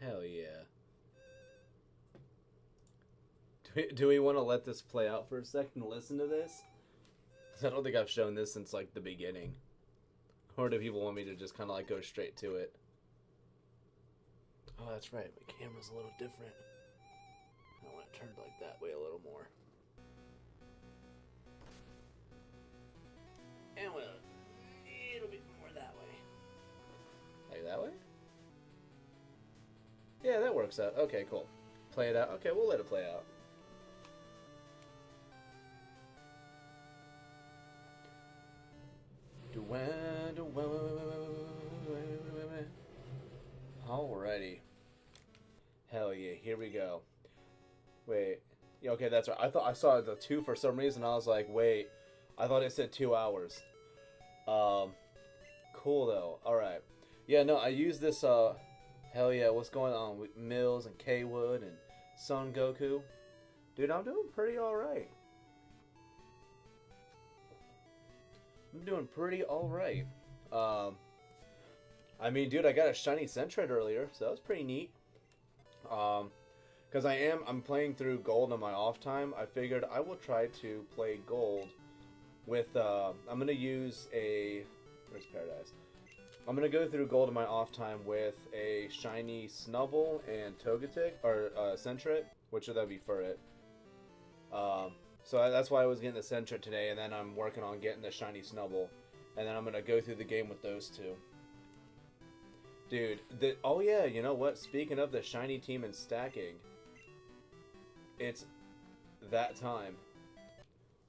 Hell yeah. Do we want to let this play out for a second and listen to this? 'Cause I don't think I've shown this since like the beginning. Or do people want me to just kind of like go straight to it? Oh, that's right. My camera's a little different. I want it turned like that way a little more. And it'll be more that way. Like that way? Yeah, that works out. Okay, cool. Play it out. Okay, we'll let it play out. Alrighty. Hell yeah, here we go. Wait. Yeah, okay, that's right. I thought I saw the 2 for some reason. I was like, wait. I thought it said 2 hours. Cool though. Alright. Yeah, no, I use this, hell yeah, what's going on with Mills and K-Wood and Son Goku? Dude, I'm doing pretty alright. I'm doing pretty alright. I mean, dude, I got a shiny Sentret earlier, so that was pretty neat. Because I'm playing through Gold on my off time. I figured I will try to play Gold with, I'm going to use a, where's Paradise? I'm going to go through Gold in my off time with a shiny Snubble and Togetic, or Sentret, which would that be Furret. So that's why I was getting the Sentret today, and then I'm working on getting the shiny Snubble. And then I'm going to go through the game with those two. Dude, oh yeah, you know what? Speaking of the shiny team and stacking, it's that time.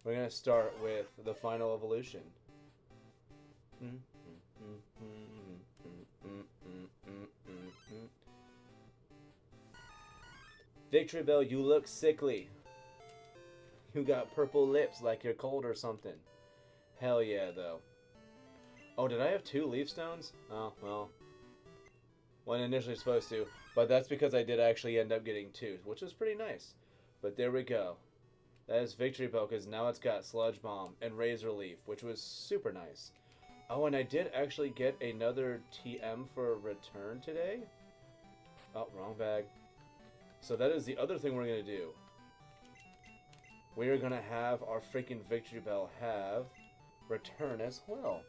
We're going to start with the final evolution. Victory Bell, you look sickly. You got purple lips like you're cold or something. Hell yeah, though. Oh, did I have 2 leaf stones? Oh, well. Wasn't initially supposed to, but that's because I did actually end up getting 2, which is pretty nice. But there we go. That is Victory Bell, because now it's got Sludge Bomb and Razor Leaf, which was super nice. Oh, and I did actually get another TM for a return today. Oh, wrong bag. So that is the other thing we're going to do. We are going to have our freaking Victory Bell have return as well.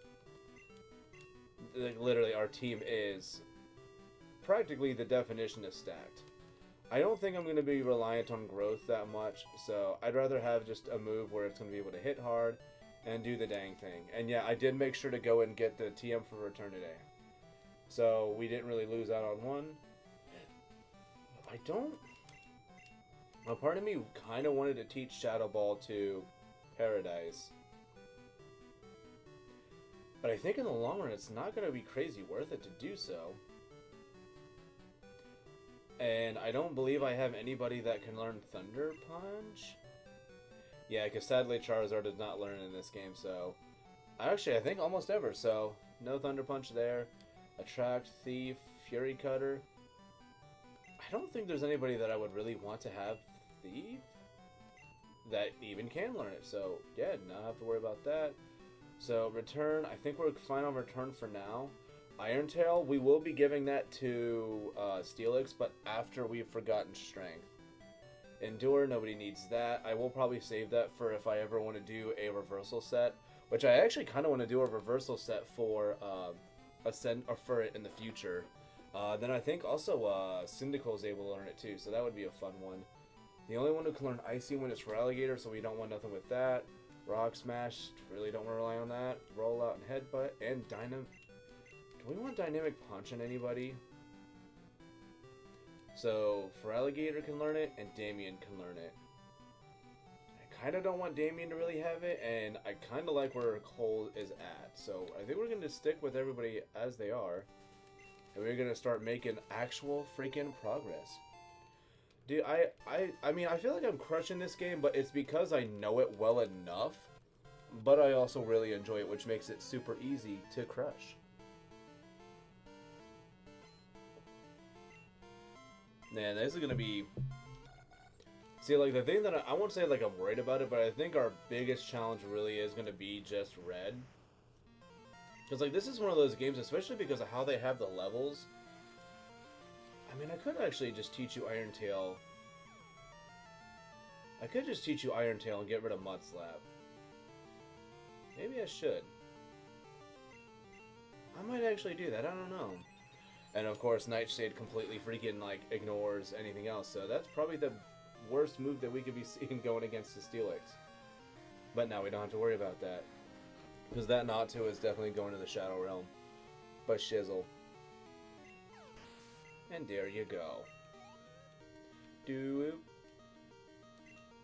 Like, literally, our team is practically the definition of stacked. I don't think I'm going to be reliant on growth that much, so I'd rather have just a move where it's going to be able to hit hard and do the dang thing. And yeah, I did make sure to go and get the TM for return today. So we didn't really lose out on one. I don't... A part of me kind of wanted to teach Shadow Ball to Paradise. But I think in the long run it's not going to be crazy worth it to do so. And I don't believe I have anybody that can learn Thunder Punch. Yeah, because sadly Charizard does not learn in this game, so... Actually, I think almost ever, so no Thunder Punch there. Attract, Thief, Fury Cutter. I don't think there's anybody that I would really want to have Thief that even can learn it, so yeah, not have to worry about that. So Return, I think we're fine on Return for now. Iron Tail, we will be giving that to Steelix, but after we've forgotten Strength. Endure, nobody needs that. I will probably save that for if I ever want to do a reversal set, which I actually kind of want to do a reversal set for Ascend or for it in the future. Then I think also Cyndaquil is able to learn it too, so that would be a fun one. The only one who can learn Icy Wind is for Alligator, so we don't want nothing with that. Rock Smash, really don't want to rely on that. Roll Out and Headbutt, and Dynam... Do we want Dynamic Punch on anybody? So, Feraligatr can learn it, and Damien can learn it. I kind of don't want Damien to really have it, and I kind of like where Cole is at. So, I think we're going to stick with everybody as they are. And we're going to start making actual freaking progress. Dude, I mean, I feel like I'm crushing this game, but it's because I know it well enough. But I also really enjoy it, which makes it super easy to crush. Man, this is going to be... See, like, the thing that I won't say, like, I'm worried about it, but I think our biggest challenge really is going to be just Red. Because, like, this is one of those games, especially because of how they have the levels. I mean, I could actually just teach you Iron Tail. I could just teach you Iron Tail and get rid of Mud Slap. Maybe I should. I might actually do that, I don't know. And of course, Nightshade completely freaking, like, ignores anything else, so that's probably the worst move that we could be seeing going against the Steelix. But now we don't have to worry about that. Because that Natu is definitely going to the Shadow Realm. But shizzle. And there you go. Doo.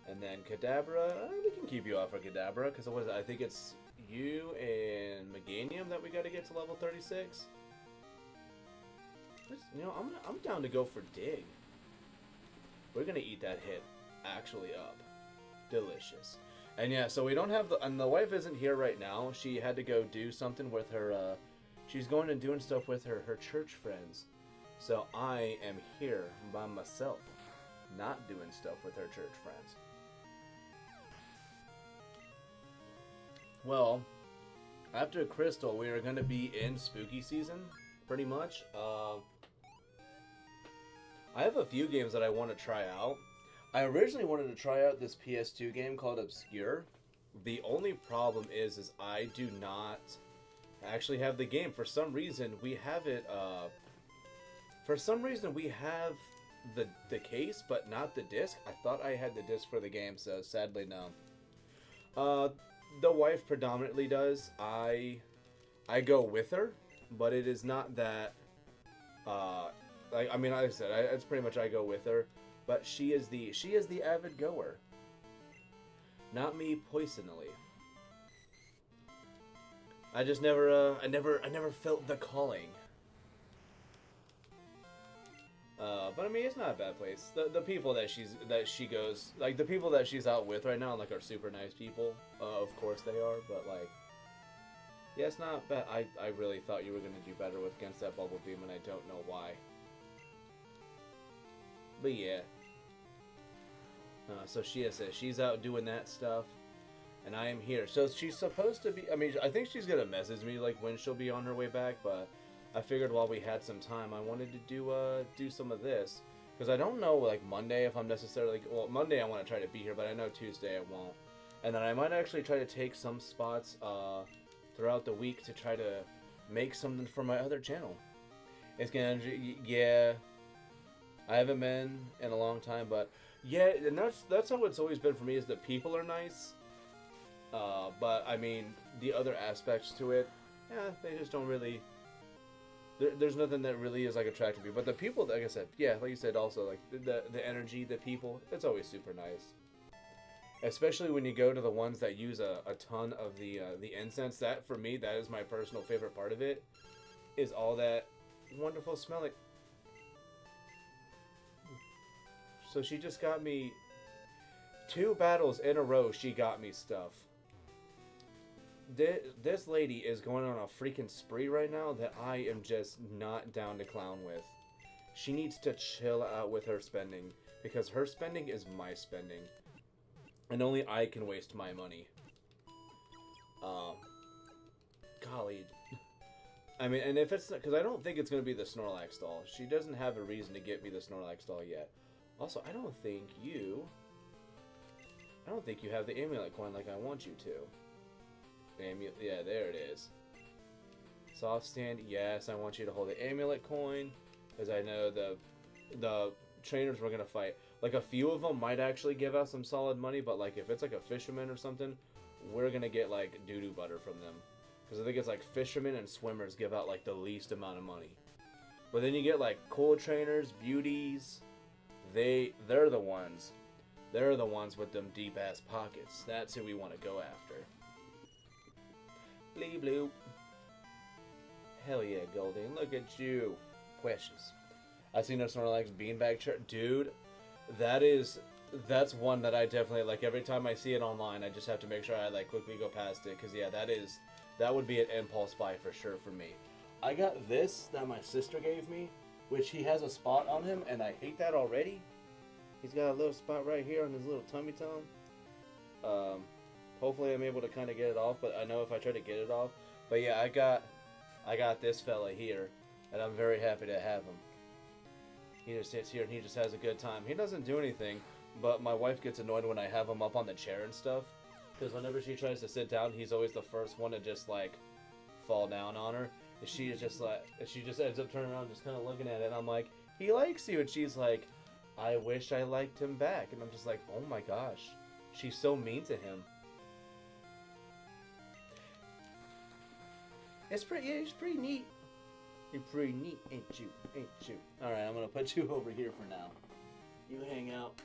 And then Kadabra, we can keep you off for Kadabra, because I think it's you and Meganium that we got to get to level 36. You know, I'm down to go for Dig. We're gonna eat that hit actually up. Delicious. And yeah, so we don't have and the wife isn't here right now. She had to go do something with her, she's going and doing stuff with her church friends. So I am here by myself, not doing stuff with her church friends. Well, after Crystal, we are going to be in spooky season, pretty much. I have a few games that I want to try out. I originally wanted to try out this PS2 game called Obscure. The only problem is I do not actually have the game. For some reason, we have it, for some reason, we have the case, but not the disc. I thought I had the disc for the game, so sadly, no. The wife predominantly does. I go with her, but it is not that, like I said, it's pretty much I go with her, but she is the avid goer. Not me personally. I just never I never felt the calling. But I mean, it's not a bad place. The people that she goes, like the people that she's out with right now, like are super nice people. Of course they are, but like, yeah, it's not bad. I really thought you were gonna do better against that Bubble Beam, and I don't know why. But yeah. So she's out doing that stuff, and I am here. So she's supposed to be. I mean, I think she's gonna message me like when she'll be on her way back, but I figured while we had some time, I wanted to do some of this, because I don't know like Monday if I'm necessarily, well, Monday I want to try to be here, but I know Tuesday I won't, and then I might actually try to take some spots throughout the week to try to make something for my other channel. It's gonna, yeah, I haven't been in a long time, but yeah, and that's how it's always been for me, is that people are nice, but I mean the other aspects to it, yeah, they just don't really. There's nothing that really is like attractive to me, but the people, like I said, yeah, like you said, also like the energy, the people, it's always super nice. Especially when you go to the ones that use a ton of the incense. That for me, that is my personal favorite part of it, is all that wonderful smelling. So she just got me 2 battles in a row. She got me stuff. This lady is going on a freaking spree right now that I am just not down to clown with. She needs to chill out with her spending, because her spending is my spending, and only I can waste my money. Golly. I mean, and if it's, because I don't think it's going to be the Snorlax doll. She doesn't have a reason to get me the Snorlax doll yet. Also, I don't think you have the amulet coin like I want you to. Yeah, there it is. Soft stand, yes, I want you to hold the amulet coin, because I know the trainers we're gonna fight, like a few of them might actually give us some solid money, but like if it's like a fisherman or something, we're gonna get like doo-doo butter from them, because I think it's like fishermen and swimmers give out like the least amount of money. But then you get like cool trainers, beauties, they're the ones with them deep ass pockets. That's who we want to go after. Blee bloop. Hell yeah, Goldie. Look at you. Precious. I seen a Snorlax beanbag chart. Dude, that's one that I definitely, like, every time I see it online, I just have to make sure I, like, quickly go past it. Because, yeah, that would be an impulse buy for sure for me. I got this that my sister gave me, which he has a spot on him, and I hate that already. He's got a little spot right here on his little tummy tum. Hopefully I'm able to kind of get it off, but I know if I try to get it off. But yeah, I got this fella here, and I'm very happy to have him. He just sits here and he just has a good time. He doesn't do anything, but my wife gets annoyed when I have him up on the chair and stuff. Because whenever she tries to sit down, he's always the first one to just, like, fall down on her. And she is just like, she just ends up turning around just kind of looking at it. And I'm like, he likes you. And she's like, I wish I liked him back. And I'm just like, oh my gosh. She's so mean to him. It's pretty, yeah, he's pretty neat. You're pretty neat, ain't you? Ain't you? Alright, I'm gonna put you over here for now. You hang out.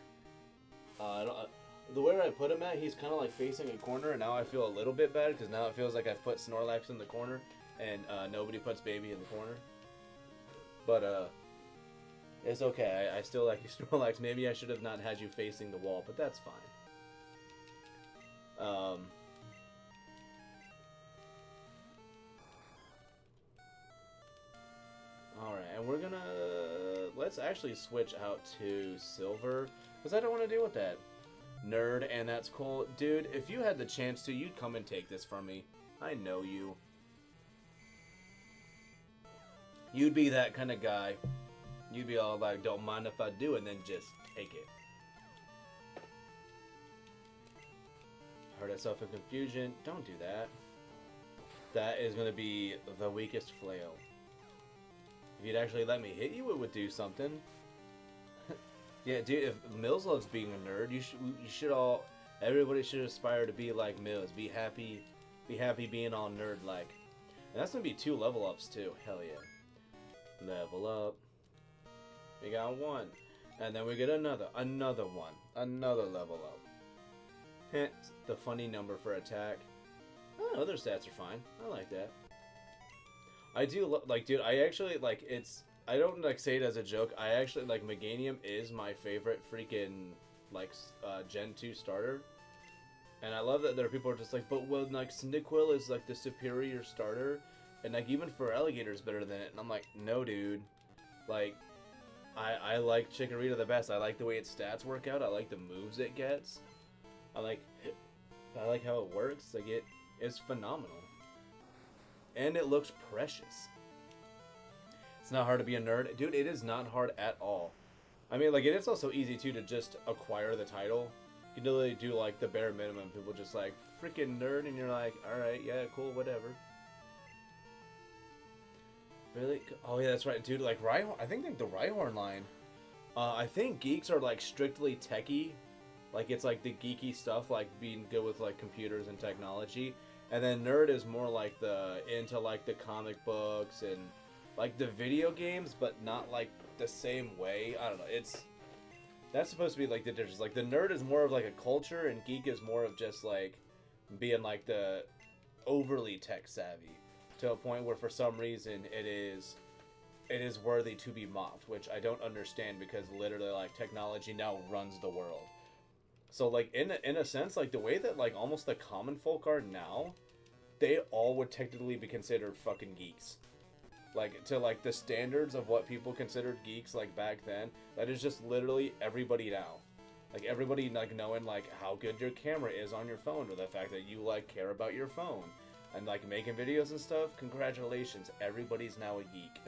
The way I put him at, he's kind of like facing a corner, and now I feel a little bit bad because now it feels like I've put Snorlax in the corner, and nobody puts Baby in the corner. But it's okay. I still like you, Snorlax. Maybe I should have not had you facing the wall, but that's fine. Alright, and we're gonna... Let's actually switch out to Silver, because I don't want to deal with that. Nerd, and that's cool. Dude, if you had the chance to, you'd come and take this from me. I know you. You'd be that kind of guy. You'd be all like, don't mind if I do, and then just take it. Hurt itself in confusion. Don't do that. That is going to be the weakest flail. If you'd actually let me hit you, it would do something. Yeah, dude, if Mills loves being a nerd, you should all, everybody should aspire to be like Mills. Be happy being all nerd-like. And that's going to be 2 level ups, too. Hell yeah. Level up. We got 1. And then we get another one. Another level up. Hence, the funny number for attack. Oh, other stats are fine. I like that. I do, like, dude, I actually, like, it's... I don't, like, say it as a joke. I actually, like, Meganium is my favorite freaking, like, Gen 2 starter. And I love that there are people who are just like, but, well, like, Cyndaquil is, like, the superior starter. And, like, even Feraligatr is better than it. And I'm like, no, dude. Like, I like Chikorita the best. I like the way its stats work out. I like the moves it gets. I like how it works. Like, it's phenomenal. And it looks precious. It's not hard to be a nerd. Dude, it is not hard at all. I mean, like, it is also easy, too, to just acquire the title. You can literally do, like, the bare minimum. People just, like, freaking nerd, and you're like, alright, yeah, cool, whatever. Really? Oh, yeah, that's right, dude. Like, Rhyhorn, I think, like, the Rhyhorn line. I think geeks are, like, strictly techie. Like, it's, like, the geeky stuff, like, being good with, like, computers and technology. And then nerd is more, like, into, like, the comic books and... like the video games, but not like the same way. I don't know. That's supposed to be like the difference. Like the nerd is more of like a culture, and geek is more of just like being like the overly tech savvy to a point where for some reason it is worthy to be mocked, which I don't understand because literally like technology now runs the world. So like in a sense, like the way that like almost the common folk are now, they all would technically be considered fucking geeks. Like, to, like, the standards of what people considered geeks, like, back then, that is just literally everybody now. Like, everybody, like, knowing, like, how good your camera is on your phone, or the fact that you, like, care about your phone, and, like, making videos and stuff, congratulations, everybody's now a geek.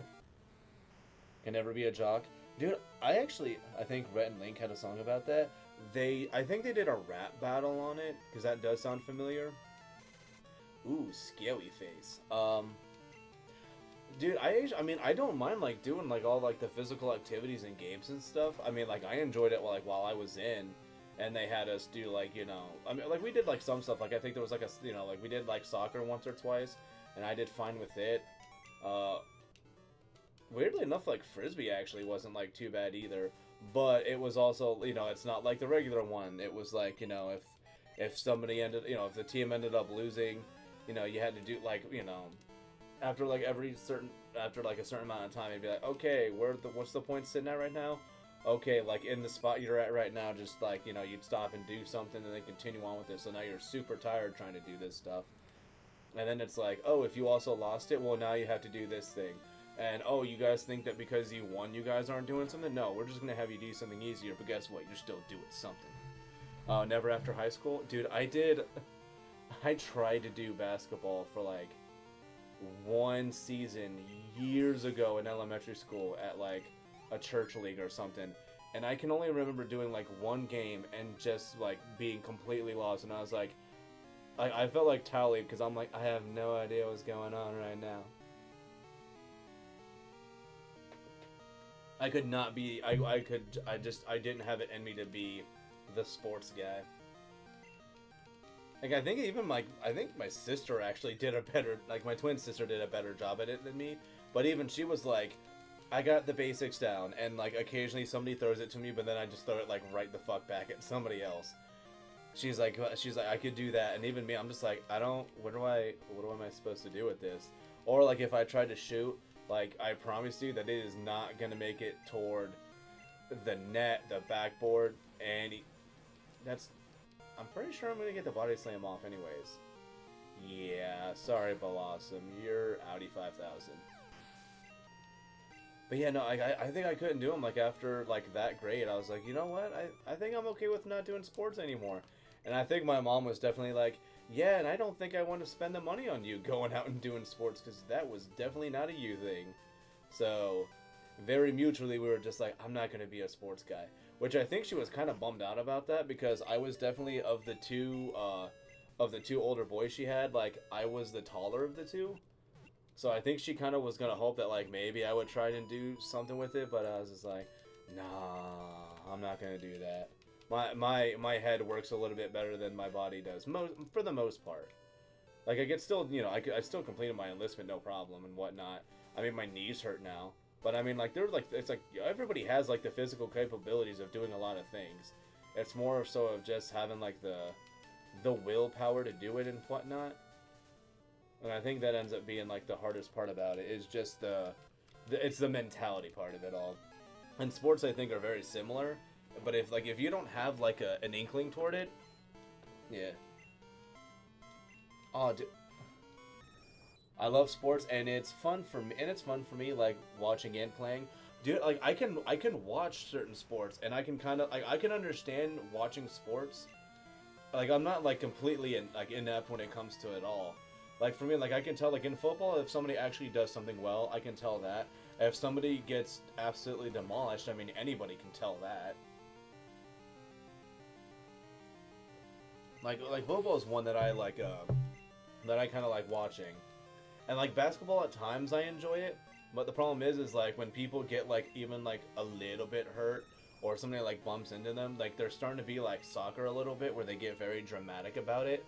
Can never be a jock. Dude, I think Rhett and Link had a song about that. I think they did a rap battle on it, because that does sound familiar. Ooh, scary face. Dude, I mean, I don't mind, like, doing, like, all, like, the physical activities and games and stuff. I mean, like, I enjoyed it, like, while I was in, and they had us do, like, you know, I mean, like, we did, like, some stuff, like, I think there was, like, you know, like, we did, like, soccer once or twice, and I did fine with it. Weirdly enough, like, Frisbee actually wasn't, like, too bad either, but it was also, you know, it's not like the regular one. It was, like, you know, if somebody ended, you know, if the team ended up losing, you know, you had to do, like, you know, after a certain amount of time, you'd be like, okay, what's the point sitting at right now? Okay, like in the spot you're at right now, just like, you know, you'd stop and do something and then continue on with it. So now you're super tired trying to do this stuff. And then it's like, oh, if you also lost it, well, now you have to do this thing. And, oh, you guys think that because you won, you guys aren't doing something? No, we're just going to have you do something easier, but guess what? You're still doing something. Never after high school? Dude, I tried to do basketball for, like, 1 season years ago in elementary school at, like, a church league or something. And I can only remember doing like one game and just like being completely lost. And I was like, I felt like Tally because I'm like, I have no idea what's going on right now. I could not be. I didn't have it in me to be the sports guy. Like I think I think my sister actually did a better, like my twin sister did a better job at it than me. But even she was like, I got the basics down, and like occasionally somebody throws it to me, but then I just throw it like right the fuck back at somebody else. She's like, I could do that, and even me, I'm just like, I don't. What am I supposed to do with this? Or like if I tried to shoot, like I promise you that it is not gonna make it toward the net, the backboard, and that's. I'm pretty sure I'm gonna get the body slam off anyways. Yeah, sorry, Blossom, you're Audi 5000. But yeah, no, I think I couldn't do them like after like that grade. I was like, you know what? I think I'm okay with not doing sports anymore. And I think my mom was definitely like, yeah, and I don't think I want to spend the money on you going out and doing sports because that was definitely not a you thing. So, very mutually, we were just like, I'm not going to be a sports guy. Which I think she was kind of bummed out about that because I was definitely of the two older boys she had, like I was the taller of the two. So I think she kind of was gonna hope that like maybe I would try and do something with it, but I was just like, nah, I'm not gonna do that. My head works a little bit better than my body does, for the most part. Like I could still, I still completed my enlistment no problem and whatnot. I mean, my knees hurt now, but I mean, like it's like everybody has like the physical capabilities of doing a lot of things. It's more so of just having like the willpower to do it and whatnot. And I think that ends up being like the hardest part about it is just it's the mentality part of it all. And sports I think are very similar, but if you don't have like an inkling toward it, yeah. Oh, dude. I love sports and it's fun for me like watching and playing. Dude, like I can watch certain sports and I can kind of like I can understand watching sports. Like I'm not like completely inept when it comes to it all. Like, for me, like, I can tell, like, in football, if somebody actually does something well, I can tell that. If somebody gets absolutely demolished, I mean, anybody can tell that. Like football is one that I, like, that I kind of like watching. And, like, basketball, at times, I enjoy it. But the problem is, like, when people get, like, even, like, a little bit hurt, or somebody, like, bumps into them, like, they're starting to be, like, soccer a little bit, where they get very dramatic about it.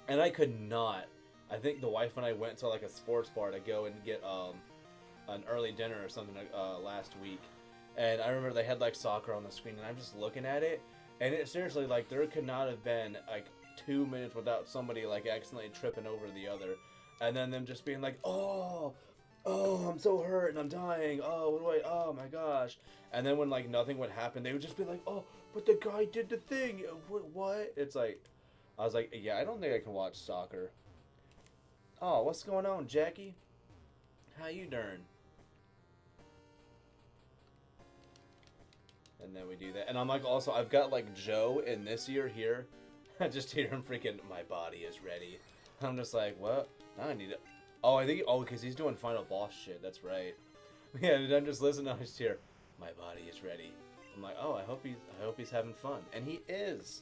And I could not. I think the wife and I went to like a sports bar to go and get an early dinner or something last week, and I remember they had like soccer on the screen, and I'm just looking at it, and it seriously like there could not have been like 2 minutes without somebody like accidentally tripping over the other, and then them just being like, oh, I'm so hurt and I'm dying. Oh my gosh, and then when like nothing would happen, they would just be like, oh, but the guy did the thing. What? It's like, I was like, yeah, I don't think I can watch soccer. Oh, what's going on, Jackie? How you doing? And then we do that. And I'm like, also, I've got like Joe in this year here. I just hear him freaking, my body is ready. I'm just like, what? Now I need it. Oh, because he's doing final boss shit. That's right. Yeah, and I'm just listening. I just hear, my body is ready. I'm like, oh, I hope he's having fun. And he is.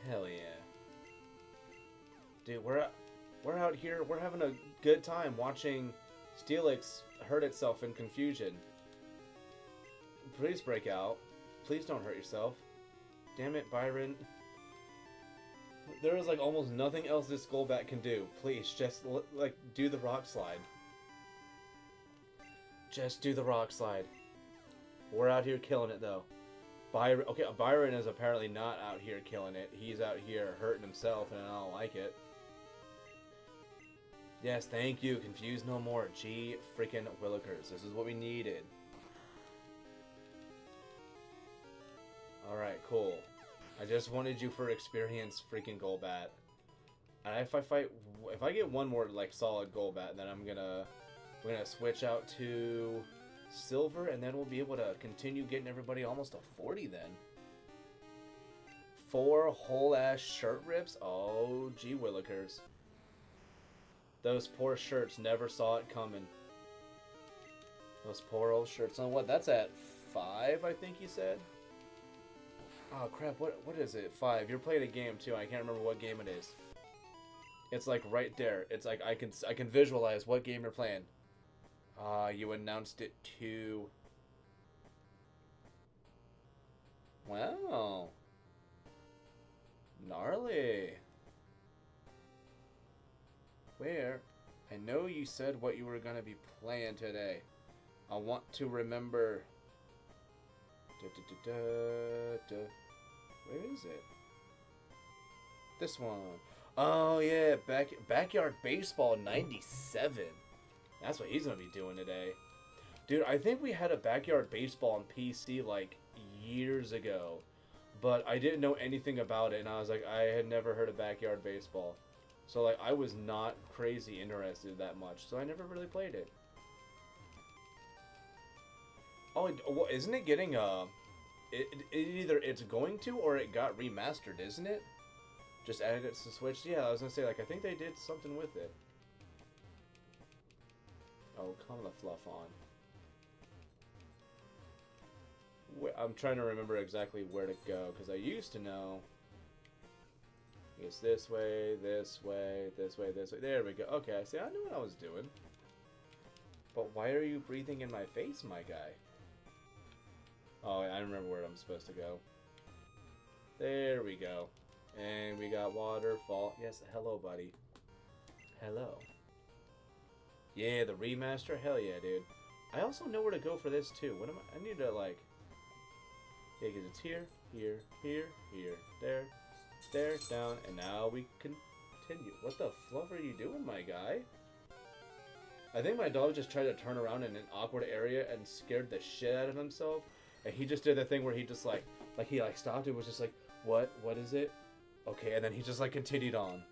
Hell yeah. Dude, we're out here, we're having a good time watching Steelix hurt itself in confusion. Please break out. Please don't hurt yourself. Damn it, Byron. There is like almost nothing else this Golbat can do. Please, just like do the rock slide. Just do the rock slide. We're out here killing it though. Byron is apparently not out here killing it. He's out here hurting himself, and I don't like it. Yes, thank you. Confused no more. Gee freaking Willikers. This is what we needed. Alright, cool. I just wanted you for experience, freaking Golbat. And if I get one more like solid Golbat, then we're gonna switch out to Silver, and then we'll be able to continue getting everybody almost a 40 then. 4 whole ass shirt rips? Oh, gee Willikers. Those poor shirts never saw it coming. Those poor old shirts on. What? That's at 5, I think you said? Oh, crap. What is it? 5. You're playing a game, too. I can't remember what game it is. It's, like, right there. It's like I can visualize what game you're playing. You announced it to... Wow. Gnarly. Where? I know you said what you were going to be playing today. I want to remember... Where is it? This one. Oh, yeah. Backyard Baseball 97. That's what he's going to be doing today. Dude, I think we had a Backyard Baseball on PC, like, years ago. But I didn't know anything about it, and I was like, I had never heard of Backyard Baseball. So, like, I was not crazy interested that much, so I never really played it. Oh, well, isn't it getting, either it's going to or it got remastered, isn't it? Just added it to Switch? Yeah, I was gonna say, like, I think they did something with it. Oh, come the fluff on. I'm trying to remember exactly where to go, because I used to know. It's this way, this way, this way, this way. There we go. Okay, see, I knew what I was doing. But why are you breathing in my face, my guy? Oh, I remember where I'm supposed to go. There we go. And we got waterfall. Yes, hello, buddy. Hello. Yeah, the remaster? Hell yeah, dude. I also know where to go for this, too. What am I need to, like... Yeah, because it's here, here, here, here, there, there, down, and now we continue. What the fluff are you doing, my guy? I think my dog just tried to turn around in an awkward area and scared the shit out of himself. And he just did the thing where he just he stopped and was just like, what is it? Okay, and then he just like continued on.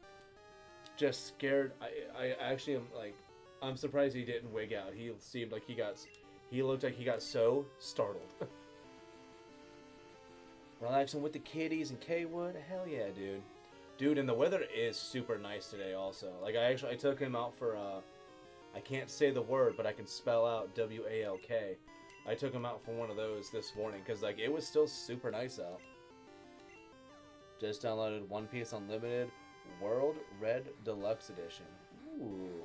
Just scared. I actually am like, I'm surprised he didn't wig out. He seemed like he looked like he got so startled. Relaxing with the kitties and K-Wood? Hell yeah, dude. Dude, and the weather is super nice today also. Like, I took him out for, I can't say the word, but I can spell out W-A-L-K. I took him out for one of those this morning, because, like, it was still super nice out. Just downloaded One Piece Unlimited World Red Deluxe Edition. Ooh.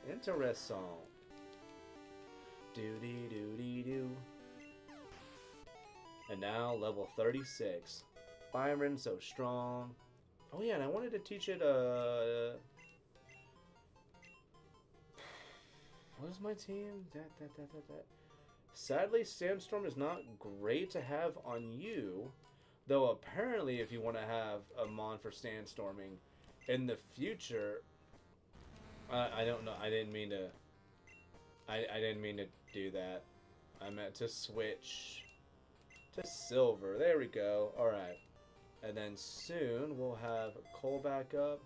Interesting. Doody-doody-doo. And now, level 36. Byron, so strong. Oh yeah, and I wanted to teach it, what is my team? That. Sadly, Sandstorm is not great to have on you. Though apparently, if you want to have a mon for Sandstorming in the future... I don't know, I didn't mean to... I didn't mean to do that. I meant to switch... to silver. There we go. Alright. And then soon we'll have Cole back up.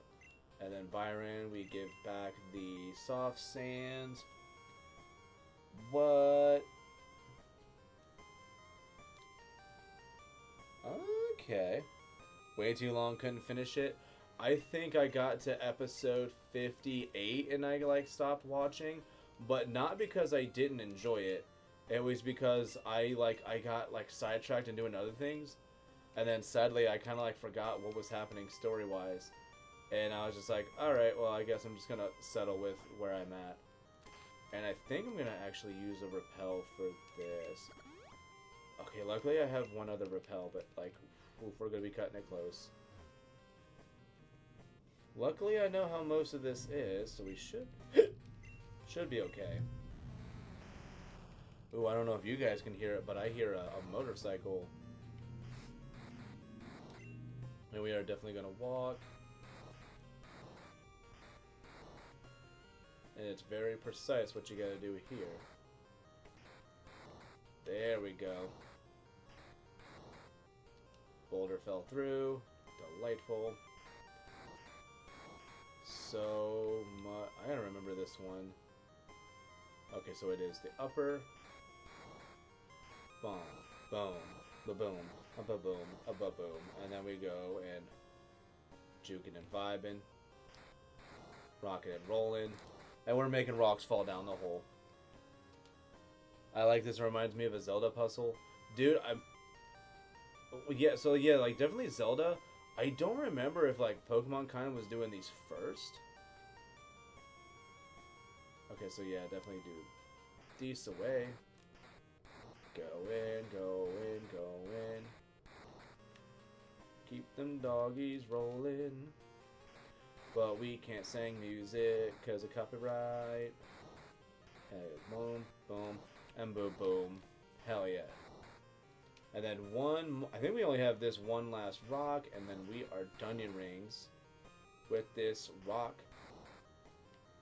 And then Byron, we give back the soft sands. What? Okay. Way too long, couldn't finish it. I think I got to episode 58 and I like stopped watching. But not because I didn't enjoy it. It was because I got like sidetracked and doing other things, and then sadly I kind of like forgot what was happening story wise, and I was just like, all right, well I guess I'm just gonna settle with where I'm at, and I think I'm gonna actually use a repel for this. Okay, luckily I have one other repel, but like, oof, we're gonna be cutting it close. Luckily I know how most of this is, so we should be okay. Ooh, I don't know if you guys can hear it, but I hear a motorcycle. And we are definitely going to walk. And it's very precise what you got to do here. There we go. Boulder fell through. Delightful. So much. I gotta remember this one. Okay, so it is the upper. Boom, boom, ba-boom, a-ba-boom, a-ba-boom. And then we go and juking and vibing, rocking and rolling. And we're making rocks fall down the hole. I like this. It reminds me of a Zelda puzzle. Dude, yeah, so yeah, like definitely Zelda. I don't remember if like Pokemon kind of was doing these first. Okay, so yeah, definitely do these away. Go in, go in, go in. Keep them doggies rolling. But we can't sing music because of copyright. Hey, boom, boom, and boom, boom. Hell yeah. And then I think we only have this one last rock, and then we are done in rings with this rock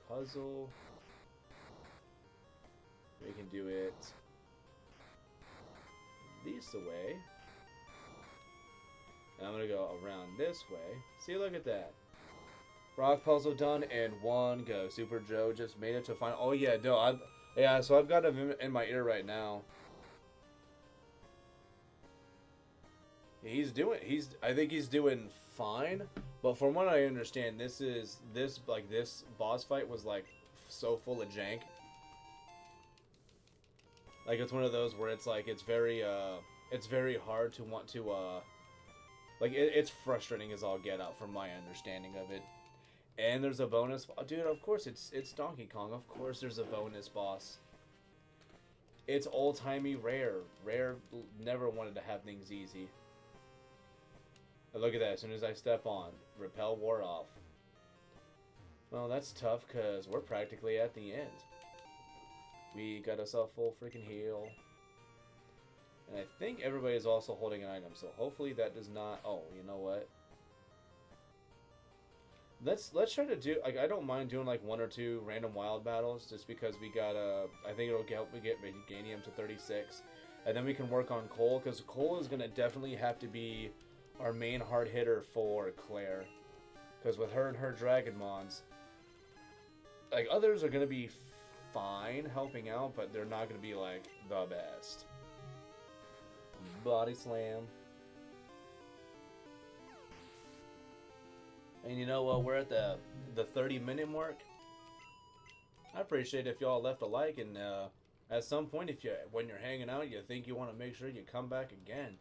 puzzle. We can do it this way. And I'm going to go around this way. See, look at that. Rock puzzle done in one go. Super Joe just made it to final. Oh, yeah, no, yeah, so I've got him in my ear right now. I think he's doing fine, but from what I understand, this boss fight was like so full of jank. Like it's one of those where it's like it's very hard to want to like it's frustrating as all get out from my understanding of it. And there's a bonus, dude. Of course it's Donkey Kong. Of course there's a bonus boss. It's old timey Rare. Rare never wanted to have things easy. But look at that, as soon as I step on, repel wore off. Well, that's tough, because we're practically at the end. We got us a full freaking heal. And I think everybody is also holding an item, so hopefully that does not... Oh, you know what? Let's try to do... Like, I don't mind doing, like, 1 or 2 random wild battles, just because we got, I think it'll help me get Meganium to 36. And then we can work on Cole, because Cole is going to definitely have to be our main hard hitter for Clair, because with her and her Dragonmons, like others are gonna be fine helping out, but they're not gonna be like the best. Body slam. And you know what? We're at the 30-minute mark. I appreciate if y'all left a like, and at some point, when you're hanging out, you think you want to make sure you come back again.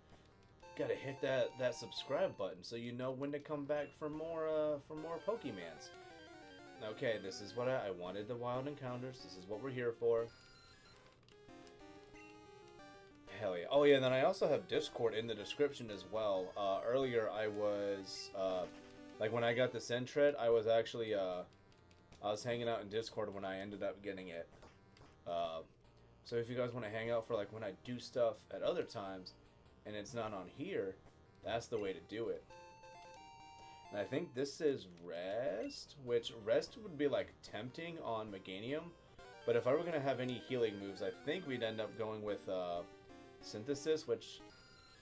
Gotta hit that subscribe button so you know when to come back for more Pokemans. Okay, this is what I wanted, the wild encounters. This is what we're here for. Hell yeah. Oh yeah, and then I also have Discord in the description as well. Earlier I was like when I got the Sentret, I was actually I was hanging out in Discord when I ended up getting it. So if you guys want to hang out for like when I do stuff at other times and it's not on here, that's the way to do it. And I think this is Rest, which Rest would be like tempting on Meganium, but if I were going to have any healing moves, I think we'd end up going with Synthesis, which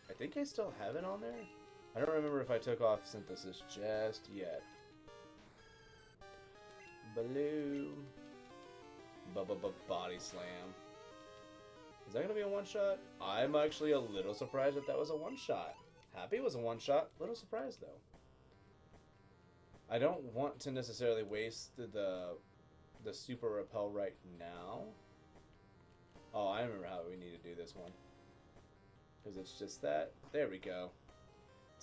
I think I still have it on there. I don't remember if I took off Synthesis just yet. Baloo. Body Slam. Is that going to be a one-shot? I'm actually a little surprised that was a one-shot. Happy it was a one-shot. Little surprised, though. I don't want to necessarily waste the Super Repel right now. Oh, I remember how we need to do this one. Because it's just that. There we go.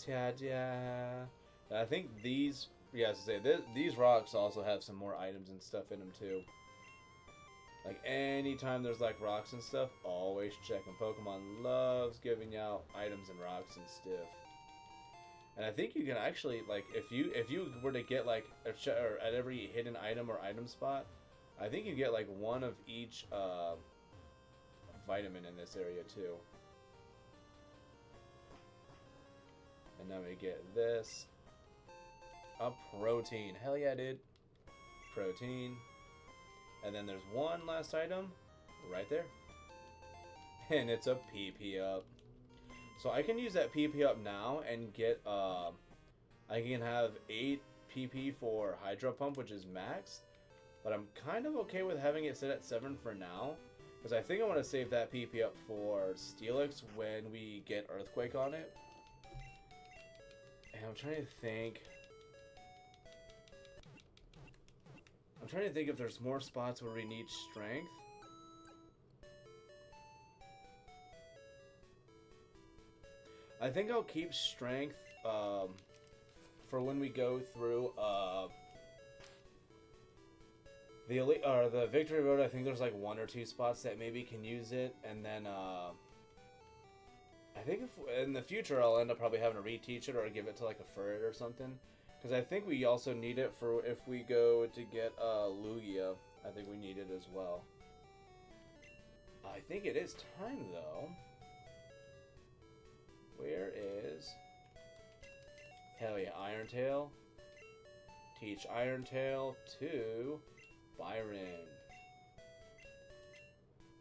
Ta-da! And I think these... Yeah, as I say, these rocks also have some more items and stuff in them, too. Like, anytime there's, like, rocks and stuff, always check them. Pokemon loves giving out items and rocks and stuff. And I think you can actually, like, if you were to get, like, or at every hidden item or item spot, I think you get, like, one of each vitamin in this area, too. And now we get this. A protein. Hell yeah, dude. Protein. And then there's one last item right there. And it's a PP up. So I can use that PP up now and get, I can have 8 PP for Hydro Pump, which is max. But I'm kind of okay with having it sit at 7 for now. Because I think I want to save that PP up for Steelix when we get Earthquake on it. And I'm trying to think... if there's more spots where we need strength. I think I'll keep strength for when we go through the elite or the victory road. I think there's like 1 or 2 spots that maybe can use it, and then I think if in the future I'll end up probably having to reteach it or give it to like a Furret or something, because I think we also need it for if we go to get Lugia. I think we need it as well. I think it is time though. Where is... Hell yeah, Iron Tail. Teach Iron Tail to Byron.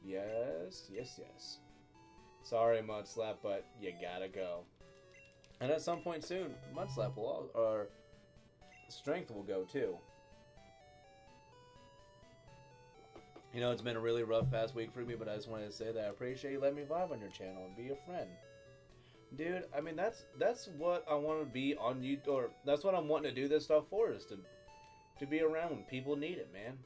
Yes, yes, yes. Sorry, Mudslap, but you gotta go. And at some point soon, Mudslap will, or Strength will go too. You know, it's been a really rough past week for me, but I just wanted to say that I appreciate you letting me vibe on your channel and be your friend. Dude, I mean, that's what I want to be on you, or that's what I'm wanting to do this stuff for, is to be around when people need it, man.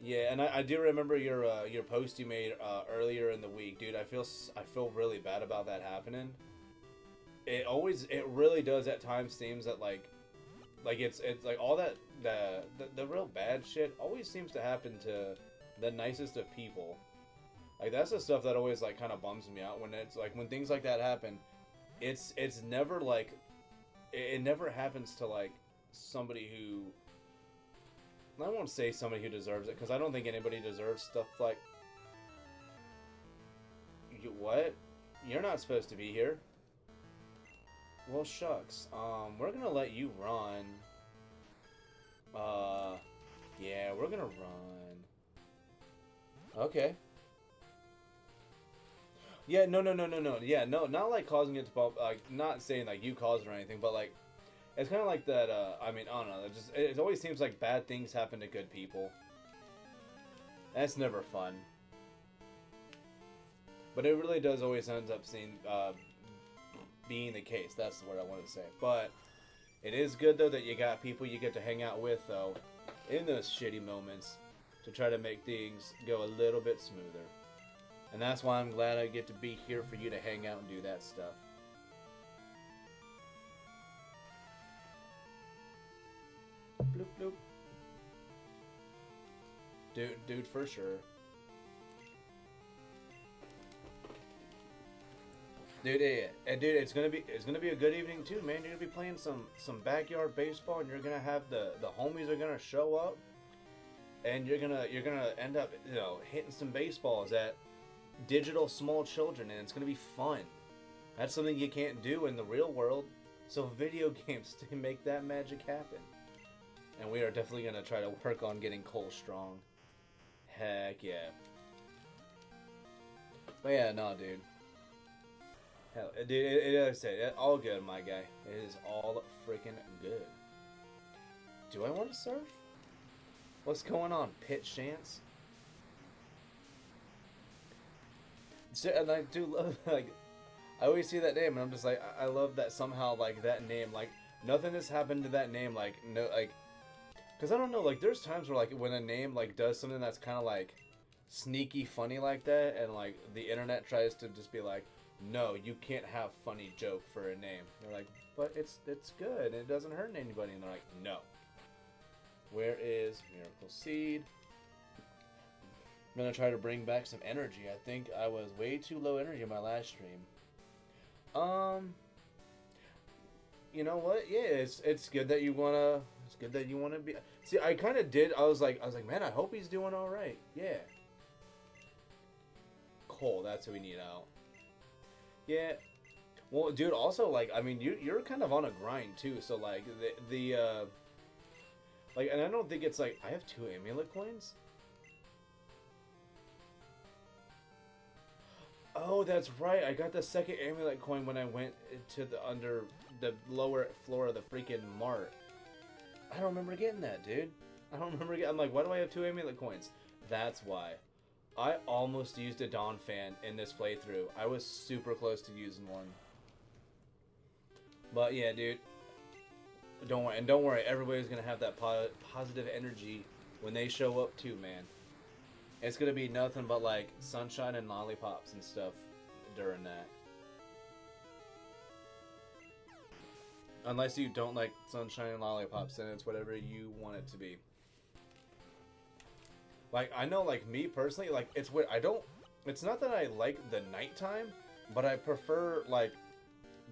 Yeah, and I do remember your post you made earlier in the week, dude. I feel really bad about that happening. It really does at times seems that like it's like all that the real bad shit always seems to happen to the nicest of people. Like that's the stuff that always like kind of bums me out when it's like when things like that happen. It's never like it never happens to like somebody who, I won't say somebody who deserves it, because I don't think anybody deserves stuff like... What? You're not supposed to be here. Well, shucks. We're gonna let you run. Yeah, we're gonna run. Okay. Yeah, no. Yeah, no, not like causing it to pop, like, not saying like you caused it or anything, but like, it's kind of like that, I mean, I don't know, it always seems like bad things happen to good people. That's never fun. But it really does always end up being the case. That's the word I wanted to say. But it is good, though, that you got people you get to hang out with, though, in those shitty moments to try to make things go a little bit smoother. And that's why I'm glad I get to be here for you to hang out and do that stuff. Bloop, bloop. Dude, for sure. Dude, yeah, and dude, it's gonna be a good evening too, man. You're gonna be playing some backyard baseball, and you're gonna have the homies are gonna show up, and you're gonna end up, you know, hitting some baseballs at digital small children, and it's gonna be fun. That's something you can't do in the real world, so video games to make that magic happen. And we are definitely gonna try to work on getting Cole strong. Heck yeah. But yeah, no, dude. Hell, dude, like I said, all good, my guy. It is all freaking good. Do I want to surf? What's going on, Pit Chance? And I do love, like, I always see that name, and I'm just like, I love that somehow, like, that name, like, nothing has happened to that name, like, no, like, because I don't know, like, there's times where, like, when a name, like, does something that's kind of, like, sneaky funny like that, and, like, the internet tries to just be like, no, you can't have funny joke for a name. They're like, but it's good, and it doesn't hurt anybody, and they're like, no. Where is Miracle Seed? I'm gonna try to bring back some energy. I think I was way too low energy in my last stream. You know what? Yeah, it's good that you wanna. It's good that you wanna be. See, I kind of did. I was like, man, I hope he's doing all right. Yeah. Cole, that's who we need out. Yeah. Well, dude. Also, like, I mean, you're kind of on a grind too. So like like, and I don't think it's like I have 2 amulet coins. Oh, that's right. I got the second amulet coin when I went to the lower floor of the freaking mart. I don't remember getting that, dude. I don't remember I'm like, why do I have 2 amulet coins? That's why. I almost used a Dawn fan in this playthrough. I was super close to using one. But yeah, dude. Don't worry. Everybody's gonna have that positive energy when they show up too, man. It's gonna be nothing but like sunshine and lollipops and stuff during that. Unless you don't like Sunshine and Lollipops, then it's whatever you want it to be. Like, I know, like, me personally, like, it's weird. It's not that I like the nighttime, but I prefer, like,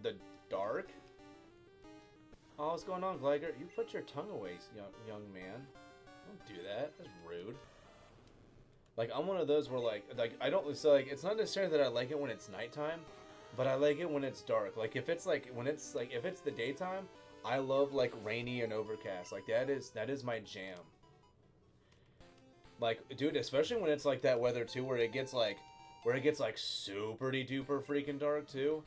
the dark. Oh, what's going on, Gliger? You put your tongue away, young man. Don't do that. That's rude. Like, I'm one of those where, like, I don't, so, like, it's not necessarily that I like it when it's nighttime, but I like it when it's dark. Like, if it's, like, if it's the daytime, I love, like, rainy and overcast. Like, that is my jam. Like, dude, especially when it's, like, that weather, too, where it gets, like, super-duper freaking dark, too.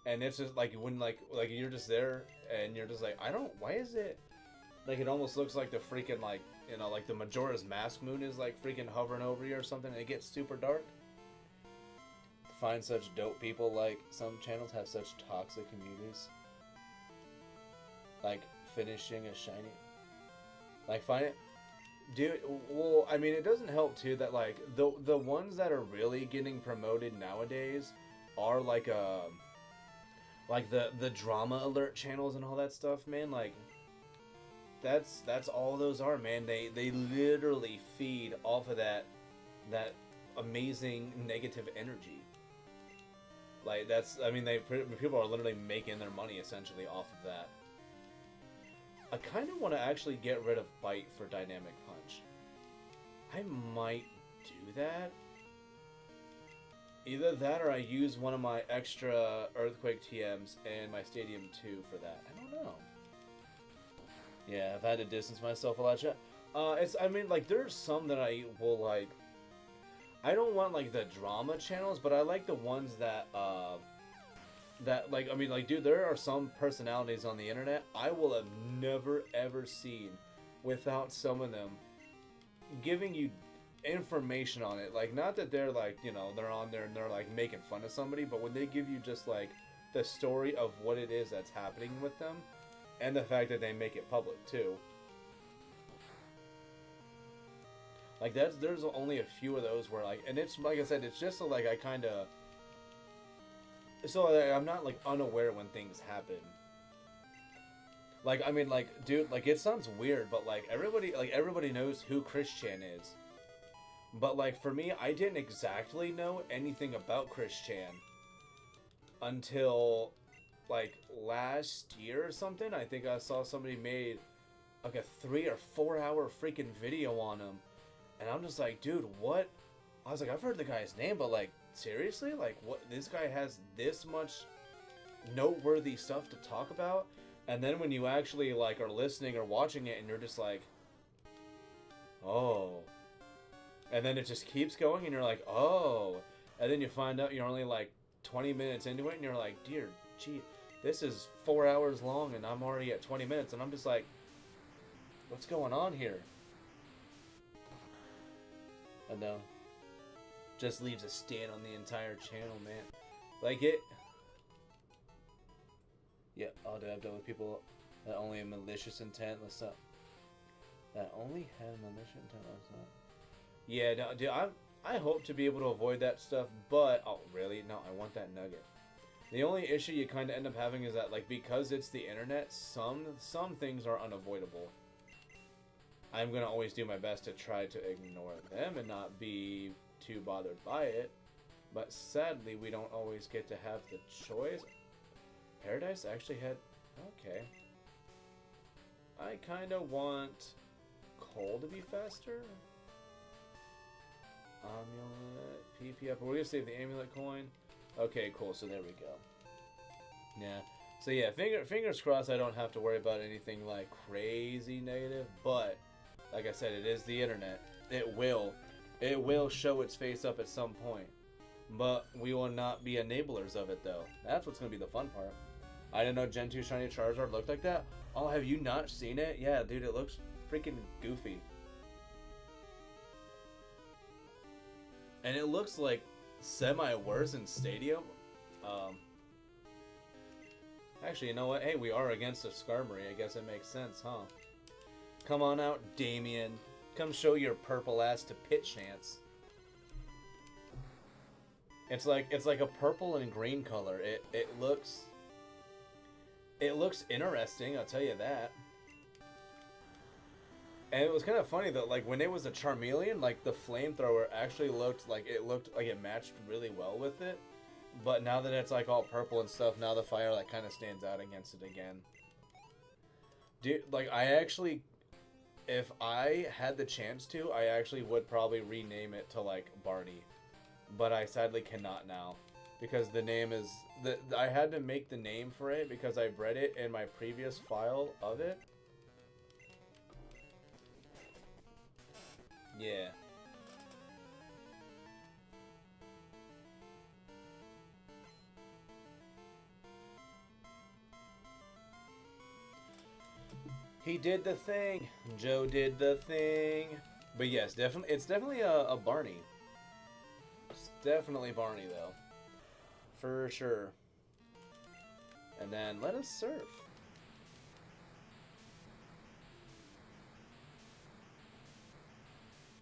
And it's just, like, when, like, you're just there, and you're just like, why is it, like, it almost looks like the freaking, like, you know, like the Majora's Mask moon is like freaking hovering over you or something, and it gets super dark. To find such dope people, like some channels have such toxic communities. Like finishing a shiny. Like find it, dude. Well, I mean, it doesn't help too that like the ones that are really getting promoted nowadays are like the drama alert channels and all that stuff, man. Like. That's all those are, man. They literally feed off of that amazing negative energy. Like I mean, people are literally making their money essentially off of that. I kind of want to actually get rid of Bite for Dynamic Punch. I might do that. Either that or I use one of my extra Earthquake TMs and my Stadium 2 for that. I don't know. Yeah, I've had to distance myself a lot. I mean, like, there's some that I will, like, I don't want, like, the drama channels, but I like the ones that, like, I mean, like, dude, there are some personalities on the internet I will have never, ever seen without some of them giving you information on it. Like, not that they're, like, you know, they're on there and they're, like, making fun of somebody, but when they give you just, like, the story of what it is that's happening with them, and the fact that they make it public, too. Like, there's only a few of those where, like, and it's, like I said, it's just so, like, I kind of, so, like, I'm not, like, unaware when things happen. Like, I mean, like, dude, like, it sounds weird, but, like, everybody knows who Chris Chan is. But, like, for me, I didn't exactly know anything about Chris Chan until, like, last year or something. I think I saw somebody made like a 3 or 4 hour freaking video on him, and I'm just like, dude, what? I was like, I've heard the guy's name, but like, seriously, like, what? This guy has this much noteworthy stuff to talk about, and then when you actually like are listening or watching it, and you're just like, oh, and then it just keeps going, and you're like, oh, and then you find out you're only like 20 minutes into it, and you're like, dear gee, this is 4 hours long, and I'm already at 20 minutes, and I'm just like, what's going on here? I know. Just leaves a stain on the entire channel, man. Like it. Yeah, all day I've done with people that only have malicious intent. Let's not. That only had malicious intent. Let's not. Yeah, no, dude, I hope to be able to avoid that stuff, but oh, really? No, I want that nugget. The only issue you kind of end up having is that, like, because it's the internet, some things are unavoidable. I'm going to always do my best to try to ignore them and not be too bothered by it. But sadly, we don't always get to have the choice. Paradise actually had... Okay. I kind of want coal to be faster. Amulet, PP up. We're going to save the amulet coin. Okay, cool. So there we go. Yeah. So yeah, fingers crossed I don't have to worry about anything like crazy negative, but like I said, it is the internet. It will show its face up at some point. But we will not be enablers of it though. That's what's going to be the fun part. I didn't know Gen 2 Shiny Charizard looked like that. Oh, have you not seen it? Yeah, dude, it looks freaking goofy. And it looks like semi-worse in Stadium. Actually, you know what? Hey, we are against a Skarmory. I guess it makes sense, huh? Come on out, Damien. Come show your purple ass to Pit Chance. It's like a purple and green color. It looks It looks interesting, I'll tell you that. And it was kind of funny that, like, when it was a Charmeleon, like, the flamethrower actually looked like it matched really well with it. But now that it's, like, all purple and stuff, now the fire, like, kind of stands out against it again. Dude, like, I actually, if I had the chance to, I actually would probably rename it to, like, Barney. But I sadly cannot now. Because the name is, I had to make the name for it because I bred it in my previous file of it. Yeah. He did the thing. Joe did the thing. But yes, definitely, it's definitely a Barney. It's definitely Barney, though. For sure. And then let us surf.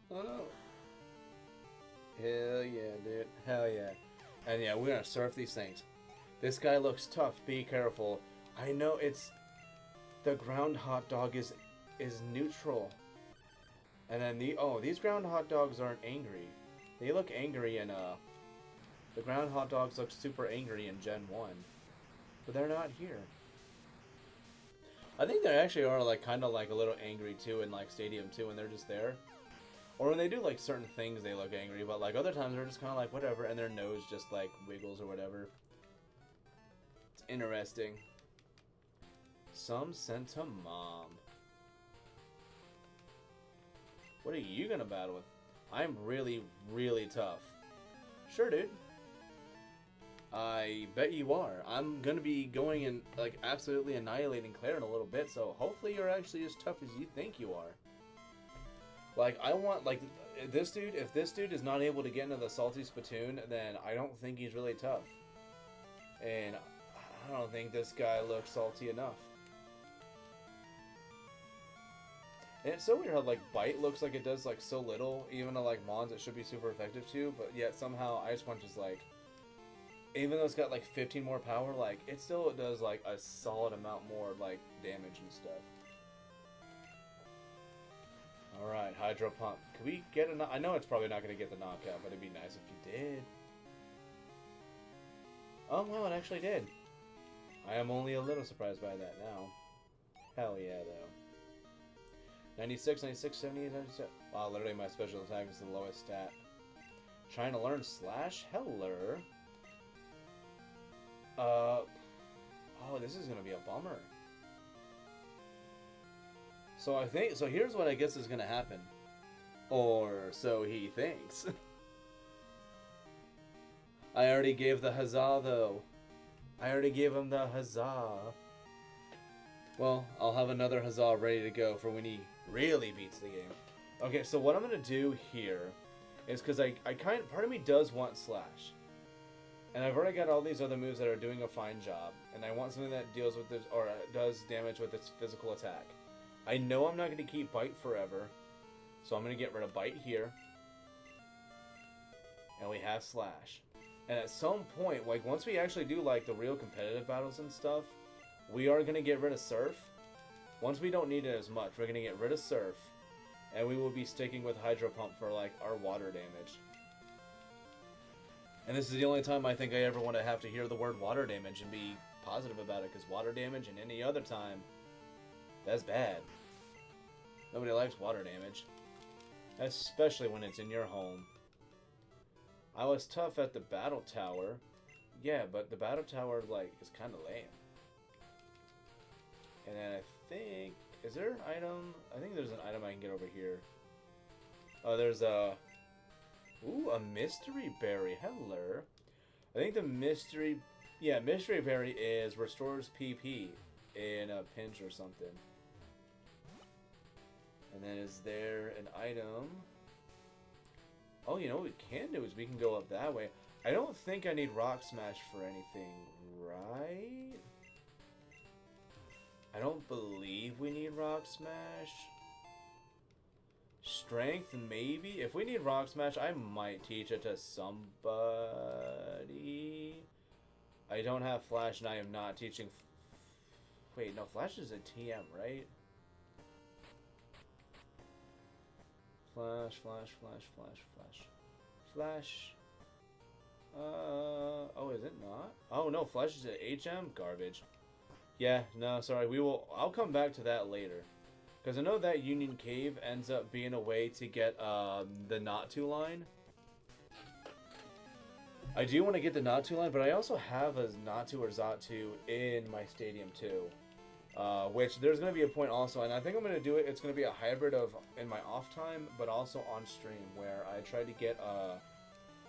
Oh no. Hell yeah, dude. Hell yeah. And yeah, we're gonna surf these things. This guy looks tough. Be careful. I know it's... The ground hot dog is neutral. And then these ground hot dogs aren't angry. They look angry in the ground hot dogs look super angry in Gen 1. But they're not here. I think they actually are like kind of like a little angry too in like Stadium 2 when they're just there. Or when they do like certain things they look angry, but like other times they're just kind of like whatever and their nose just like wiggles or whatever. It's interesting. Some sent to mom. What are you gonna battle with? I'm really, really tough. Sure, dude. I bet you are. I'm gonna be going and like absolutely annihilating Claire in a little bit, so hopefully you're actually as tough as you think you are. Like, I want, like, this dude, if this dude is not able to get into the Salty Spittoon, then I don't think he's really tough. And I don't think this guy looks salty enough. And it's so weird how, like, Bite looks like it does, like, so little, even to, like, Mons it should be super effective to, but yet somehow Ice Punch is, like, even though it's got, like, 15 more power, like, it still does, like, a solid amount more, like, damage and stuff. Alright, Hydro Pump. Can we get a... I know it's probably not going to get the knockout, but it'd be nice if you did. Oh, well, it actually did. I am only a little surprised by that now. Hell yeah, though. 96, 96, 78, 97. Wow, literally my special attack is the lowest stat. Trying to learn Slash Heller. Oh, this is going to be a bummer. So I think, so here's what I guess is going to happen. Or so he thinks. I already gave the huzzah though. I already gave him the huzzah. Well, I'll have another huzzah ready to go for when he really beats the game. Okay, so what I'm going to do here is because part of me does want Slash. And I've already got all these other moves that are doing a fine job. And I want something that deals with this, or does damage with its physical attack. I know I'm not going to keep Bite forever, so I'm going to get rid of Bite here. And we have Slash. And at some point, like, once we actually do, like, the real competitive battles and stuff, we are going to get rid of Surf. Once we don't need it as much, we're going to get rid of Surf. And we will be sticking with Hydro Pump for, like, our water damage. And this is the only time I think I ever want to have to hear the word water damage and be positive about it, because water damage and any other time, that's bad. Nobody likes water damage. Especially when it's in your home. I was tough at the battle tower. Yeah, but the battle tower, like, is kind of lame. And then I think... Is there an item? I think there's an item I can get over here. Oh, there's a... Ooh, a mystery berry. Hello. I think the mystery... Yeah, mystery berry is restores PP in a pinch or something. And then is there an item? Oh, you know what we can do is we can go up that way. I don't think I need Rock Smash for anything, right? I don't believe we need Rock Smash. Strength, maybe? If we need Rock Smash, I might teach it to somebody. I don't have Flash, and I am not teaching Wait, no, Flash is a TM, right? Flash, Flash, Flash, Flash, Flash. Flash. Oh, is it not? Oh, no, Flash is a HM? Garbage. Yeah, no, sorry, I'll come back to that later. Because I know that Union Cave ends up being a way to get, the Not-To line. I do want to get the Not-To line, but I also have a Not-To or Zot-To in my stadium, too. Which there's going to be a point also, and I think I'm going to do it. It's going to be a hybrid of in my off time, but also on stream, where I try to get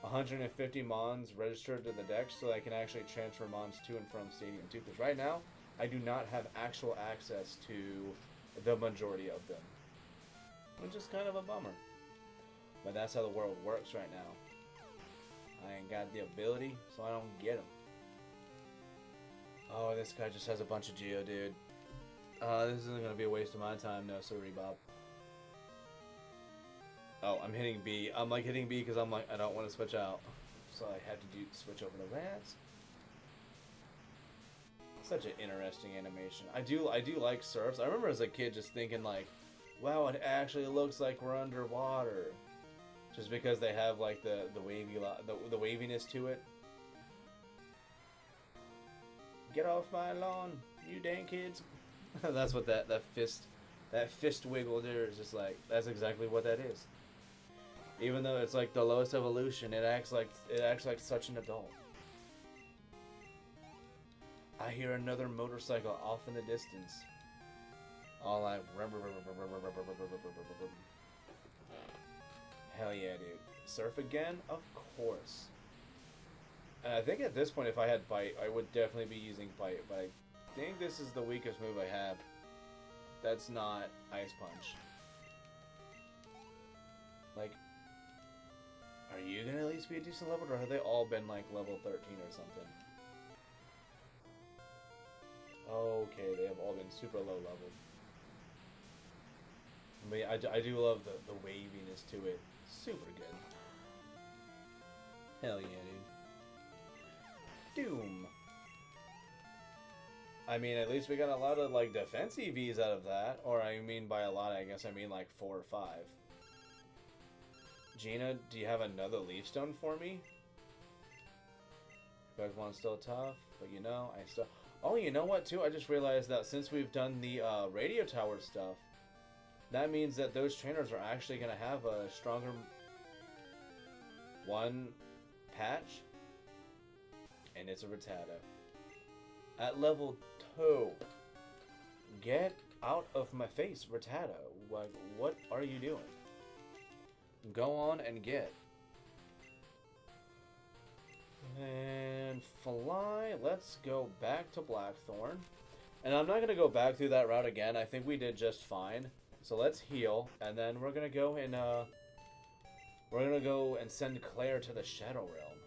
150 Mons registered to the deck so that I can actually transfer Mons to and from Stadium 2. Because right now, I do not have actual access to the majority of them, which is kind of a bummer. But that's how the world works right now. I ain't got the ability, so I don't get them. Oh, this guy just has a bunch of Geo, dude. This isn't going to be a waste of my time. No, sorry, Bob. Oh, I'm hitting B. I'm like hitting B because I'm like, I don't want to switch out. So I have to switch over to rats. Such an interesting animation. I do like surfs. I remember as a kid just thinking like, wow, it actually looks like we're underwater. Just because they have like the waviness to it. Get off my lawn, you dang kids. That's what that fist wiggle there is just like. That's exactly what that is. Even though it's like the lowest evolution, it acts like such an adult. I hear another motorcycle off in the distance. All like hell yeah, dude. Surf again? Of course. And I think at this point, if I had Bite, I would definitely be using Bite, but I think this is the weakest move I have. That's not Ice Punch. Like, are you gonna at least be a decent level, or have they all been like level 13 or something? Okay, they have all been super low level. But yeah, I do love the waviness to it. Super good. Hell yeah, dude. Doom. I mean, at least we got a lot of like defense EVs out of that. Or I mean by a lot, I guess I mean like 4 or 5. Gina, do you have another Leaf Stone for me? Guys, one's still tough, but you know, I still... Oh, you know what, too? I just realized that since we've done the radio tower stuff, that means that those trainers are actually going to have a stronger one patch, and it's a Rattata. At level 2. Get out of my face, Rattata. Like, what are you doing? Go on and get. And fly. Let's go back to Blackthorn. And I'm not going to go back through that route again. I think we did just fine. So let's heal, and then we're going to go and send Clair to the Shadow Realm.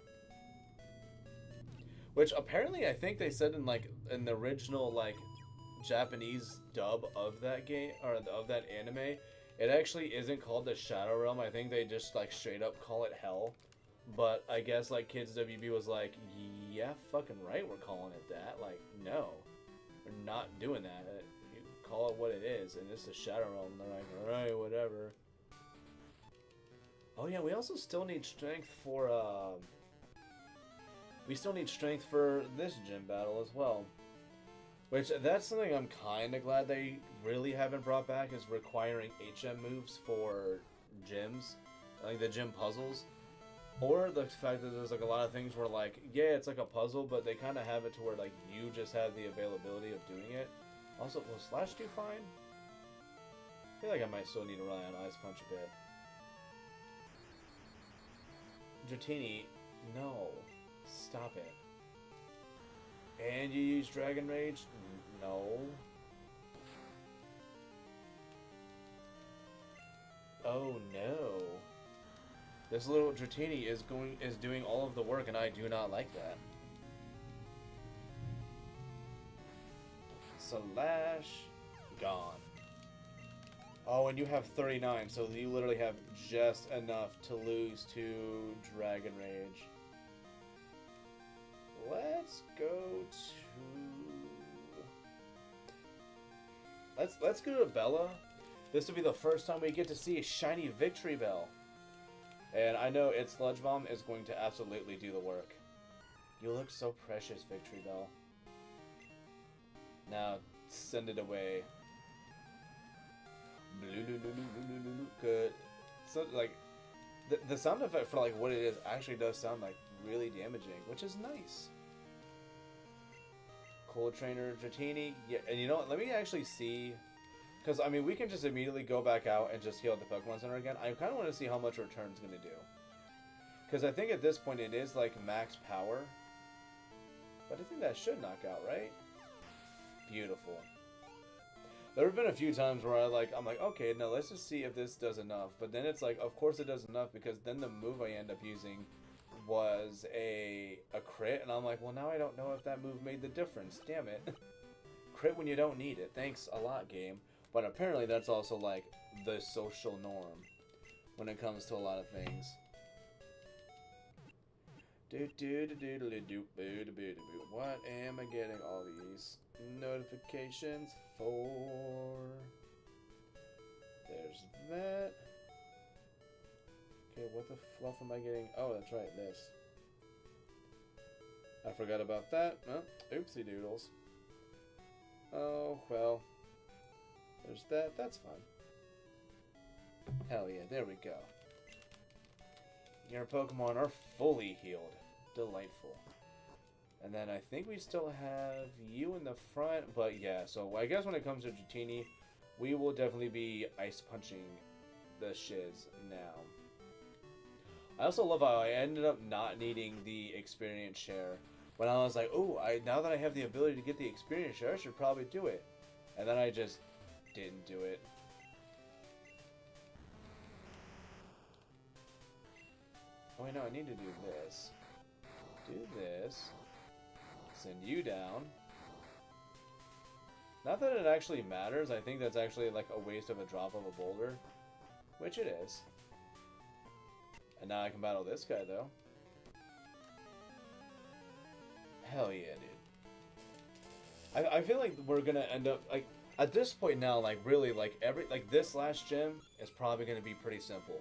Which apparently I think they said in the original like Japanese dub of that game or of that anime, it actually isn't called the Shadow Realm. I think they just like straight up call it Hell. But I guess like Kids WB was like, yeah, fucking right, we're calling it that. Like, no, we're not doing that. You call it what it is, and it's the Shadow Realm. And they're like, all right, whatever. Oh yeah, we also still need strength for this gym battle as well. Which, that's something I'm kind of glad they really haven't brought back, is requiring HM moves for gyms, like the gym puzzles. Or the fact that there's like a lot of things where like, yeah, it's like a puzzle, but they kind of have it to where like you just have the availability of doing it. Also, will Slash do fine? I feel like I might still need to rely on Ice Punch a bit. Dratini, no. Stop it. And you use Dragon Rage? No. Oh no. This little Dratini is doing all of the work, and I do not like that. Slash, gone. Oh, and you have 39, so you literally have just enough to lose to Dragon Rage. Let's go to... Let's go to Bella. This will be the first time we get to see a shiny Victory Bell. And I know its Sludge Bomb is going to absolutely do the work. You look so precious, Victory Bell. Now, send it away. Good. So, like, the sound effect for, like, what it is actually does sound, like, really damaging, which is nice. Cold Trainer, Dratini. Yeah, and you know what? Let me actually see. Because, I mean, we can just immediately go back out and just heal at the Pokemon Center again. I kind of want to see how much Return's going to do. Because I think at this point it is, like, max power. But I think that should knock out, right? Beautiful. There have been a few times where I'm like, okay, now let's just see if this does enough. But then it's like, of course it does enough, because then the move I end up using was a crit. And I'm like, well, now I don't know if that move made the difference. Damn it. Crit when you don't need it. Thanks a lot, game. But apparently that's also, like, the social norm when it comes to a lot of things. What am I getting all these notifications for? There's that. Okay, what the fluff am I getting? Oh, that's right, this. I forgot about that. Oh, oopsie doodles. Oh, well. There's that. That's fun. Hell yeah, there we go. Your Pokemon are fully healed. Delightful. And then I think we still have you in the front, but yeah, so I guess when it comes to Dratini, we will definitely be ice punching the shiz now. I also love how I ended up not needing the experience share. When I was like, oh, now that I have the ability to get the experience share, I should probably do it. And then I just didn't do it. Oh wait, no, I need to do this. Do this. Send you down. Not that it actually matters. I think that's actually like a waste of a drop of a boulder. Which it is. And now I can battle this guy, though. Hell yeah, dude. I feel like we're gonna end up, like, at this point now, like, really, like, this last gym is probably gonna be pretty simple.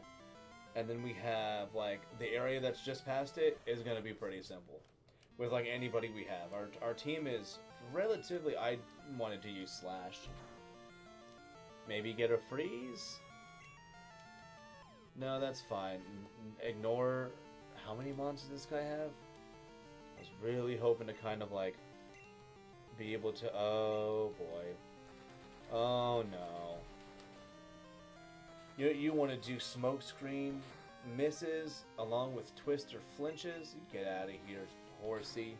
And then we have, like, the area that's just past it is gonna be pretty simple. With, like, anybody we have. Our team is relatively, I wanted to use Slash. Maybe get a freeze? No, that's fine. Ignore how many monsters this guy have? I was really hoping to kind of, like, be able to... Oh, boy. Oh, no. You want to do Smokescreen misses along with Twister flinches? Get out of here, horsey.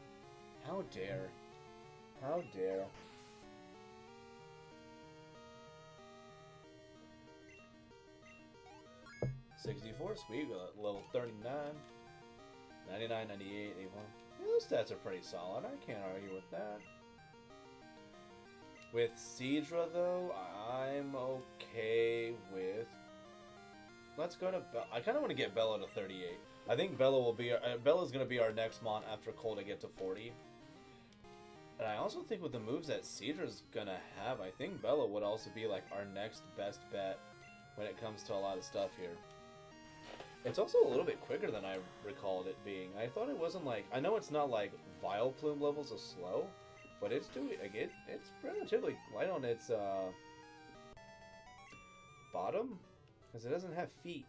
How dare. How dare. $64, sweet, level 39, 99, 98, 81. Yeah, those stats are pretty solid. I can't argue with that. With Seadra, though, I'm okay with... Let's go to Bella. I kind of want to get Bella to 38. I think Bella will be... Bella's going to be our next mon after Cole to get to 40. And I also think with the moves that Seadra's going to have, I think Bella would also be like our next best bet when it comes to a lot of stuff here. It's also a little bit quicker than I recalled it being. I thought it wasn't like... I know it's not like Vileplume levels of slow, but it's doing... Like, it's relatively light on its bottom, because it doesn't have feet.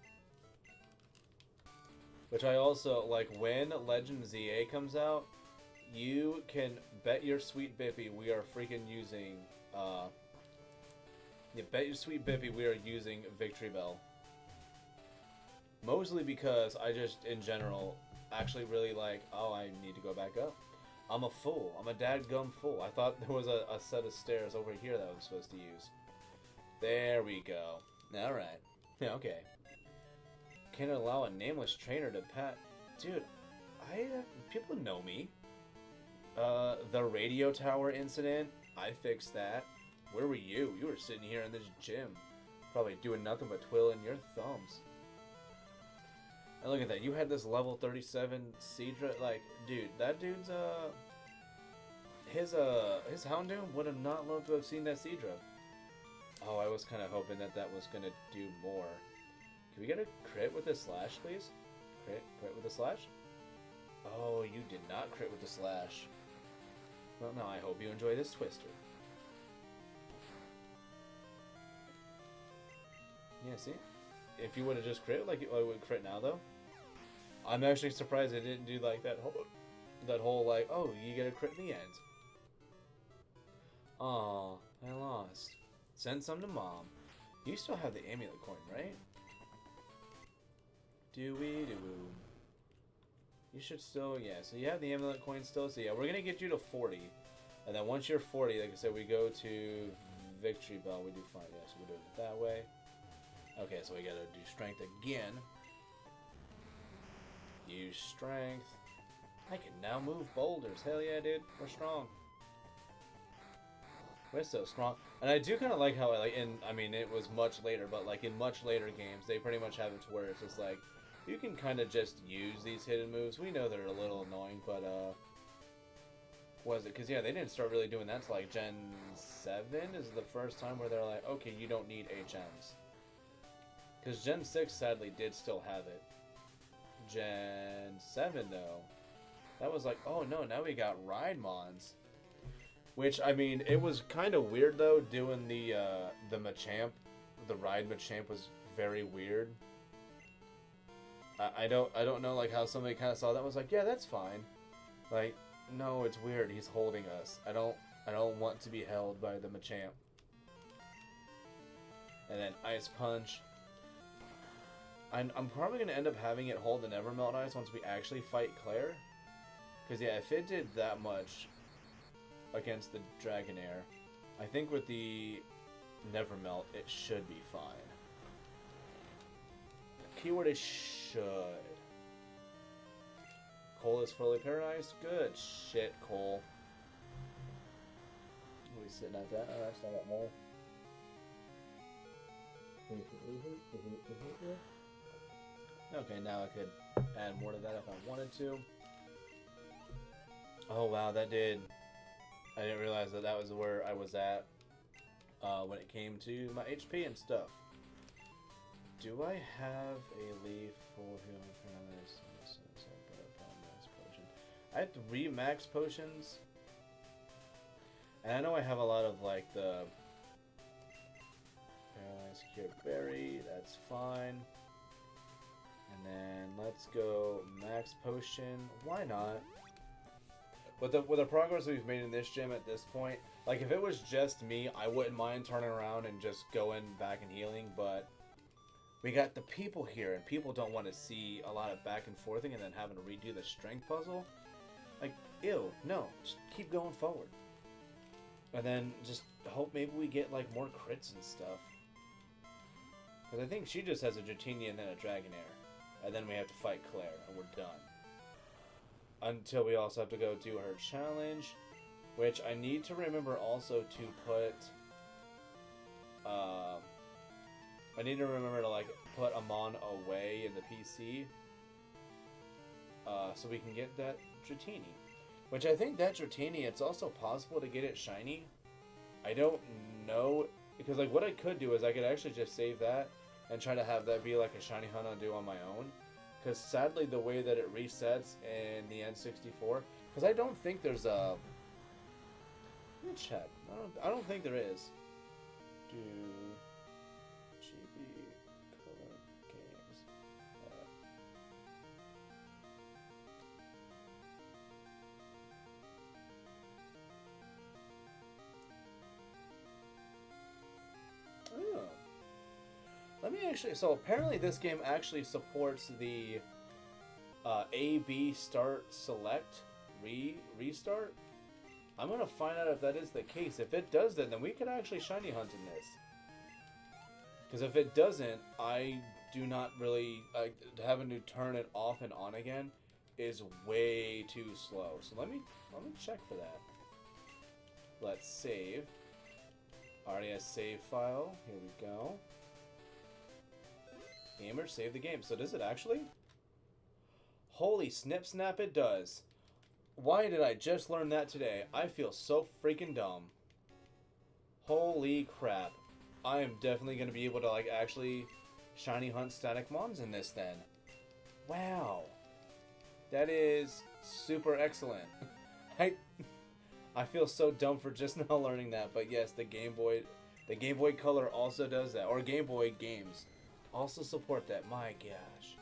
Which I also... Like, when Legend ZA comes out, you can bet your sweet Bippy we are freaking using... You bet your sweet Bippy we are using Victory Bell. Mostly because I just, in general, actually really like, oh, I need to go back up. I'm a fool. I'm a dadgum fool. I thought there was a set of stairs over here that I was supposed to use. There we go. Alright. Okay. Can allow a nameless trainer to pat... Dude, people know me. The radio tower incident, I fixed that. Where were you? You were sitting here in this gym. Probably doing nothing but twiddling your thumbs. And look at that, you had this level 37 Seadra, like, dude, that dude's, his Houndoom would have not loved to have seen that Seadra. was kind of hoping that that was going to do more. Can we get a crit with a slash, please? Crit with a slash? Oh, you did not crit with the slash. Well, no, I hope you enjoy this twister. Yeah, see? If you would have just crit, like I would crit now, though. I'm actually surprised it didn't do like that whole like, oh, you get a crit in the end. Aw, I lost. Send some to mom. You still have the amulet coin, right? Do we do? You should still, yeah. So you have the amulet coin still. So yeah, we're gonna get you to 40, and then once you're 40, like I said, we go to Victory Bell. We do fine. Yeah, so we'll do it that way. Okay, so we gotta do strength again. Use strength. I can now move boulders. Hell yeah, dude. We're strong. We're so strong. And I do kind of like how, like, I mean, it was much later, but, like, in much later games, they pretty much have it to where it's just, like, you can kind of just use these hidden moves. We know they're a little annoying, but, was it? Because, yeah, they didn't start really doing that until, like, Gen 7 is the first time where they're like, okay, you don't need HMs. Because Gen 6, sadly, did still have it. Gen 7, though, that was like, oh, no, now we got Ride Mons. Which, I mean, it was kind of weird, though, doing the Machamp. The Ride Machamp was very weird. I don't know, like, how somebody kind of saw that and was like, yeah, that's fine. Like, no, it's weird. He's holding us. I don't want to be held by the Machamp. And then Ice Punch. I'm probably going to end up having it hold the Nevermelt Ice once we actually fight Clair. Because, yeah, if it did that much against the Dragonair, I think with the Nevermelt, it should be fine. The keyword is should. Cole is fully paralyzed. Good shit, Cole. Are we sitting at that? Oh, that's not more. Okay, now I could add more to that if I wanted to. Oh wow, that did. I didn't realize that that was where I was at when it came to my HP and stuff. Do I have a leaf for healing paralysis? Potion. I have 3 max potions. And I know I have a lot of like the paralyzed cure berry, that's fine. And then let's go max potion. Why not? With the progress we've made in this gym at this point, like if it was just me, I wouldn't mind turning around and just going back and healing, but we got the people here, and people don't want to see a lot of back and forthing and then having to redo the strength puzzle. Like, ew, no, just keep going forward. And then just hope maybe we get like more crits and stuff. Because I think she just has a Dratini and then a Dragonair. And then we have to fight Clair, and we're done. Until we also have to go do her challenge, which I need to remember also to put. I need to remember to like put Amon away in the PC, so we can get that Dratini. Which I think that Dratini, it's also possible to get it shiny. I don't know, because like what I could do is I could actually just save that and try to have that be like a shiny hunt undo on my own. Because sadly, the way that it resets in the N64, because I don't think there's a. Let me check. I don't think there is. Do GB color games. Oh. Let me actually. So apparently, this game actually supports the A/B start select restart. I'm gonna find out if that is the case. If it does, then we could actually shiny hunt in this. Because if it doesn't, I do not really having to turn it off and on again is way too slow. So let me check for that. Let's save. Already has save file. Here we go. Gamer, save the game. So does it actually? Holy snip snap, it does. Why did I just learn that today? I feel so freaking dumb. Holy crap. I am definitely going to be able to, like, actually shiny hunt static mons in this then. Wow. That is super excellent. I I feel so dumb for just now learning that, but yes, the Game Boy Color also does that, or Game Boy games also support that. My gosh.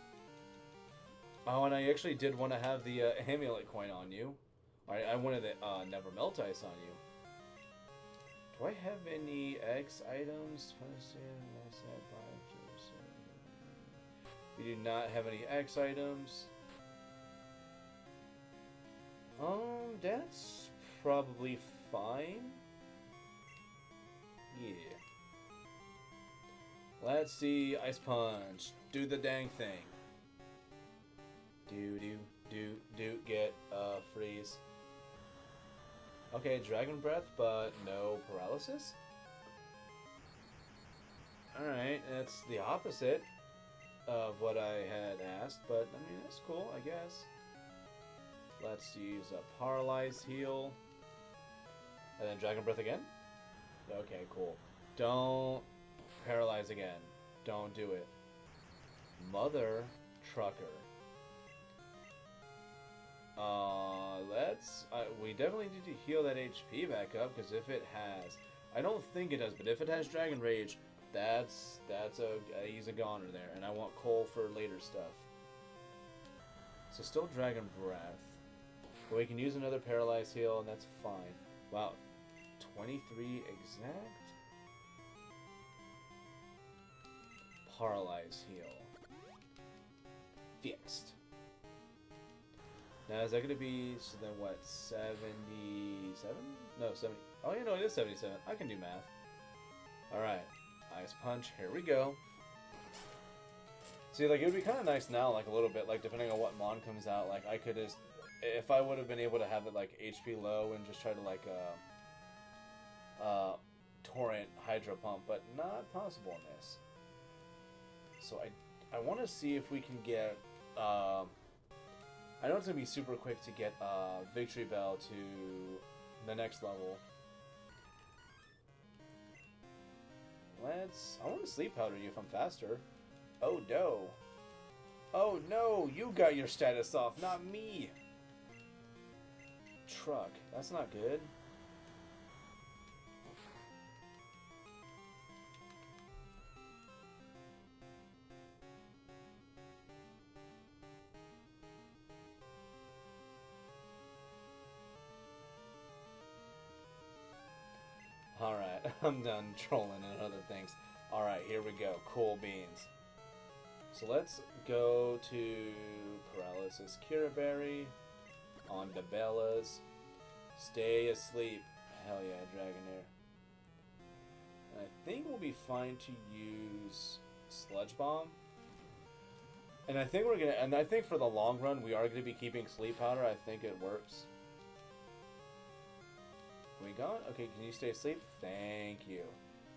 Oh, and I actually did want to have the amulet coin on you. I wanted the Never Melt Ice on you. Do I have any X items? We do not have any X items. That's probably fine. Yeah. Let's see. Ice Punch. Do the dang thing. Do. Get, freeze. Okay, Dragon Breath, but no paralysis? Alright, that's the opposite of what I had asked, but, I mean, that's cool, I guess. Let's use a Paralyze Heal. And then Dragon Breath again? Okay, cool. Don't paralyze again. Don't do it. Mother Trucker. We definitely need to heal that HP back up, because if it has, I don't think it does, but if it has Dragon Rage, he's a goner there, and I want Cole for later stuff. So still Dragon Breath. But we can use another Paralyze Heal, and that's fine. Wow, 23 exact? Paralyze Heal. Fixed. Now, is that going to be, so then what, 77? No, 70. Oh, yeah, no, it is 77. I can do math. Alright. Ice Punch. Here we go. See, like, it would be kind of nice now, like, a little bit, like, depending on what Mon comes out, like, I could just, if I would have been able to have it, like, HP low and just try to, like, torrent Hydro Pump, but not possible in this. So I want to see if we can get, I know it's going to be super quick to get Victory Bell to the next level. I want to Sleep Powder you if I'm faster. Oh no. Oh no, you got your status off, not me. Truck, that's not good. Alright, I'm done trolling and other things. Alright, here we go. Cool beans. So let's go to Paralysis Cure Berry. On to Bellas. Stay asleep. Hell yeah, Dragonair. And I think we'll be fine to use Sludge Bomb. And I think I think for the long run we are gonna be keeping Sleep Powder. I think it works. We gone? Okay, can you stay asleep? Thank you.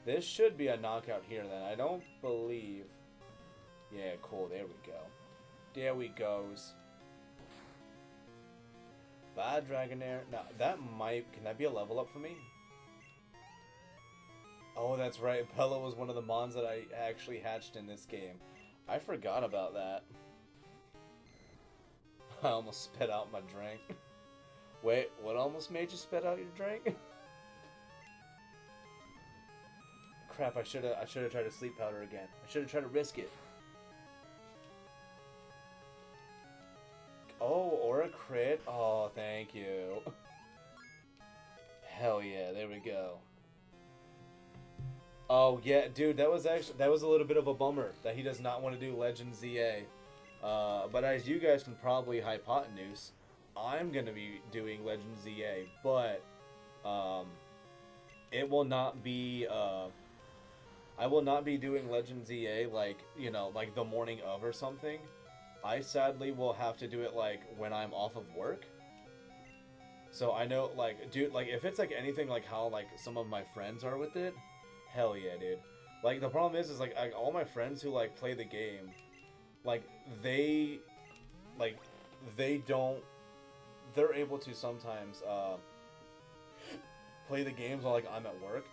This should be a knockout here then. I don't believe. Yeah, cool. There we go. There we goes. Bye, Dragonair. Now, that might... Can that be a level up for me? Oh, that's right. Bella was one of the mons that I actually hatched in this game. I forgot about that. I almost spit out my drink. Wait, what almost made you spit out your drink? Crap, I should have tried to Sleep Powder again. I should have tried to risk it. Oh, or a crit. Oh, thank you. Hell yeah, there we go. Oh yeah, dude, that was a little bit of a bummer that he does not want to do Legend ZA. But as you guys can probably hypotenuse, I'm gonna be doing Legend ZA, but it will not be. I will not be doing Legend ZA like like the morning of or something. I sadly will have to do it like when I'm off of work. So I know, like, dude, like if it's like anything like how like some of my friends are with it, hell yeah, dude. Like the problem is like all my friends who like play the game, like they don't. They're able to sometimes play the games while like I'm at work.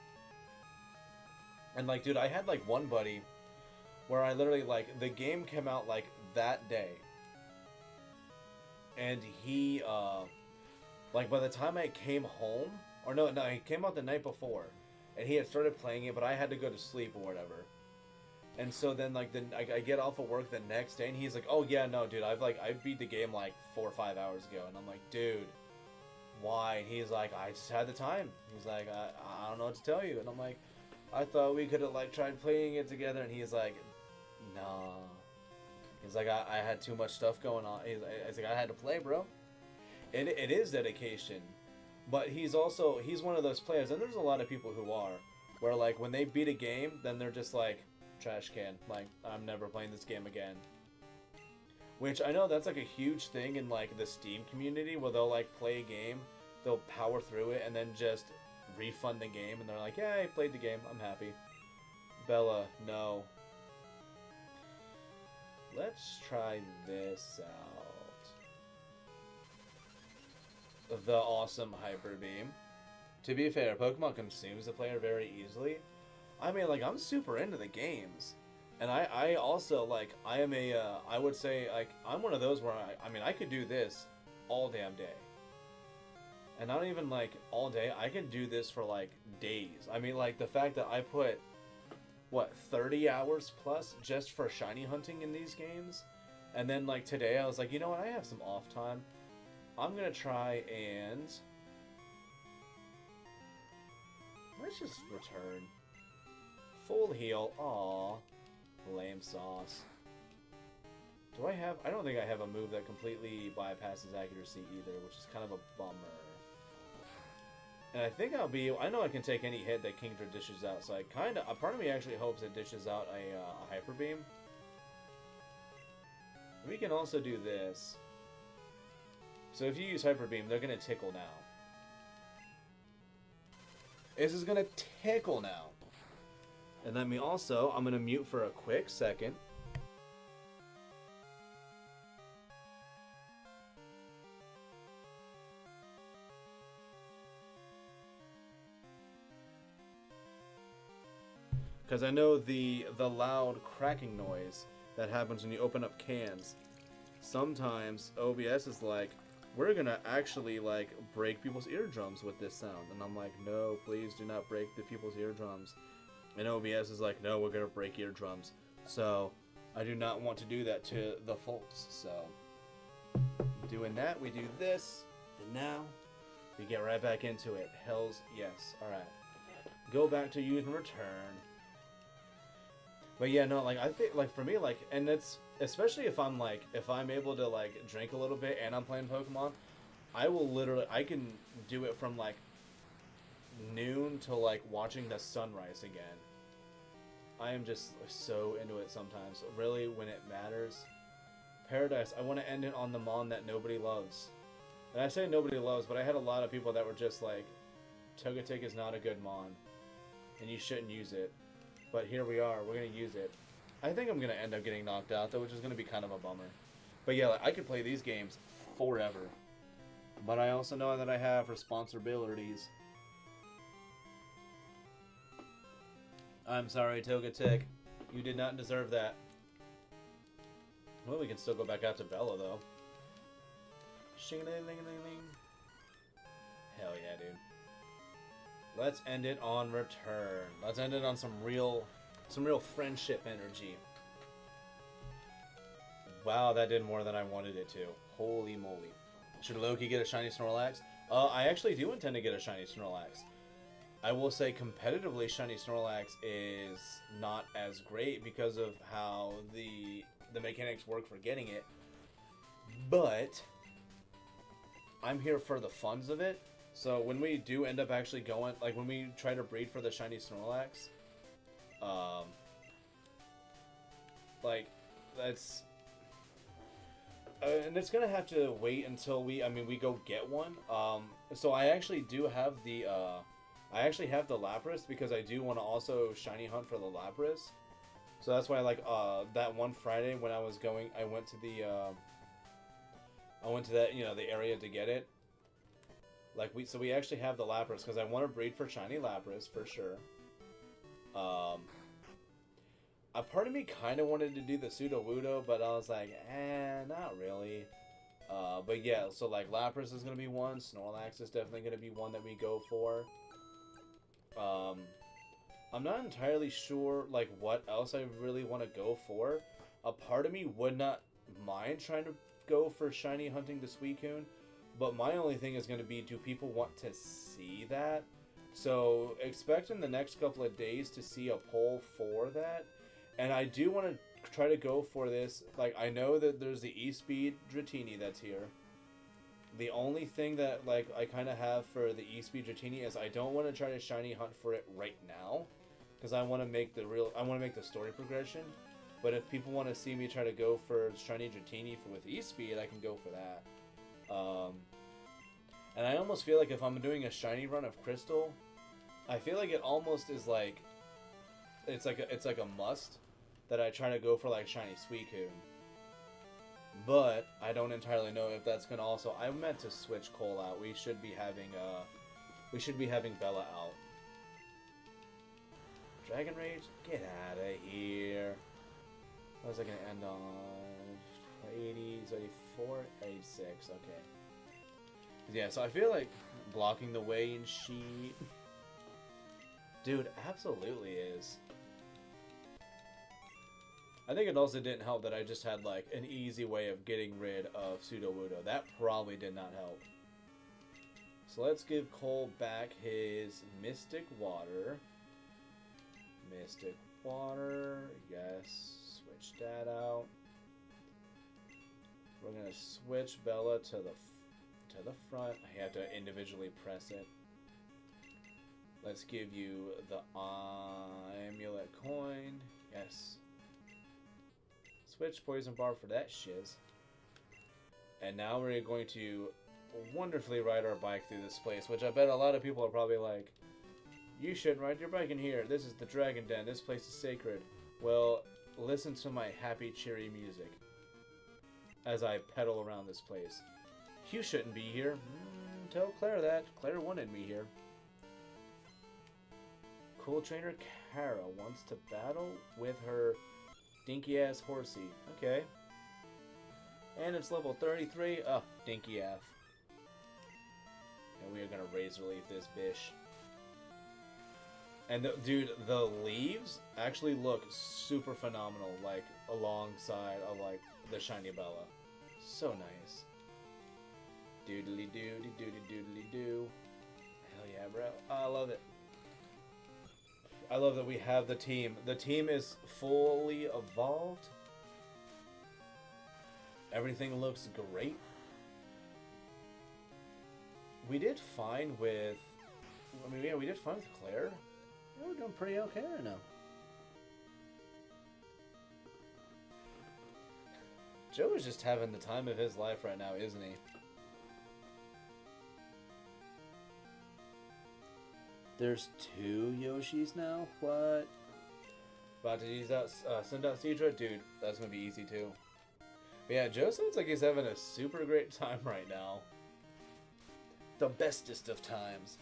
And like, dude, I had like one buddy where I literally like the game came out like that day, and he like by the time I came home, or no, he came out the night before, and he had started playing it, but I had to go to sleep or whatever. And so then like I get off of work the next day, and he's like, "Oh yeah, no, dude, I beat the game like 4 or 5 hours ago," and I'm like, "Dude, why?" And he's like, "I just had the time." He's like, I don't know what to tell you," and I'm like, "I thought we could have like tried playing it together," and he's like, "Nah." He's like, I had too much stuff going on. He's like, I had to play, bro. It is dedication, but he's one of those players, and there's a lot of people who are, where like when they beat a game, then they're just like trash can, like I'm never playing this game again. Which I know that's like a huge thing in like the Steam community, where they'll like play a game, they'll power through it, and then just refund the game, and they're like, yeah, I played the game, I'm happy. Bella, no. Let's try this out. The awesome Hyper Beam. To be fair, Pokemon consumes the player very easily. I mean, like, I'm super into the games. And I also, like, I am a, I would say, like, I'm one of those where, I mean, I could do this all damn day. And not even, like, all day. I can do this for, like, days. I mean, like, the fact that I put, what, 30 hours plus just for shiny hunting in these games? And then, like, today I was like, you know what, I have some off time. I'm gonna try and... let's just return. Full heal. Aww. Lame sauce. Do I have... I don't think I have a move that completely bypasses accuracy either, which is kind of a bummer. And I think I'll be... I know I can take any hit that Kingdra dishes out, so I kind of... A part of me actually hopes it dishes out a Hyper Beam. We can also do this. So if you use Hyper Beam, they're going to tickle now. This is going to tickle now. And then I'm going to mute for a quick second. Because I know the loud cracking noise that happens when you open up cans. Sometimes OBS is like, we're going to actually like break people's eardrums with this sound. And I'm like, no, please do not break the people's eardrums. And OBS is like, no, we're going to break eardrums. So I do not want to do that to the folks. So doing that, we do this. And now we get right back into it. Hells yes. All right. Go back to use and return. But yeah, no, like, I think, like, for me, like, and it's, especially if I'm, like, if I'm able to, like, drink a little bit and I'm playing Pokemon, I will literally, I can do it from, like, noon to, like, watching the sunrise again. I am just so into it sometimes. Really, when it matters. Paradise, I want to end it on the Mon that nobody loves. And I say nobody loves, but I had a lot of people that were just like, Togetic is not a good Mon, and you shouldn't use it. But here we are, we're going to use it. I think I'm going to end up getting knocked out, though, which is going to be kind of a bummer. But yeah, like, I could play these games forever. But I also know that I have responsibilities. I'm sorry, Togetic. You did not deserve that. Well, we can still go back out to Bella, though. Shing-a-ling-a-ling-a-ling. Hell yeah, dude. Let's end it on return. Let's end it on some real friendship energy. Wow, that did more than I wanted it to. Holy moly. Should Loki get a shiny Snorlax? I actually do intend to get a shiny Snorlax. I will say competitively, shiny Snorlax is not as great because of how the mechanics work for getting it. But I'm here for the funs of it. So when we do end up actually going, like when we try to breed for the shiny Snorlax, like that's, and it's gonna have to wait until we go get one. So I actually do have the, I actually have the Lapras because I do want to also shiny hunt for the Lapras. So that's why, like, that one Friday when I was going, I went to the, that, you know, the area to get it. Like, we actually have the Lapras, because I want to breed for shiny Lapras, for sure. Um, a part of me kind of wanted to do the Pseudo Wudo, but I was like, not really. But yeah, so like Lapras is gonna be one. Snorlax is definitely gonna be one that we go for. I'm not entirely sure like what else I really want to go for. A part of me would not mind trying to go for shiny hunting the Suicune, but my only thing is going to be, do people want to see that? So expect in the next couple of days to see a poll for that. And I do want to try to go for this. Like, I know that there's the E-Speed Dratini that's here. The only thing that, like, I kind of have for the E-Speed Dratini is I don't want to try to shiny hunt for it right now. Because I want to make the story progression. But if people want to see me try to go for shiny Dratini with E-Speed, I can go for that. And I almost feel like if I'm doing a shiny run of Crystal, I feel like it almost is like it's like a must that I try to go for like shiny Suicune. But I don't entirely know if that's gonna also. I meant to switch Cole out. We should be having Bella out. Dragon Rage, get out of here. What was I gonna end on? 80s, 84, 86. Okay. Yeah, so I feel like blocking the way in sheet. Dude, absolutely is. I think it also didn't help that I just had like an easy way of getting rid of Pseudo Wudo. That probably did not help. So let's give Cole back his Mystic Water. Mystic Water, yes. Switch that out. We're gonna switch Bella to the front. I have to individually press it. Let's give you the Amulet Coin. Yes. Switch Poison Bar for that shiz. And now we're going to wonderfully ride our bike through this place, which I bet a lot of people are probably like, you shouldn't ride your bike in here. This is the Dragon Den. This place is sacred. Well, listen to my happy, cheery music as I pedal around this place. You shouldn't be here. Tell Claire that. Claire wanted me here. Cool Trainer Kara wants to battle with her dinky-ass horsey. Okay. And it's level 33. Oh, dinky F. And we are going to Razor Leaf this bish. And dude, the leaves actually look super phenomenal, like, alongside of, like, the Shiny Bella. So nice. Doodly doody doody doodly doo. Hell yeah, bro. I love it. I love that we have the team. The team is fully evolved. Everything looks great. We did fine with... I mean, yeah, we did fine with Claire. We're doing pretty okay right now. Joe is just having the time of his life right now, isn't he? There's 2 Yoshis now? What? About to use out, send out Seadra? Dude, that's gonna be easy too. But yeah, Joe sounds like he's having a super great time right now. The bestest of times.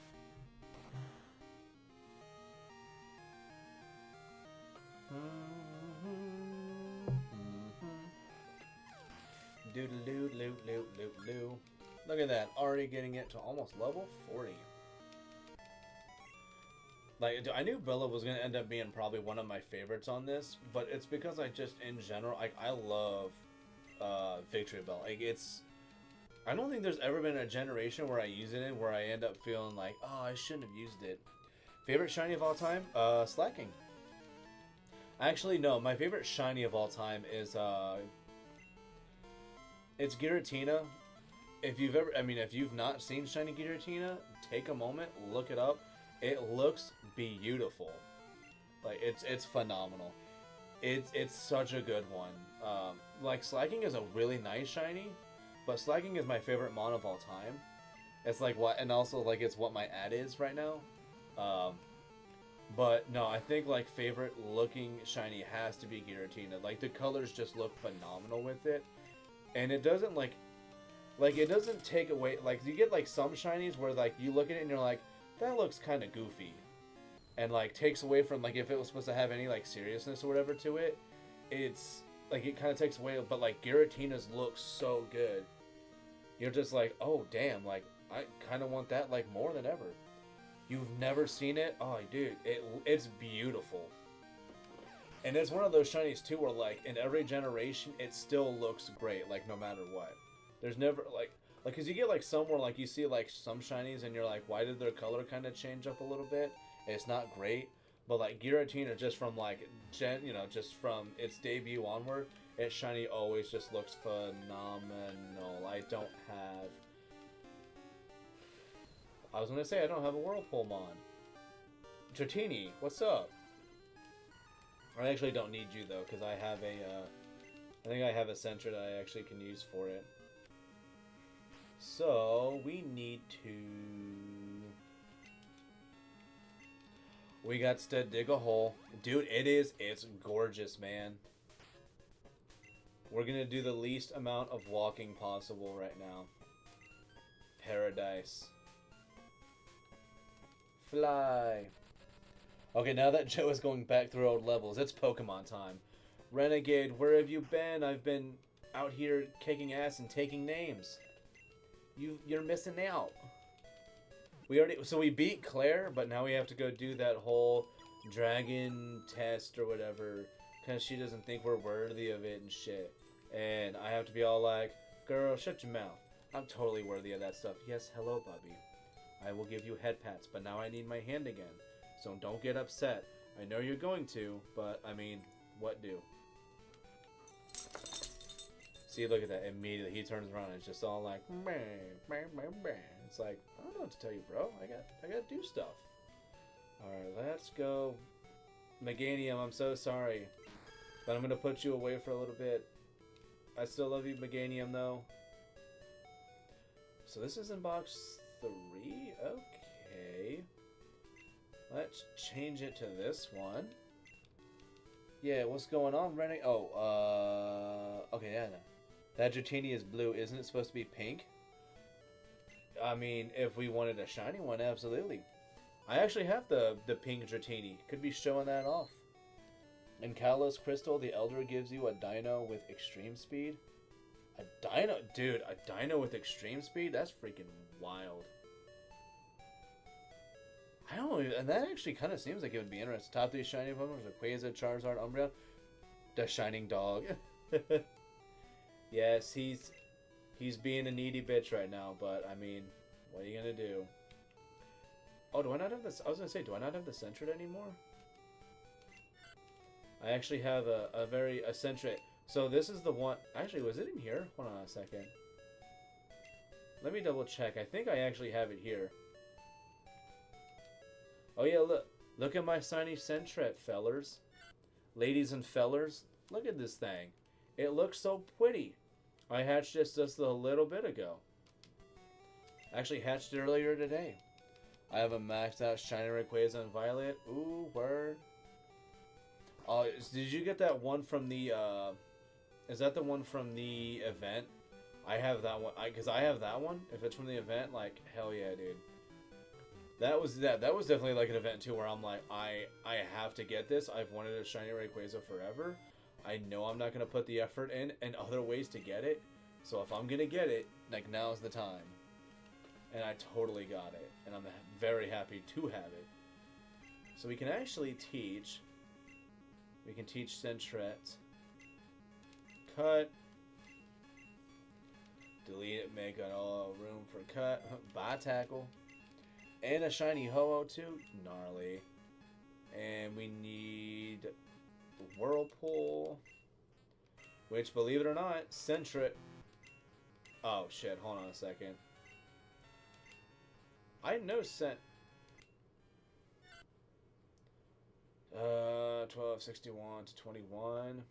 Doodle-doo-doo-doo-doo-doo. Look at that, already getting it to almost level 40. Like, I knew Bella was going to end up being probably one of my favorites on this, but it's because I just, in general, I love Victory Bell. Like, it's... I don't think there's ever been a generation where I use it in where I end up feeling like, oh, I shouldn't have used it. Favorite shiny of all time? Slacking. Actually, no. My favorite shiny of all time is, it's Giratina. If you've ever, I mean, if you've not seen shiny Giratina, take a moment, look it up. It looks beautiful. Like, it's phenomenal. It's such a good one. Like, Slacking is a really nice shiny, but Slacking is my favorite mon of all time. It's like what, and also like it's what my ad is right now. But no, I think like favorite looking shiny has to be Giratina. Like, the colors just look phenomenal with it, and it doesn't like it doesn't take away, like, you get like some shinies where like you look at it and you're like, that looks kind of goofy. and like takes away from like if it was supposed to have any like seriousness or whatever to it, it's like it kind of takes away. But like Giratina's looks so good, you're just like, oh damn, like I kind of want that like more than ever. You've never seen it? Oh, dude, it's beautiful. And it's one of those shinies too where like in every generation it still looks great, like no matter what. There's never like cause you get like somewhere like you see like some shinies and you're like, why did their color kind of change up a little bit? It's not great, but like Giratina just from like just from its debut onward, its shiny always just looks phenomenal. I was gonna say I don't have a Whirlpool Mon. Dratini, what's up? I actually don't need you though, because I have I think I have a Sentret that I actually can use for it. So, we need to... We got to dig a hole. Dude, it's gorgeous, man. We're gonna do the least amount of walking possible right now. Paradise. Fly. Okay, now that Joe is going back through old levels, it's Pokemon time. Renegade, where have you been? I've been out here kicking ass and taking names. You're missing out. We beat Clair, but now we have to go do that whole dragon test or whatever, because she doesn't think we're worthy of it and shit. And I have to be all like, girl, shut your mouth. I'm totally worthy of that stuff. Yes, hello, Bubby. I will give you head pats, but now I need my hand again. So don't get upset. I know you're going to, but I mean, what do? See, look at that. Immediately, he turns around and it's just all like, bang, bang, bang, bang. It's like, I don't know what to tell you, bro. I got to do stuff. Alright, let's go. Meganium, I'm so sorry. But I'm going to put you away for a little bit. I still love you, Meganium, though. So this is in box 3? Okay. Let's change it to this one. Yeah, what's going on, Rennie? Oh, okay, yeah. That Dratini is blue. Isn't it supposed to be pink? I mean, if we wanted a shiny one, absolutely. I actually have the pink Dratini. Could be showing that off. In Kalos Crystal, the Elder gives you a dino with extreme speed. A dino? Dude, a dino with extreme speed? That's freaking wild. I don't know, and that actually kind of seems like it would be interesting. Top 3 shiny Pokemon are Quasar, Charizard, Umbreon. The Shining Dog. Yes, he's being a needy bitch right now, but I mean, what are you gonna do? Oh, do I not have this? I was gonna say, do I not have the Sentret anymore? I actually have a Sentret. So this is the one. Actually, was it in here? Hold on a second. Let me double check. I think I actually have it here. Oh yeah, look at my shiny Sentret, fellers. Ladies and fellers, look at this thing. It looks so pretty. I hatched this just a little bit ago. Actually hatched it earlier today. I have a maxed out shiny Rayquaza and Violet. Ooh, word. Oh, did you get that one from the, is that the one from the event? I have that one, because I have that one. If it's from the event, like, hell yeah, dude. That was definitely like an event too, where I'm like, I have to get this. I've wanted a shiny Rayquaza forever. I know I'm not gonna put the effort in and other ways to get it. So if I'm gonna get it, like, now's the time. And I totally got it, and I'm very happy to have it. So we can actually teach. We can teach Sentret. Cut. Delete it. Make it all room for cut. Bye, Tackle. And a shiny Ho-Oh too. Gnarly. And we need Whirlpool. Which, believe it or not, Sentret. Oh shit, hold on a second. I know 1261 to 21.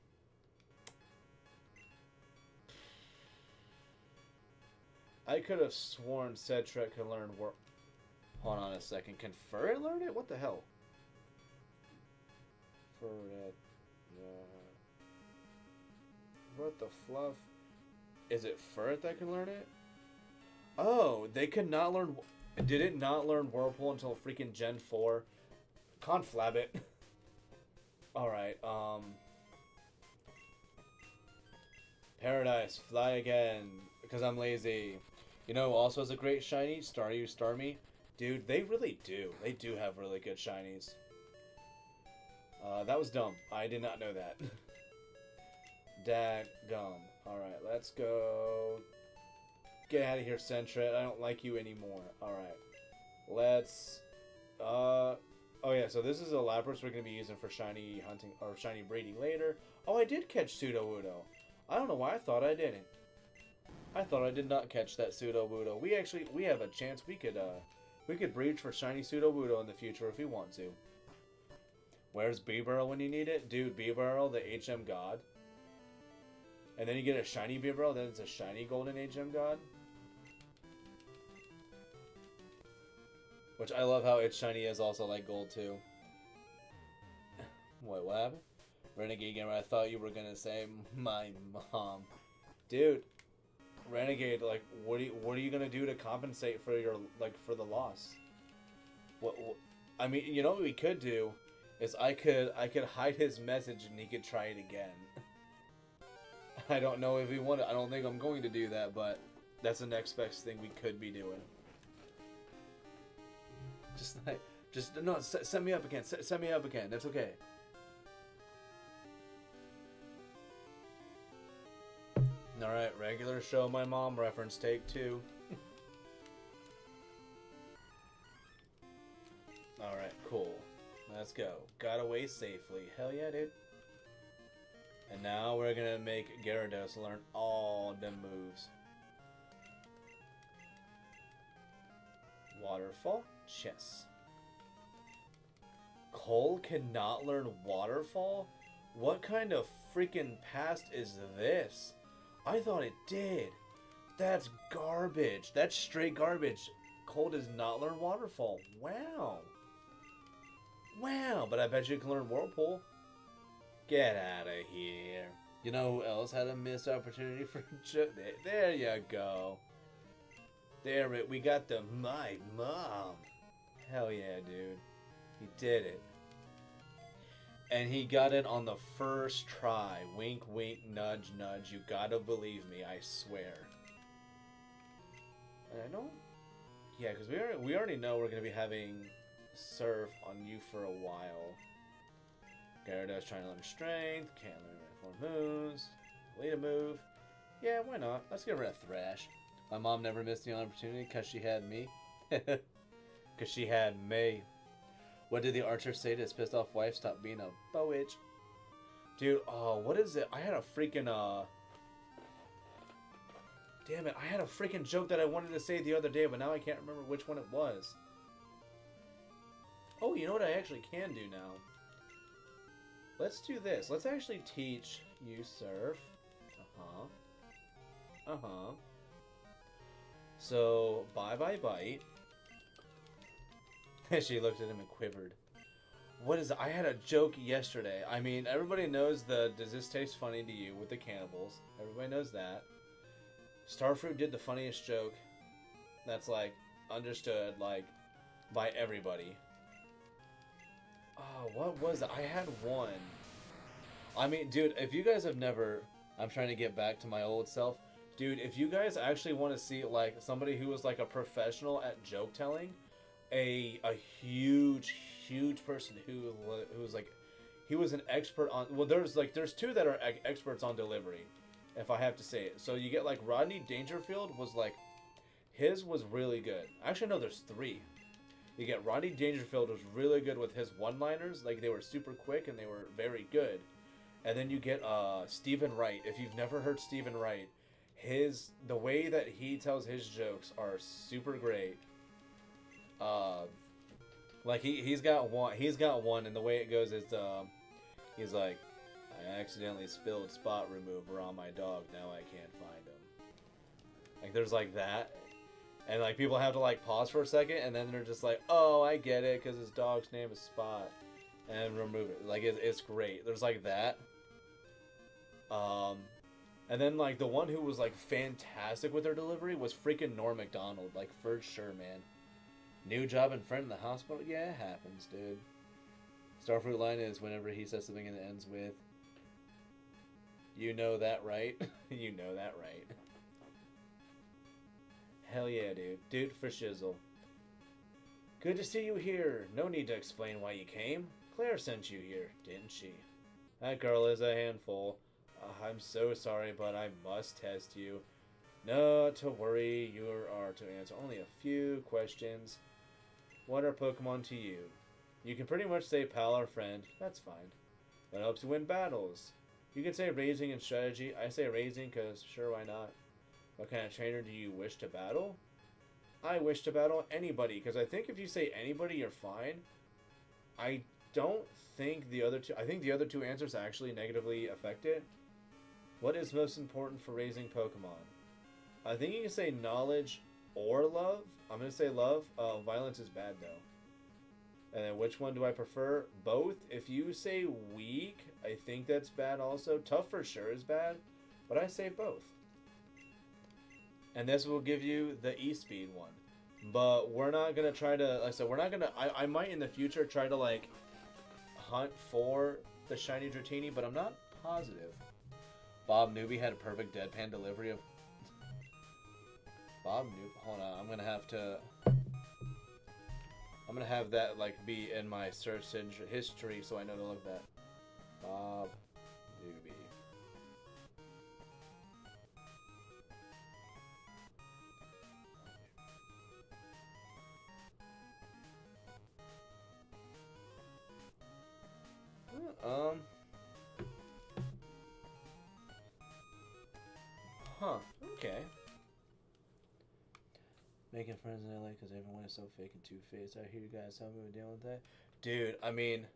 I could have sworn Sentret could learn Hold on a second. Can Furret learn it? What the hell? Furret. What the fluff? Is it Furret that can learn it? Oh, they could not learn... Did it not learn Whirlpool until freaking Gen 4? Conflab it. Alright, Paradise, fly again. Because I'm lazy. You know, also has a great shiny, Starmie. Dude, they really do. They do have really good shinies. That was dumb. I did not know that. Dadgum. Alright, let's go. Get out of here, Sentret. I don't like you anymore. Alright. Let's... Oh yeah, so this is a Lapras we're going to be using for shiny hunting, or shiny breeding later. Oh, I did catch Sudowoodo. I don't know why I thought I didn't. I thought I did not catch that Sudowoodo. We have a chance we could breed for shiny Sudowoodo in the future if we want to. Where's Bebarrel when you need it? Dude, Bebarrel, the HM God. And then you get a shiny Bebarrel, then it's a shiny golden HM God. Which I love how its shiny is also like gold too. Wait, what happened? Renegade Gamer, I thought you were gonna say my mom. Dude, Renegade, like, what are you gonna do to compensate for your, like, for the loss? What I mean, you know what we could do is I could hide his message and he could try it again. I don't know if he wanted. I don't think I'm going to do that, but that's the next best thing we could be doing. No, set me up again. Set me up again. That's okay. Alright, regular show my mom reference, take 2. Alright, cool. Let's go. Got away safely. Hell yeah, dude. And now we're gonna make Gyarados learn all the moves. Waterfall? Chess. Cole cannot learn Waterfall? What kind of freaking past is this? I thought it did. That's garbage. That's straight garbage. Cole does not learn Waterfall. Wow. Wow, but I bet you can learn Whirlpool. Get out of here. You know who else had a missed opportunity for there you go. There we got the my mom. Hell yeah, dude. He did it. And he got it on the first try. Wink, wink, nudge, nudge. You gotta believe me, I swear. And I don't... Yeah, because we already know we're gonna be having Surf on you for a while. Gyarados trying to learn Strength. Can't learn 4 moves. Way to move. Yeah, why not? Let's get rid of Thrash. My mom never missed the opportunity because she had me. Because she had me. What did the archer say to his pissed off wife? Stop being a bowitch. Dude, oh, what is it? I had a freaking, Damn it, I had a freaking joke that I wanted to say the other day, but now I can't remember which one it was. Oh, you know what I actually can do now? Let's do this. Let's actually teach you Surf. So, bye-bye bite. She looked at him and quivered. What is it? I had a joke yesterday. I mean, everybody knows the does this taste funny to you with the cannibals. Everybody knows that. Starfruit did the funniest joke that's, like, understood, like, by everybody. Oh, what was it? I had one. I mean, dude, if you guys have never... I'm trying to get back to my old self. Dude, if you guys actually want to see, like, somebody who was, like, a professional at joke telling, a huge person who was, like, he was an expert on... Well, there's 2 that are experts on delivery, if I have to say it. So you get, like, Rodney Dangerfield was, like... His was really good. Actually, no, there's 3. You get Rodney Dangerfield was really good with his one-liners. Like, they were super quick and they were very good. And then you get Stephen Wright. If you've never heard Stephen Wright, the way that he tells his jokes are super great. Like he's got one, and the way it goes is he's like, I accidentally spilled spot remover on my dog. Now I can't find him. Like there's like that. And, like, people have to, like, pause for a second, and then they're just like, oh, I get it, because his dog's name is Spot. And remove it. Like, it's great. There's, like, that. And then, like, the one who was, like, fantastic with their delivery was freaking Norm MacDonald. Like, for sure, man. New job and friend in the hospital? Yeah, it happens, dude. Starfruit line is whenever he says something and it ends with, "You know that, right?" You know that, right? Hell yeah, dude. Dude for shizzle. Good to see you here. No need to explain why you came. Claire sent you here, didn't she? That girl is a handful. I'm so sorry, but I must test you. No, to worry, you are to answer only a few questions. What are Pokemon to you? You can pretty much say pal or friend. That's fine. What helps you win battles? You can say raising and strategy. I say raising because sure, why not? What kind of trainer do you wish to battle? I wish to battle anybody because I think if you say anybody, you're fine. I don't think the other two... I think the other two answers actually negatively affect it. What is most important for raising Pokemon? I think you can say knowledge or love. I'm going to say love. Violence is bad, though. And then which one do I prefer? Both. If you say weak, I think that's bad also. Tough for sure is bad, but I say both. And this will give you the E-Speed one. But we're not going to try to... Like I said, we're not going to... I might in the future try to, like, hunt for the shiny Dratini, but I'm not positive. Bob Newby had a perfect deadpan delivery of... Bob Newby... Hold on, I'm going to have to... I'm going to have that, like, be in my search history so I know to look that. Bob Newby. Huh. Okay. Making friends in LA because everyone is so fake and two-faced. I hear you guys help me deal with that. Dude, I mean...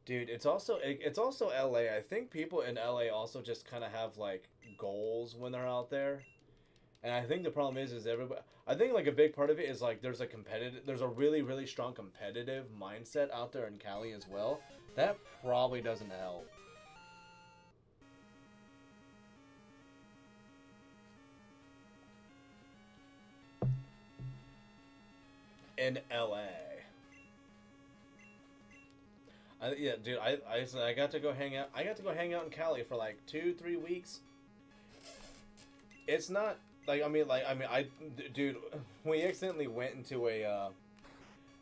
Dude, it's also LA. I think people in LA also just kind of have, like, goals when they're out there. And I think the problem is everybody... I think, like, a big part of it is, like, there's a really, really strong competitive mindset out there in Cali as well. That probably doesn't help. In LA. Yeah, dude, I got to go hang out. I got to go hang out in Cali for like 2-3 weeks. It's not like dude, we accidentally went into a.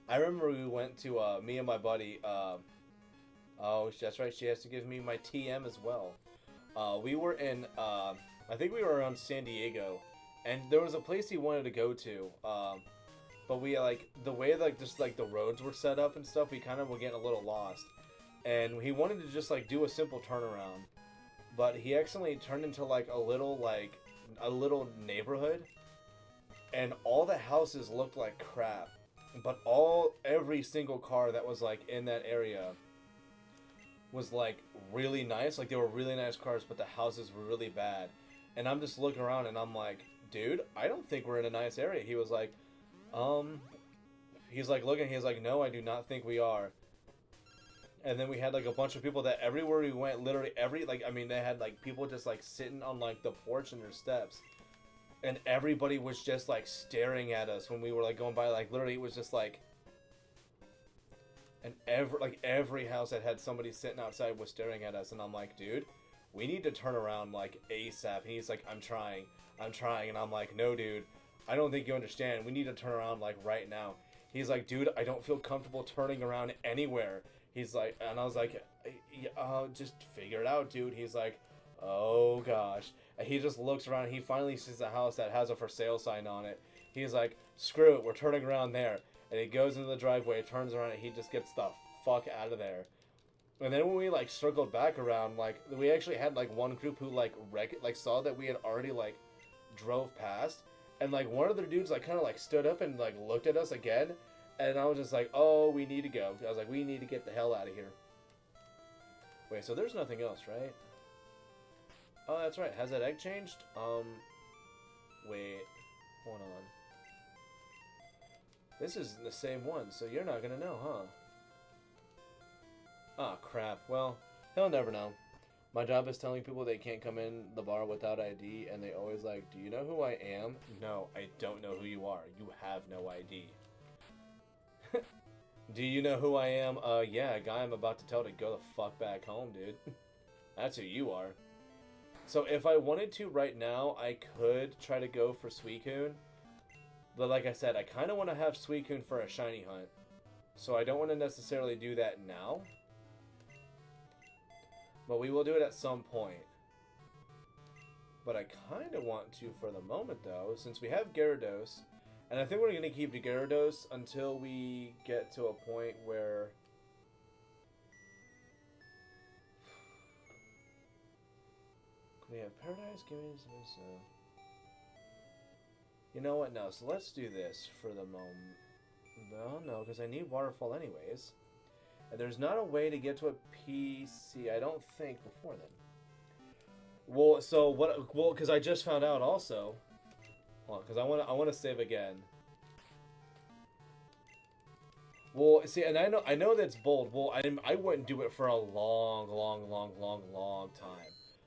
I remember we went to me and my buddy. Oh, that's right. She has to give me my TM as well. We were in. I think we were around San Diego, and there was a place he wanted to go to. But we, like, the way, like, just, like, the roads were set up and stuff, we kind of were getting a little lost. And he wanted to just, like, do a simple turnaround. But he accidentally turned into, like, a little neighborhood. And all the houses looked like crap. But every single car that was, like, in that area was, like, really nice. Like, they were really nice cars, but the houses were really bad. And I'm just looking around and I'm like, dude, I don't think we're in a nice area. He was like... he's like looking, he's like, no, I do not think we are. And then we had like a bunch of people that everywhere we went, literally they had like people just like sitting on like the porch and their steps. And everybody was just like staring at us when we were like going by, like literally it was just like, and every house that had somebody sitting outside was staring at us. And I'm like, dude, we need to turn around like ASAP. And he's like, I'm trying. And I'm like, no, dude. I don't think you understand. We need to turn around, like, right now. He's like, dude, I don't feel comfortable turning around anywhere. He's like, and I was like, just figure it out, dude. He's like, oh, gosh. And he just looks around. And he finally sees a house that has a for sale sign on it. He's like, screw it. We're turning around there. And he goes into the driveway, turns around, and he just gets the fuck out of there. And then when we, like, circled back around, like, we actually had, like, one group who, like, saw that we had already, like, drove past. And, like, one of the dudes, like, kind of, like, stood up and, like, looked at us again. And I was just like, oh, we need to go. I was like, we need to get the hell out of here. Wait, so there's nothing else, right? Oh, that's right. Has that egg changed? Wait. Hold on. This is the same one, so you're not gonna know, huh? Ah, crap. Well, he'll never know. My job is telling people they can't come in the bar without ID, and they always like, do you know who I am? No, I don't know who you are. You have no ID. Do you know who I am? Yeah, a guy I'm about to tell to go the fuck back home, dude. That's who you are. So if I wanted to right now, I could try to go for Suicune. But like I said, I kind of want to have Suicune for a shiny hunt. So I don't want to necessarily do that now. But we will do it at some point. But I kind of want to for the moment, though, since we have Gyarados. And I think we're going to keep the Gyarados until we get to a point where... We have Paradise, give me some... You know what? No, so let's do this for the moment. No, because I need Waterfall anyways. And there's not a way to get to a PC, I don't think, before then. Well, so what? Well, because I just found out also. Well, because I want to save again. Well, see, and I know that's bold. Well, I wouldn't do it for a long time.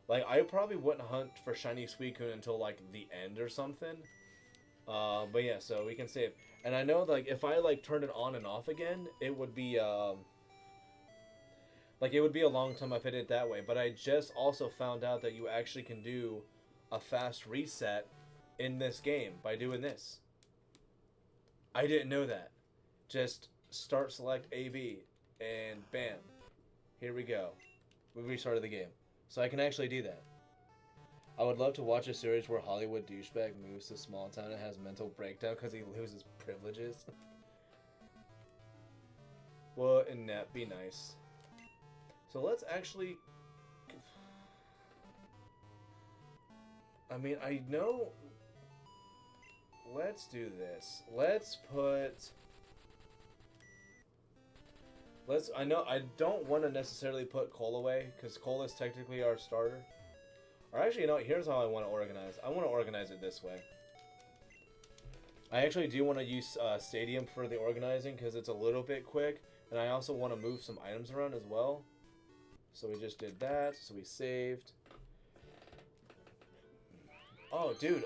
Like, I probably wouldn't hunt for shiny Suicune until like the end or something. But yeah, so we can save. And I know, like, if I like turn it on and off again, it would be like, it would be a long time if I did it that way. But I just also found out that you actually can do a fast reset in this game by doing this. I didn't know that. Just start select AB and bam. Here we go. We restarted the game. So I can actually do that. I would love to watch a series where Hollywood douchebag moves to small town and has mental breakdown because he loses privileges. Wouldn't that be nice? So let's actually... I mean, I know... Let's do this. Let's put... I know I don't want to necessarily put Cole away, because Cole is technically our starter. Or actually, you know what? Here's how I want to organize. I want to organize it this way. I actually do want to use Stadium for the organizing, because it's a little bit quick. And I also want to move some items around as well. So we just did that. So we saved. Oh, dude.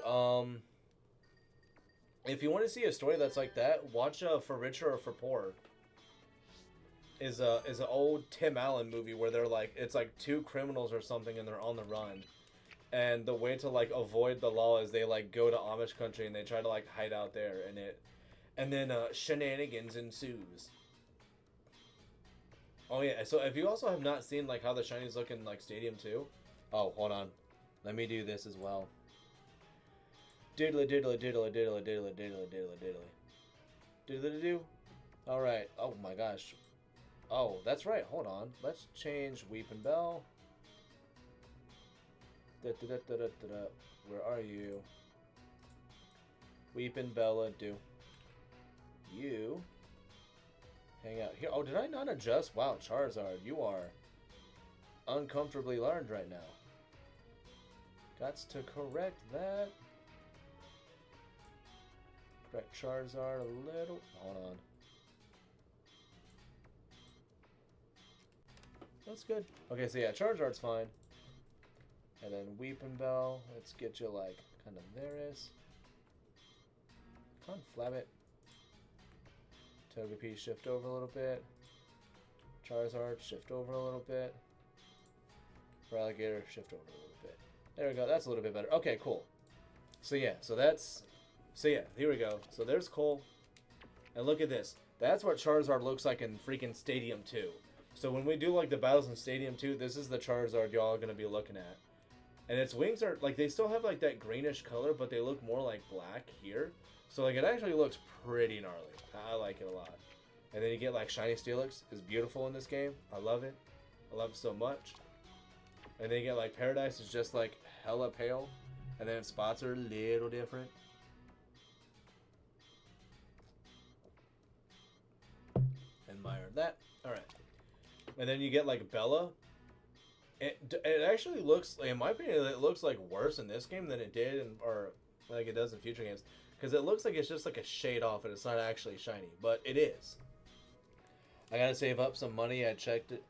If you want to see a story that's like that, watch For Richer or For Poor. Is an old Tim Allen movie where they're like, it's like two criminals or something and they're on the run. And the way to like avoid the law is they like go to Amish country and they try to like hide out there, and then shenanigans ensues. Oh yeah, so if you also have not seen like how the shinies look in like Stadium 2, oh hold on, let me do this as well. Diddly diddly diddly diddly diddly diddly diddly diddly diddly do. All right. Oh my gosh. Oh, that's right. Hold on. Let's change Weepin' Bell. Where are you? Weepin' Bella, do. You. Hang out here. Oh, did I not adjust? Wow, Charizard, you are uncomfortably large right now. Gots to correct that. Correct Charizard a little. Hold on. That's good. Okay, so yeah, Charizard's fine. And then Weepin' Bell, let's get you like kind of there-is. Conflabbit. Togepi, shift over a little bit. Charizard, shift over a little bit. Feraligatr, shift over a little bit. There we go, that's a little bit better. Okay, cool. So yeah, here we go. So there's Cole. And look at this. That's what Charizard looks like in freaking Stadium 2. So when we do like the battles in Stadium 2, this is the Charizard y'all are going to be looking at. And its wings are, like, they still have like that greenish color, but they look more like black here. So like it actually looks pretty gnarly. I like it a lot. And then you get like Shiny Steelix is beautiful in this game. I love it. I love it so much. And then you get like Paradise is just like hella pale. And then spots are a little different. Admire that. Alright. And then you get like Bella. It actually looks, like, in my opinion, it looks like worse in this game than it did, or like it does in future games. Because it looks like it's just like a shade off and it's not actually shiny. But it is. I gotta save up some money. I checked it.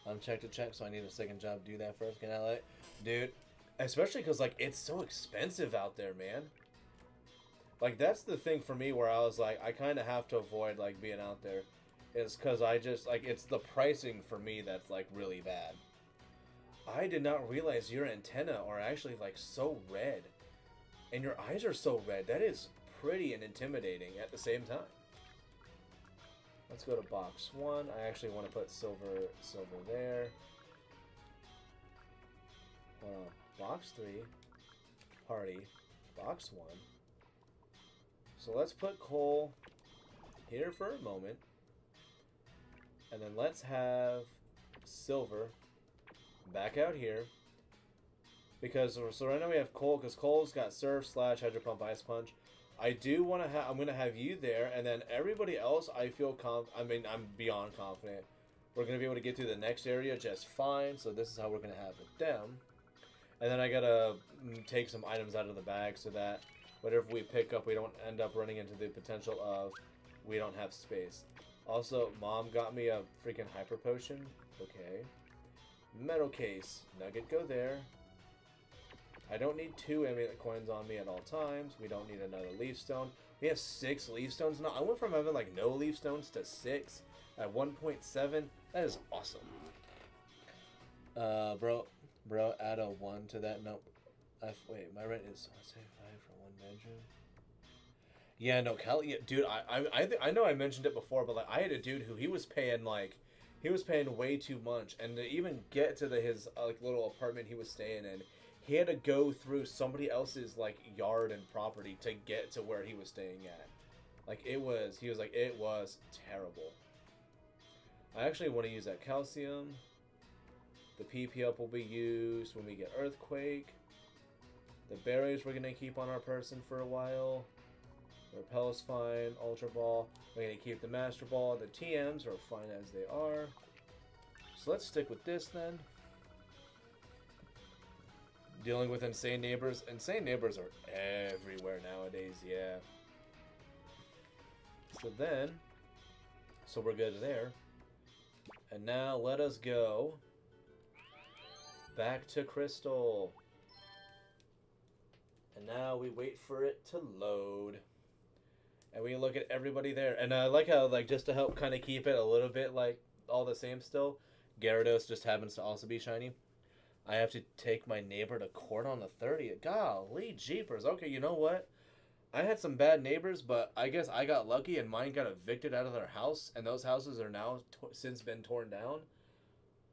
Unchecked a check, so I need a second job to do that first. Can I let it? Dude, especially because like it's so expensive out there, man. Like that's the thing for me where I was like, I kind of have to avoid like being out there. is because I just, like, it's the pricing for me that's, like, really bad. I did not realize your antenna are actually, like, so red. And your eyes are so red. That is pretty and intimidating at the same time. Let's go to box 1. I actually want to put silver there. Box 3. Party. Box 1. So let's put coal here for a moment. And then let's have silver back out here. Because, so right now we have coal, because coal's got surf, slash, hydro pump, ice punch. I do want to have, I'm going to have you there, and then everybody else, I feel I'm beyond confident. We're going to be able to get through the next area just fine, so this is how we're going to have it them. And then I got to take some items out of the bag so that whatever we pick up, we don't end up running into the potential of we don't have space. Also, Mom got me a freaking hyper potion. Okay. Metal case. Nugget, go there. I don't need 2 amulet coins on me at all times. We don't need another leaf stone. We have 6 leaf stones now. I went from having like no leaf stones to 6 at 1.7. That is awesome. Bro, add a 1 to that. Nope. Wait, my rent is, let's say 5 for 1 bedroom. Yeah, no, yeah, dude, I know I mentioned it before, but like I had a dude who he was paying way too much, and to even get to his like little apartment he was staying in, he had to go through somebody else's like yard and property to get to where he was staying at. Like he was like, it was terrible. I actually want to use that calcium. The PP up will be used when we get earthquake. The berries we're gonna keep on our person for a while. The repel is fine. Ultra ball. We're gonna keep the master ball. The TMs are fine as they are. So let's stick with this then. Dealing with insane neighbors. Insane neighbors are everywhere nowadays, yeah. So we're good there. And now let us go back to Crystal. And now we wait for it to load. And we look at everybody there. And I like how, like, just to help kind of keep it a little bit, like, all the same still, Gyarados just happens to also be shiny. I have to take my neighbor to court on the 30th. Golly jeepers. Okay, you know what? I had some bad neighbors, but I guess I got lucky and mine got evicted out of their house, and those houses are now since been torn down.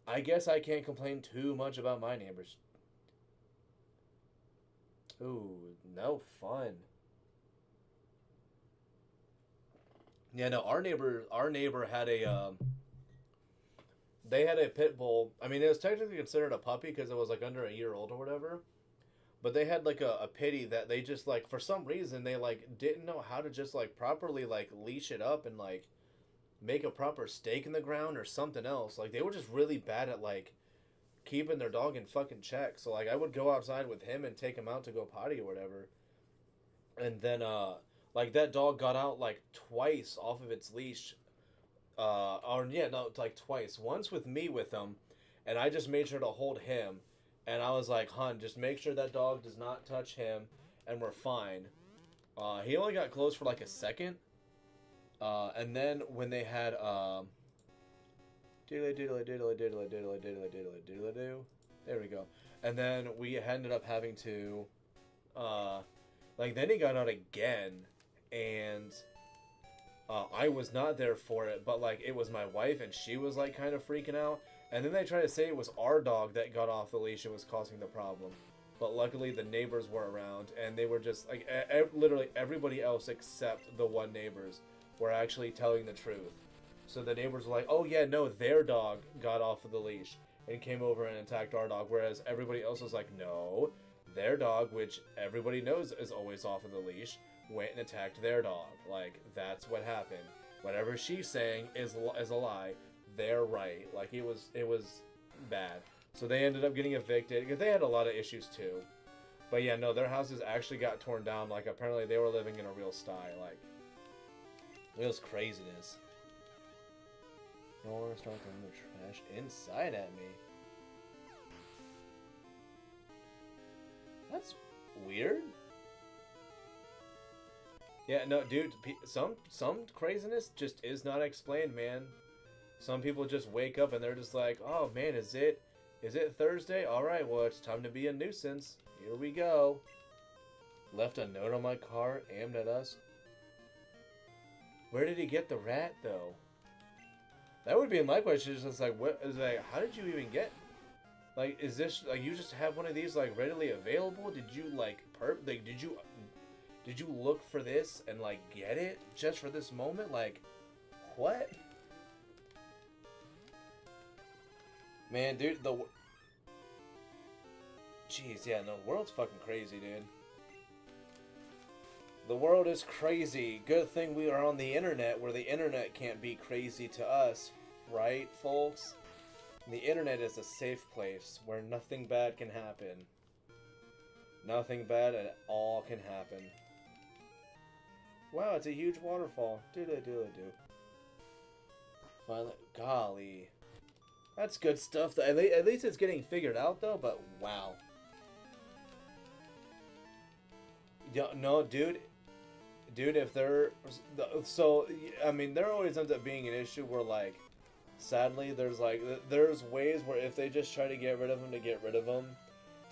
I guess I can't complain too much about my neighbors. Ooh, no fun. Yeah, no, our neighbor had a, they had a pit bull. I mean, it was technically considered a puppy because it was like under a year old or whatever. But they had like a pity that they just like, for some reason, they like didn't know how to just like properly like leash it up and like make a proper stake in the ground or something else. Like they were just really bad at like keeping their dog in fucking check. So like I would go outside with him and take him out to go potty or whatever. And then like that dog got out like twice off of its leash. Like twice. Once with me with him, and I just made sure to hold him. And I was like, "Hun, just make sure that dog does not touch him, and we're fine." He only got close for like a second. And then when they had there we go. And then we ended up having to like then he got out again, and I was not there for it, but like it was my wife and she was like kind of freaking out. And then they tried to say it was our dog that got off the leash and was causing the problem. But luckily the neighbors were around, and they were just like literally everybody else except the one neighbors were actually telling the truth. So the neighbors were like, "Oh yeah, no, their dog got off of the leash and came over and attacked our dog," whereas everybody else was like, "No, their dog, which everybody knows is always off of the leash, went and attacked their dog. Like that's what happened. Whatever she's saying is a lie. They're right." Like it was bad. So they ended up getting evicted because they had a lot of issues too. But yeah, no, their houses actually got torn down. Like apparently they were living in a real sty. Like it was craziness. No one start throwing the trash inside at me. That's weird. Yeah, no, dude. Some craziness just is not explained, man. Some people just wake up and they're just like, "Oh man, is it Thursday? All right, well it's time to be a nuisance. Here we go." Left a note on my car aimed at us. Where did he get the rat though? That would be my question. Is just like, what is like? How did you even get? Like, is this like you just have one of these like readily available? Did you like did you look for this and like get it just for this moment? Like, what? Man, dude, jeez, yeah, no, the world's fucking crazy, dude. The world is crazy. Good thing we are on the internet where the internet can't be crazy to us, right, folks? The internet is a safe place where nothing bad can happen. Nothing bad at all can happen. Wow, it's a huge waterfall. Do. Finally, golly. That's good stuff. At least it's getting figured out, though, but wow. No, dude. Dude, if they're... So, I mean, there always ends up being an issue where, like, sadly, there's ways where if they just try to get rid of them to get rid of them,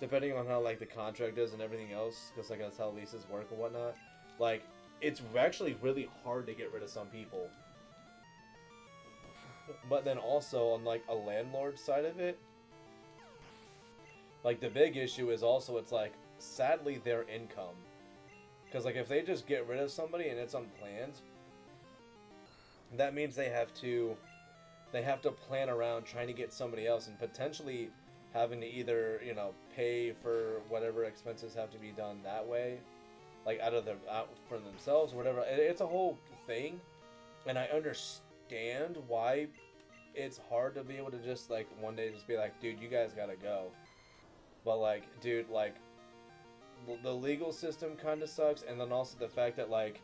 depending on how, like, the contract is and everything else, because, like, that's how leases work and whatnot, like, it's actually really hard to get rid of some people. But then also, on, like, a landlord side of it, like, the big issue is also, it's, like, sadly, their income. Because, like, if they just get rid of somebody and it's unplanned, that means they have to plan around trying to get somebody else and potentially having to either, you know, pay for whatever expenses have to be done that way, like out for themselves or whatever. It's a whole thing, and I understand why it's hard to be able to just, like, one day just be like, dude, you guys gotta go. But, like, dude, like, the legal system kind of sucks, and then also the fact that, like,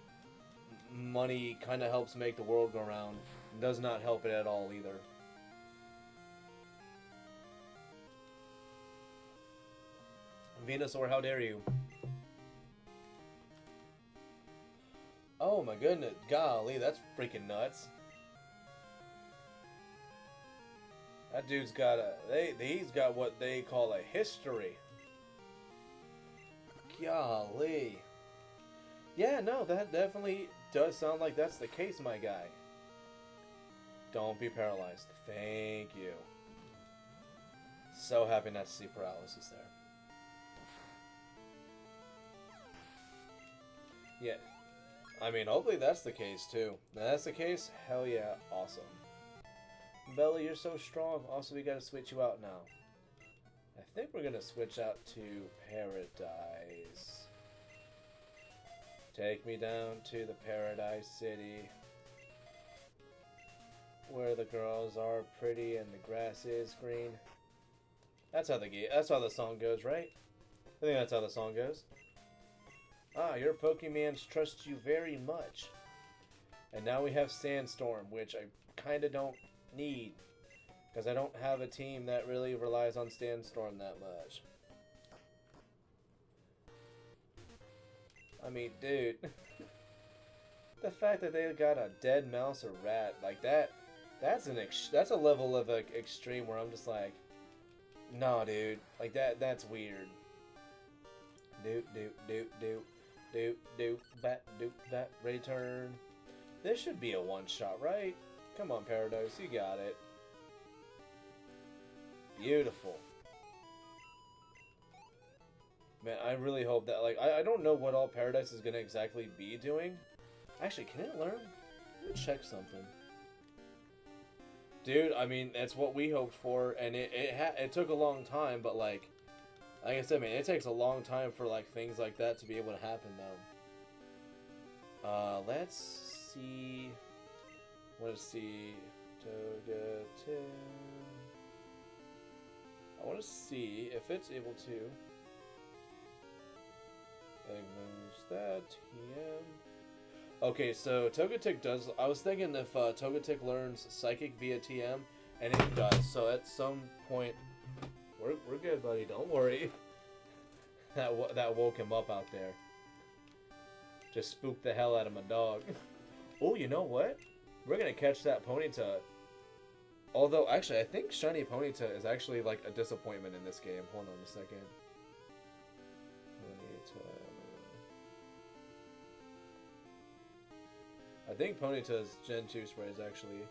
money kind of helps make the world go round does not help it at all either. Venusaur, how dare you? Oh my goodness, golly, that's freaking nuts. That dude's got he's got what they call a history. Golly. Yeah, no, that definitely does sound like that's the case, my guy. Don't be paralyzed. Thank you. So happy not to see paralysis there. Yeah. I mean, hopefully that's the case, too. Now, that's the case? Hell yeah. Awesome. Bella, you're so strong. Also, we gotta switch you out now. I think we're gonna switch out to Paradise. Take me down to the Paradise City, where the girls are pretty and the grass is green. That's how the song goes, right? I think that's how the song goes. Ah, your Pokemans trust you very much. And now we have Sandstorm, which I kinda don't need, because I don't have a team that really relies on Sandstorm that much. I mean, dude, the fact that they got a dead mouse or rat like that's a level of extreme where I'm just like, nah, dude, like that's weird. Bat, return. This should be a one-shot, right? Come on, Paradise, you got it. Beautiful. Man, I really hope that, like, I don't know what all Paradise is gonna exactly be doing. Actually, can it learn? Let me check something. Dude, I mean, that's what we hoped for, and it took a long time, but, like I said, man, it takes a long time for, like, things like that to be able to happen, though. Let's see. Let's see. I want to see if it's able to. Moves that TM. Okay, so Togetic does. I was thinking if Togetic learns Psychic via TM, and it does. So at some point, we're good, buddy. Don't worry. That woke him up out there. Just spooked the hell out of my dog. Oh, you know what? We're gonna catch that Ponyta. Although, actually, I think Shiny Ponyta is actually like a disappointment in this game. Hold on a second. Ponyta. I think Ponyta's Gen 2 spray is actually...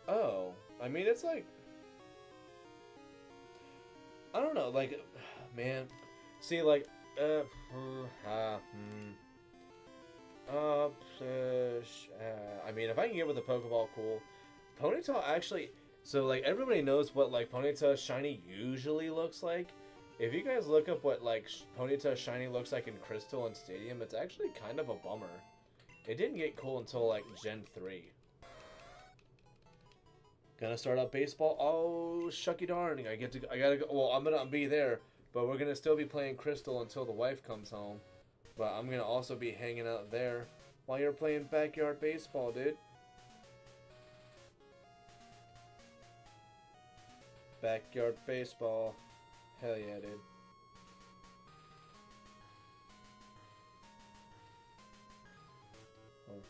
Oh, I mean, it's like... I don't know, like, man. See, like, I mean, if I can get with a Pokeball, cool. Ponyta actually, so like everybody knows what like Ponyta shiny usually looks like. If you guys look up what like Ponyta shiny looks like in Crystal and Stadium, it's actually kind of a bummer. It didn't get cool until like Gen 3. Gonna start up baseball. Oh, shucky darn! I gotta go. Well, I'm gonna be there, but we're gonna still be playing Crystal until the wife comes home. But I'm gonna also be hanging out there while you're playing backyard baseball, dude. Backyard baseball. Hell yeah, dude. Oh.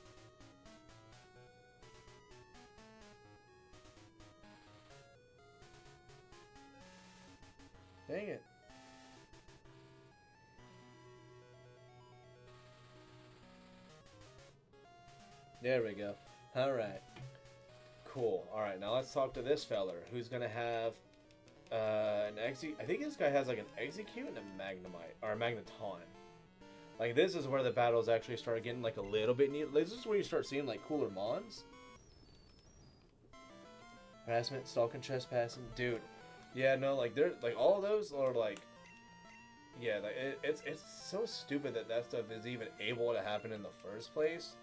Dang it. There we go. Alright. Cool. Alright, now let's talk to this feller who's gonna have an Execute. I think this guy has like an Execute and a Magnemite. Or a Magneton. Like, this is where the battles actually start getting like a little bit neat. This is where you start seeing like cooler Mons. Harassment, stalking, trespassing. Dude. Yeah, no, like, they're like all of those are like. Yeah, like it's so stupid that that stuff is even able to happen in the first place.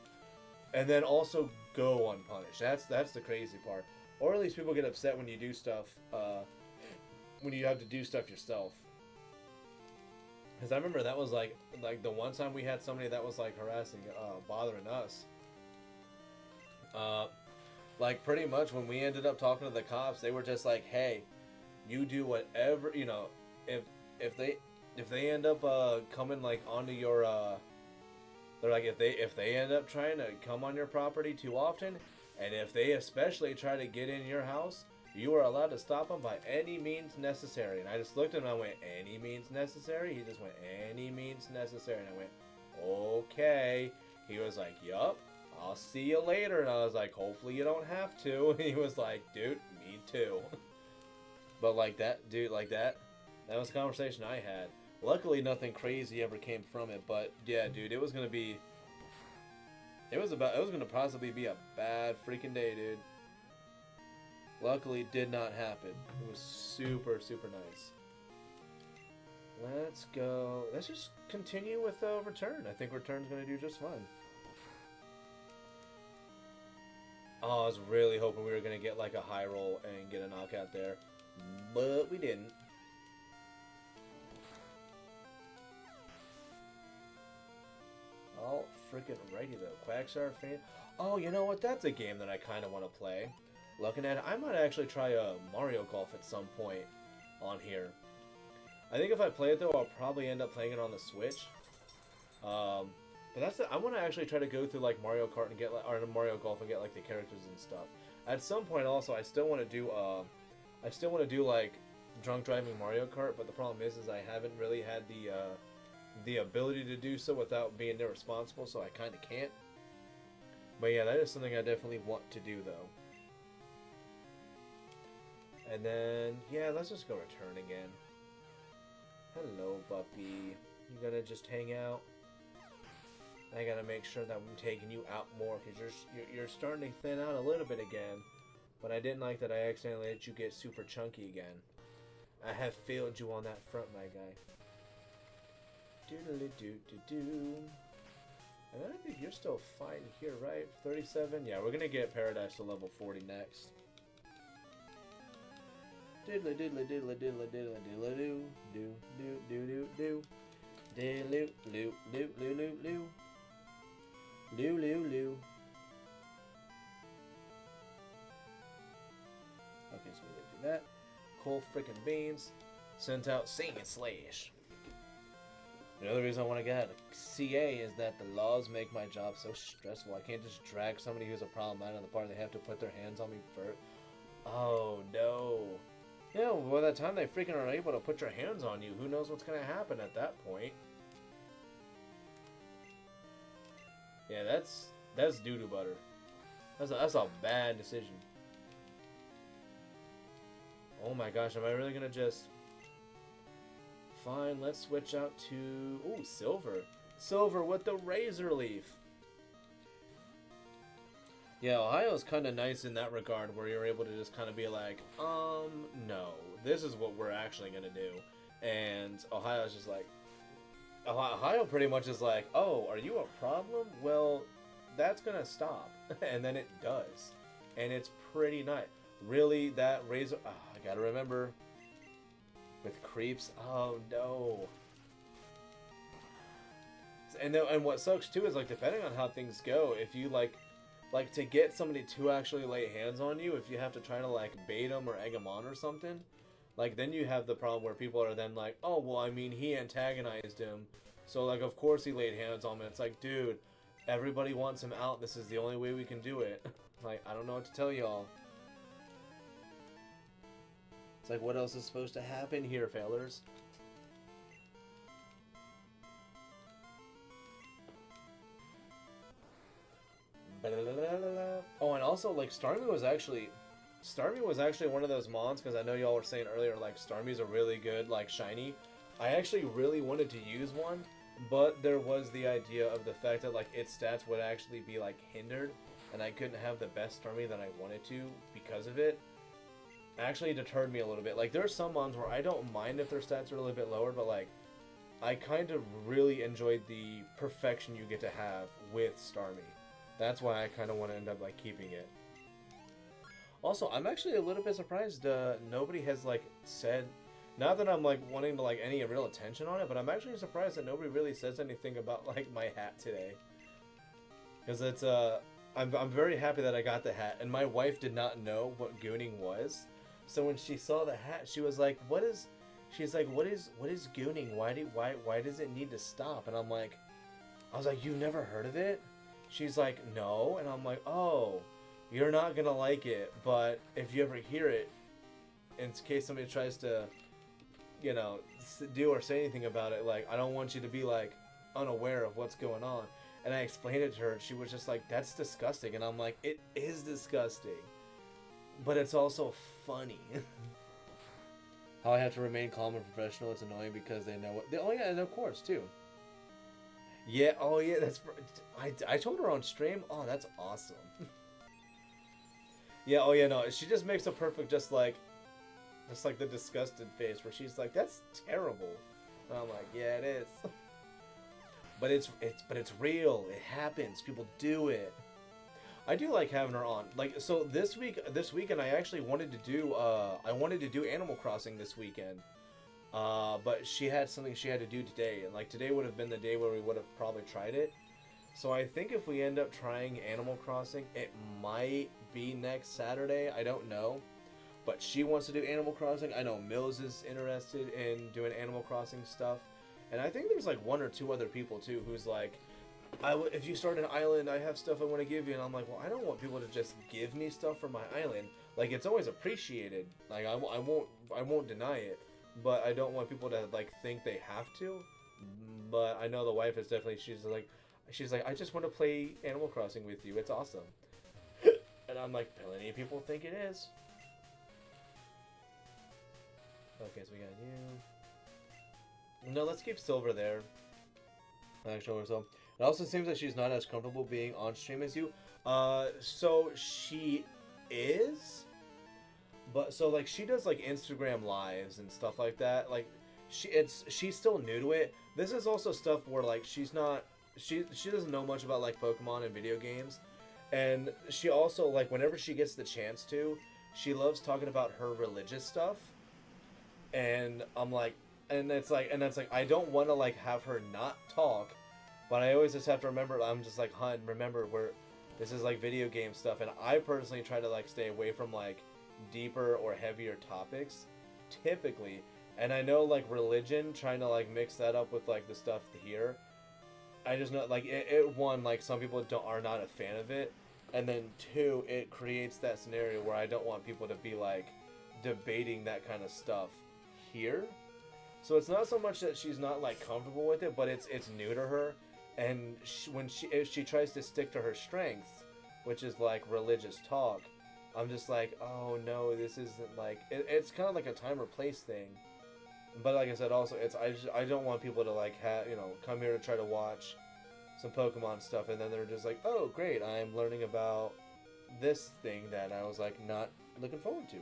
And then also go unpunished. That's the crazy part. Or at least people get upset when you do stuff, when you have to do stuff yourself. Because I remember that was like the one time we had somebody that was like harassing, bothering us. Like pretty much when we ended up talking to the cops, they were just like, "Hey, you do whatever, you know, if they end up coming like onto your they're like, if they end up trying to come on your property too often, and if they especially try to get in your house, you are allowed to stop them by any means necessary." And I just looked at him and I went, "Any means necessary?" He just went, "Any means necessary." And I went, "Okay." He was like, "Yup, I'll see you later." And I was like, "Hopefully you don't have to." And he was like, "Dude, me too." But like that, dude, like that was a conversation I had. Luckily, nothing crazy ever came from it, but yeah, dude, it was gonna possibly be a bad freaking day, dude. Luckily, it did not happen. It was super, super nice. Let's go. Let's just continue with Return. I think Return's gonna do just fine. Oh, I was really hoping we were gonna get like a high roll and get a knockout there, but we didn't. Oh, freaking righty though. Quagsire fan. Oh, you know what? That's a game that I kind of want to play. Looking at it, I might actually try Mario Golf at some point on here. I think if I play it though, I'll probably end up playing it on the Switch. But that's it. I want to actually try to go through like Mario Kart and get like, or Mario Golf and get like the characters and stuff. At some point, also, I still want to do like drunk driving Mario Kart. But the problem is I haven't really had the ability to do so without being irresponsible, so I kind of can't. But yeah, that is something I definitely want to do, though. And then, yeah, let's just go Return again. Hello, puppy. You gonna just hang out? I gotta make sure that I'm taking you out more, because you're starting to thin out a little bit again. But I didn't like that I accidentally let you get super chunky again. I have failed you on that front, my guy. Doodly-doo-doo-doo. And I think you're still fine here, right? 37? Yeah, we're gonna get Paradise to level 40 next. Diddly diddly diddly diddly diddly diddly doo doo doo doo doo doo diddly loo loo loo loo loo loo loo loo. Okay, so we do that. Cool freaking beans. Sent out Sing and Slash. The other reason I want to get a CA is that the laws make my job so stressful. I can't just drag somebody who's a problem out of the party. They have to put their hands on me first. Oh, no. Yeah, well, by the time they freaking are able to put their hands on you, who knows what's going to happen at that point. Yeah, that's doo-doo butter. That's a bad decision. Oh my gosh, am I really going to just... Fine, let's switch out to... Ooh, silver. Silver with the razor leaf. Yeah, Ohio's kind of nice in that regard, where you're able to just kind of be like, no, this is what we're actually going to do. And Ohio's just like... Ohio pretty much is like, oh, are you a problem? Well, that's going to stop. And then it does. And it's pretty nice. Really, that razor... Oh, I got to remember... With creeps? Oh, no. And what sucks, too, is, like, depending on how things go, if you, like, to get somebody to actually lay hands on you, if you have to try to, like, bait them or egg them on or something, like, then you have the problem where people are then like, oh, well, I mean, he antagonized him, so, like, of course he laid hands on him. It's like, dude, everybody wants him out. This is the only way we can do it. Like, I don't know what to tell y'all. It's like, what else is supposed to happen here, fellers? Oh, and also, like, Starmie was actually one of those mons, because I know y'all were saying earlier, like, Starmie's a really good, like, shiny. I actually really wanted to use one, but there was the idea of the fact that, like, its stats would actually be, like, hindered, and I couldn't have the best Starmie that I wanted to because of it. Actually deterred me a little bit. Like, there are some mons where I don't mind if their stats are a little bit lower, but, like, I kind of really enjoyed the perfection you get to have with Starmie. That's why I kind of want to end up, like, keeping it. Also, I'm actually a little bit surprised nobody has, like, said... Not that I'm, like, wanting to, like, any real attention on it, but I'm actually surprised that nobody really says anything about, like, my hat today. Because it's, I'm very happy that I got the hat, and my wife did not know what gooning was. So when she saw the hat, she was like, what is... She's like, what is gooning? Why does it need to stop? And I was like, you've never heard of it? She's like, no. And I'm like, oh, you're not going to like it. But if you ever hear it, in case somebody tries to, you know, do or say anything about it, like, I don't want you to be, like, unaware of what's going on. And I explained it to her, and she was just like, that's disgusting. And I'm like, it is disgusting. But it's also funny. How I have to remain calm and professional, it's annoying because they know what... Oh, yeah, and of course, too. Yeah, oh yeah, that's... I told her on stream. Oh, that's awesome. Yeah, oh yeah, no, she just makes a perfect, just like the disgusted face where she's like, that's terrible. And I'm like, yeah, it is. But it's real. It happens. People do it. I do like having her on. Like, so this weekend I actually wanted to do Animal Crossing this weekend. But she had something she had to do today, and like today would have been the day where we would have probably tried it. So I think if we end up trying Animal Crossing, it might be next Saturday. I don't know. But she wants to do Animal Crossing. I know Mills is interested in doing Animal Crossing stuff. And I think there's like one or two other people too who's like, if you start an island, I have stuff I want to give you. And I'm like, well, I don't want people to just give me stuff for my island. Like, it's always appreciated. Like, I won't deny it. But I don't want people to, like, think they have to. But I know the wife is definitely, she's like, I just want to play Animal Crossing with you. It's awesome. And I'm like, plenty of people think it is. Okay, so we got you. No, let's keep Silver there. Actually, so it also seems like she's not as comfortable being on stream as you. So she is. But so like she does like Instagram lives and stuff like that. Like she's still new to it. This is also stuff where like she doesn't know much about like Pokemon and video games. And she also like whenever she gets the chance to, she loves talking about her religious stuff. And I'm like that's like I don't want to like have her not talk, but I always just have to remember, I'm just like, hun, remember this is like video game stuff, and I personally try to like stay away from like deeper or heavier topics typically, And I know like religion trying to like mix that up with like the stuff here. I just know like one like some people don't are not a fan of it, and then two it creates that scenario where I don't want people to be like debating that kind of stuff here. So it's not so much that she's not like comfortable with it, but it's new to her, and if she tries to stick to her strengths, which is like religious talk, I'm just like, oh no, this isn't like it's kind of like a time or place thing. But like I said, also I don't want people to like come here to try to watch some Pokemon stuff and then they're just like, oh great, I'm learning about this thing that I was like not looking forward to.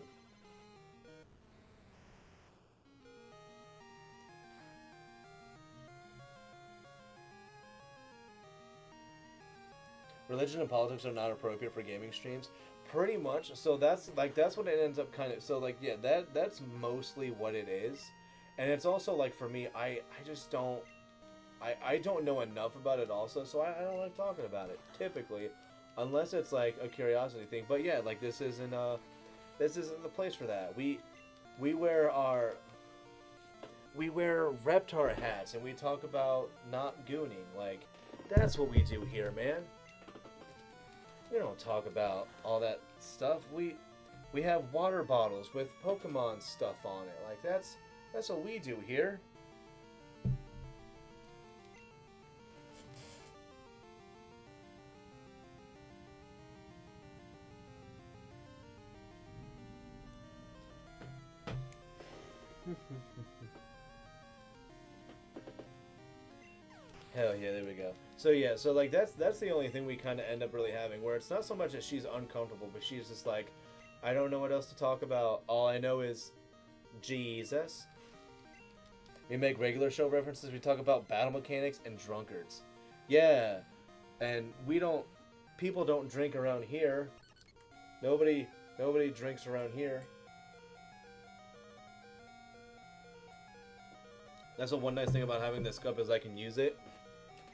Religion and politics are not appropriate for gaming streams. Pretty much. So that's what it ends up kind of. So like yeah, that's mostly what it is, and it's also like for me, I just don't. I don't know enough about it also, so I don't like talking about it typically, unless it's like a curiosity thing. But yeah, like this isn't the place for that. We wear Reptar hats and we talk about not gooning. Like that's what we do here, man. We don't talk about all that stuff. We have water bottles with Pokemon stuff on it. Like that's what we do here. Hell yeah, there we go. So yeah, so like that's the only thing we kind of end up really having, where it's not so much that she's uncomfortable, but she's just like, I don't know what else to talk about. All I know is Jesus. We make regular show references. We talk about battle mechanics and drunkards. Yeah, and people don't drink around here. Nobody drinks around here. That's the one nice thing about having this cup is I can use it.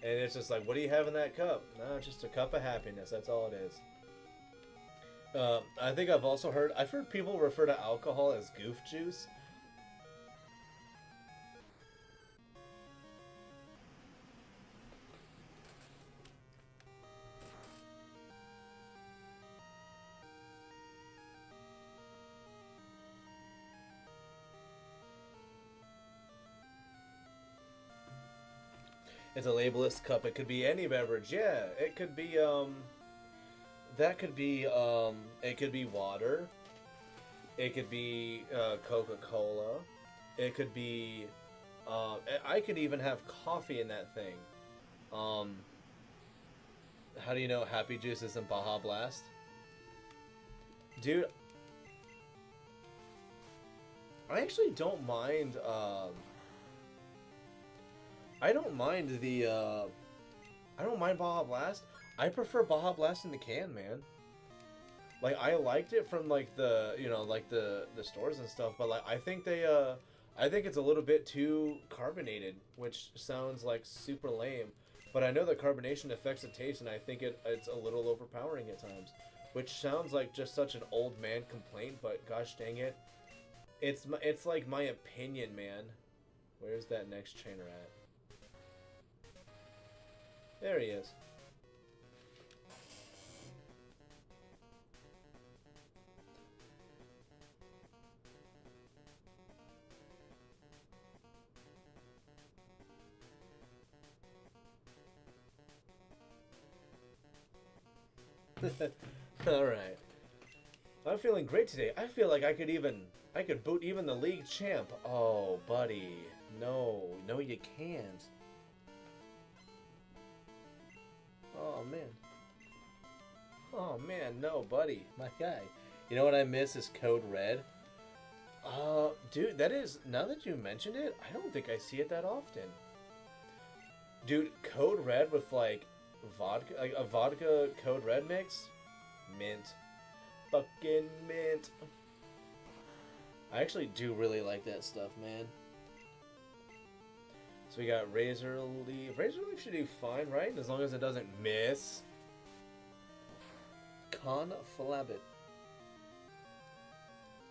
And it's just like, what do you have in that cup? No, it's just a cup of happiness. That's all it is. I think I've heard people refer to alcohol as goof juice. It's a labelless cup. It could be any beverage. Yeah, it could be it could be water. It could be Coca-Cola. It could be I could even have coffee in that thing. Um, how do you know Happy Juice isn't Baja Blast? Dude, I actually don't mind I don't mind I don't mind Baja Blast. I prefer Baja Blast in the can, man. Like I liked it from like the like the stores and stuff, but like I think it's a little bit too carbonated, which sounds like super lame. But I know that carbonation affects the taste, and I think it's a little overpowering at times, which sounds like just such an old man complaint. But gosh dang it, it's like my opinion, man. Where's that next trainer at? There he is. Alright. I'm feeling great today. I feel like I could boot even the league champ. Oh, buddy. No, you can't. Oh, man. Oh, man, no, buddy. My guy. You know what I miss is Code Red. Dude, that is... Now that you mentioned it, I don't think I see it that often. Dude, Code Red with, like, vodka... Like, a vodka Code Red mix? Mint. Fucking mint. I actually do really like that stuff, man. So we got Razor Leaf. Razor Leaf should do fine, right? As long as it doesn't miss. Conflabbit.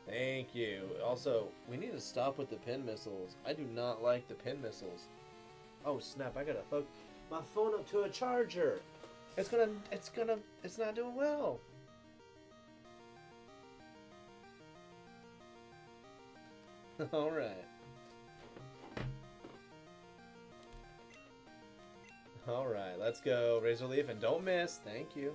Thank you. Also, we need to stop with the pin missiles. I do not like the pin missiles. Oh snap, I gotta hook my phone up to a charger. It's not doing well. Alright. Alright, let's go. Razor Leaf and don't miss. Thank you.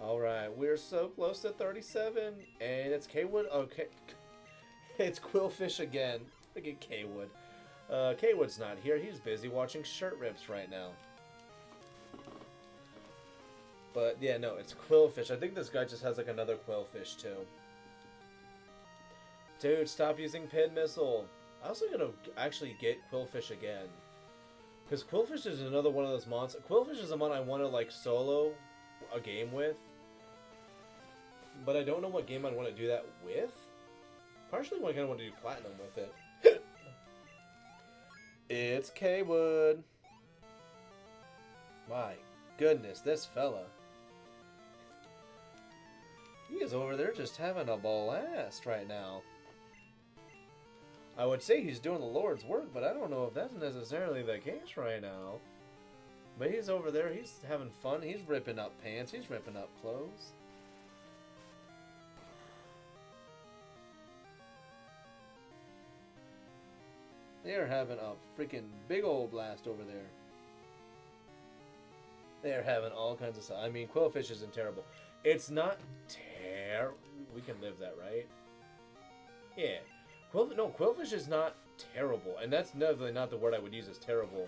Alright, we're so close to 37. And it's K-Wood. Okay. It's Quillfish again. Look at K-Wood. K-Wood's not here. He's busy watching shirt rips right now. But yeah, no, it's Quillfish. I think this guy just has like another Quillfish too. Dude, stop using Pin Missile. I also gonna actually get Quillfish again. Because Quillfish is another one of those monsters. Quillfish is the one I want to like solo a game with. But I don't know what game I'd want to do that with. Partially I kind of want to do Platinum with it. It's K-Wood. My goodness, this fella. He is over there just having a blast right now. I would say he's doing the Lord's work, but I don't know if that's necessarily the case right now. But he's over there, he's having fun, he's ripping up pants, he's ripping up clothes. They're having a freaking big old blast over there. They're having all kinds of stuff. I mean, Quillfish isn't terrible. It's not terrible. We can live that, right? Yeah. Quillfish is not terrible. And that's definitely not the word I would use as terrible.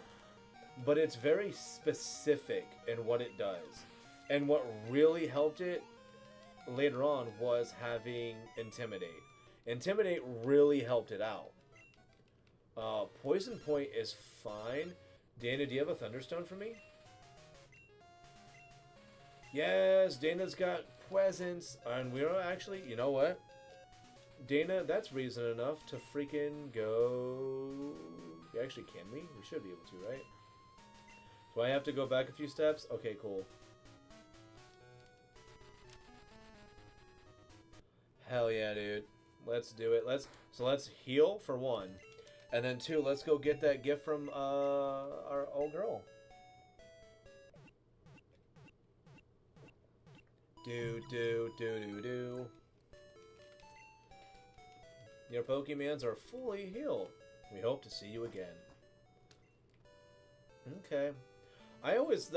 But it's very specific in what it does. And what really helped it later on was having Intimidate. Intimidate really helped it out. Poison Point is fine. Dana, do you have a Thunderstone for me? Yes, Dana's got presents. And we're actually, you know what? Dana, that's reason enough to freaking go... Actually, can we? We should be able to, right? Do I have to go back a few steps? Okay, cool. Hell yeah, dude. Let's do it. Let's heal for one. And then two, let's go get that gift from our old girl. Do. Your Pokemons are fully healed. We hope to see you again. Okay. I always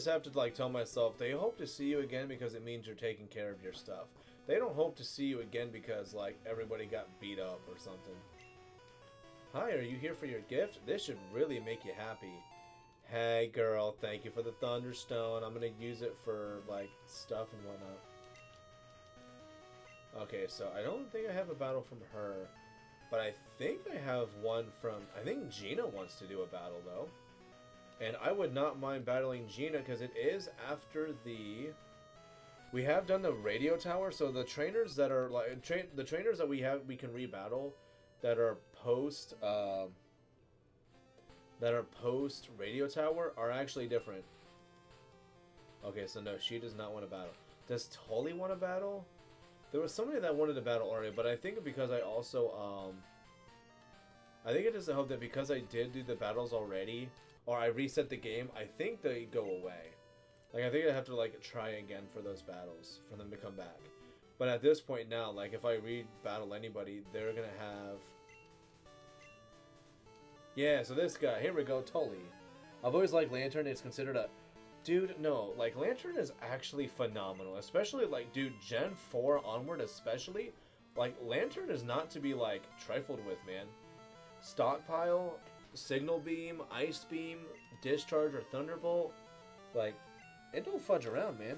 have to like tell myself they hope to see you again because it means you're taking care of your stuff. They don't hope to see you again because like everybody got beat up or something. Hi, are you here for your gift? This should really make you happy. Hey girl, thank you for the Thunderstone. I'm gonna use it for like stuff and whatnot. Okay, so I don't think I have a battle from her, but I think I have one from, I think Gina wants to do a battle though. And I would not mind battling Gina because it is after the, we have done the radio tower, so the trainers that are like, the trainers that we can rebattle that are post radio tower are actually different. Okay, so no, she does not want to battle. Does Tully want to battle? There was somebody that wanted to battle already, but I think because I also, I think it is a hope that because I did do the battles already, or I reset the game, I think they go away. Like, I think I have to, like, try again for those battles, for them to come back. But at this point now, like, if I re-battle anybody, they're gonna have... Yeah, so this guy, here we go, Tully. I've always liked Lantern, it's considered a... Dude, no, like, Lantern is actually phenomenal. Especially, like, dude, Gen 4 onward especially. Like, Lantern is not to be, like, trifled with, man. Stockpile, Signal Beam, Ice Beam, Discharge, or Thunderbolt. Like, it don't fudge around, man.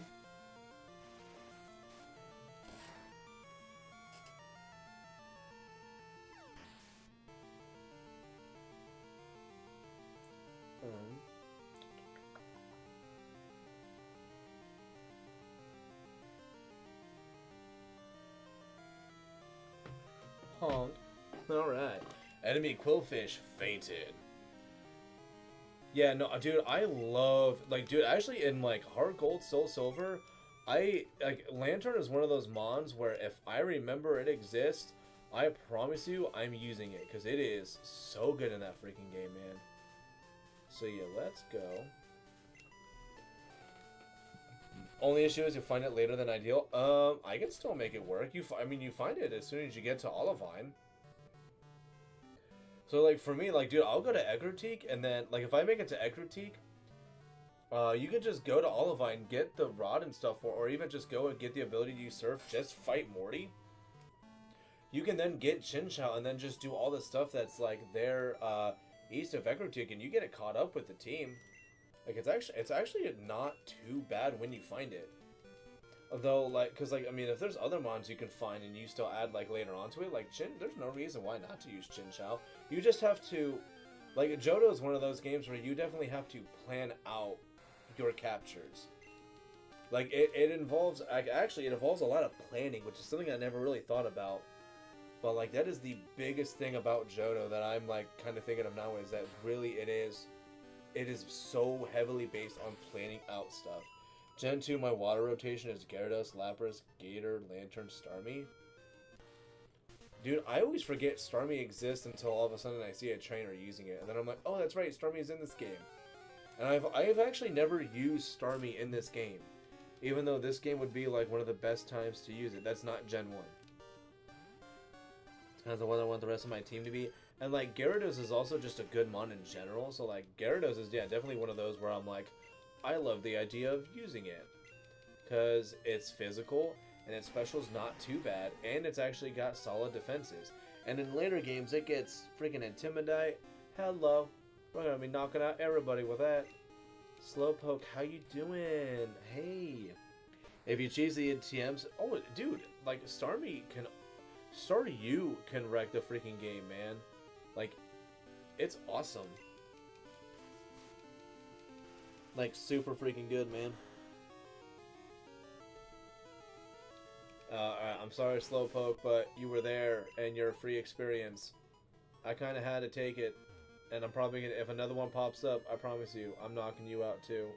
Honk. Alright. Enemy Quillfish fainted. Yeah, no, dude, I love like, dude. Actually, in like Heart Gold, Soul Silver, I like Lantern is one of those mons where if I remember it exists, I promise you, I'm using it because it is so good in that freaking game, man. So yeah, let's go. Only issue is you find it later than ideal. I can still make it work. I mean, you find it as soon as you get to Olivine. So, like, for me, like, dude, I'll go to Eggerteak, and then, like, if I make it to Eggerteak, you could just go to Olivine, get the rod and stuff, or even just go and get the ability to use Surf, just fight Morty. You can then get Chinchou, and then just do all the stuff that's, like, there, east of Eggerteak, and you get it caught up with the team. Like, it's actually not too bad when you find it. Although, like, because, like, I mean, if there's other mons you can find and you still add, like, later onto it, like, there's no reason why not to use Chinchou. You just have to, like, Johto is one of those games where you definitely have to plan out your captures. Like, it involves, actually, it involves a lot of planning, which is something I never really thought about. But, like, that is the biggest thing about Johto that I'm, like, kind of thinking of now is that really it is so heavily based on planning out stuff. Gen 2, my water rotation is Gyarados, Lapras, Gator, Lantern, Starmie. Dude, I always forget Starmie exists until all of a sudden I see a trainer using it. And then I'm like, oh, that's right, Starmie is in this game. And I've actually never used Starmie in this game. Even though this game would be like one of the best times to use it. That's not Gen 1. It's kind of the one I want the rest of my team to be. And like, Gyarados is also just a good mon in general. So like, Gyarados is, yeah, definitely one of those where I'm like, I love the idea of using it because it's physical and its special's not too bad and it's actually got solid defenses. And in later games, it gets freaking Intimidate. Hello, we're gonna be knocking out everybody with that. Slowpoke, how you doing? Hey, if you choose the TMs, oh dude, like Starmie Staryu can wreck the freaking game, man. Like, it's awesome. Like, super freaking good, man. I'm sorry, Slowpoke, but you were there, and you're a free experience. I kind of had to take it, and I'm probably gonna, if another one pops up, I promise you, I'm knocking you out too.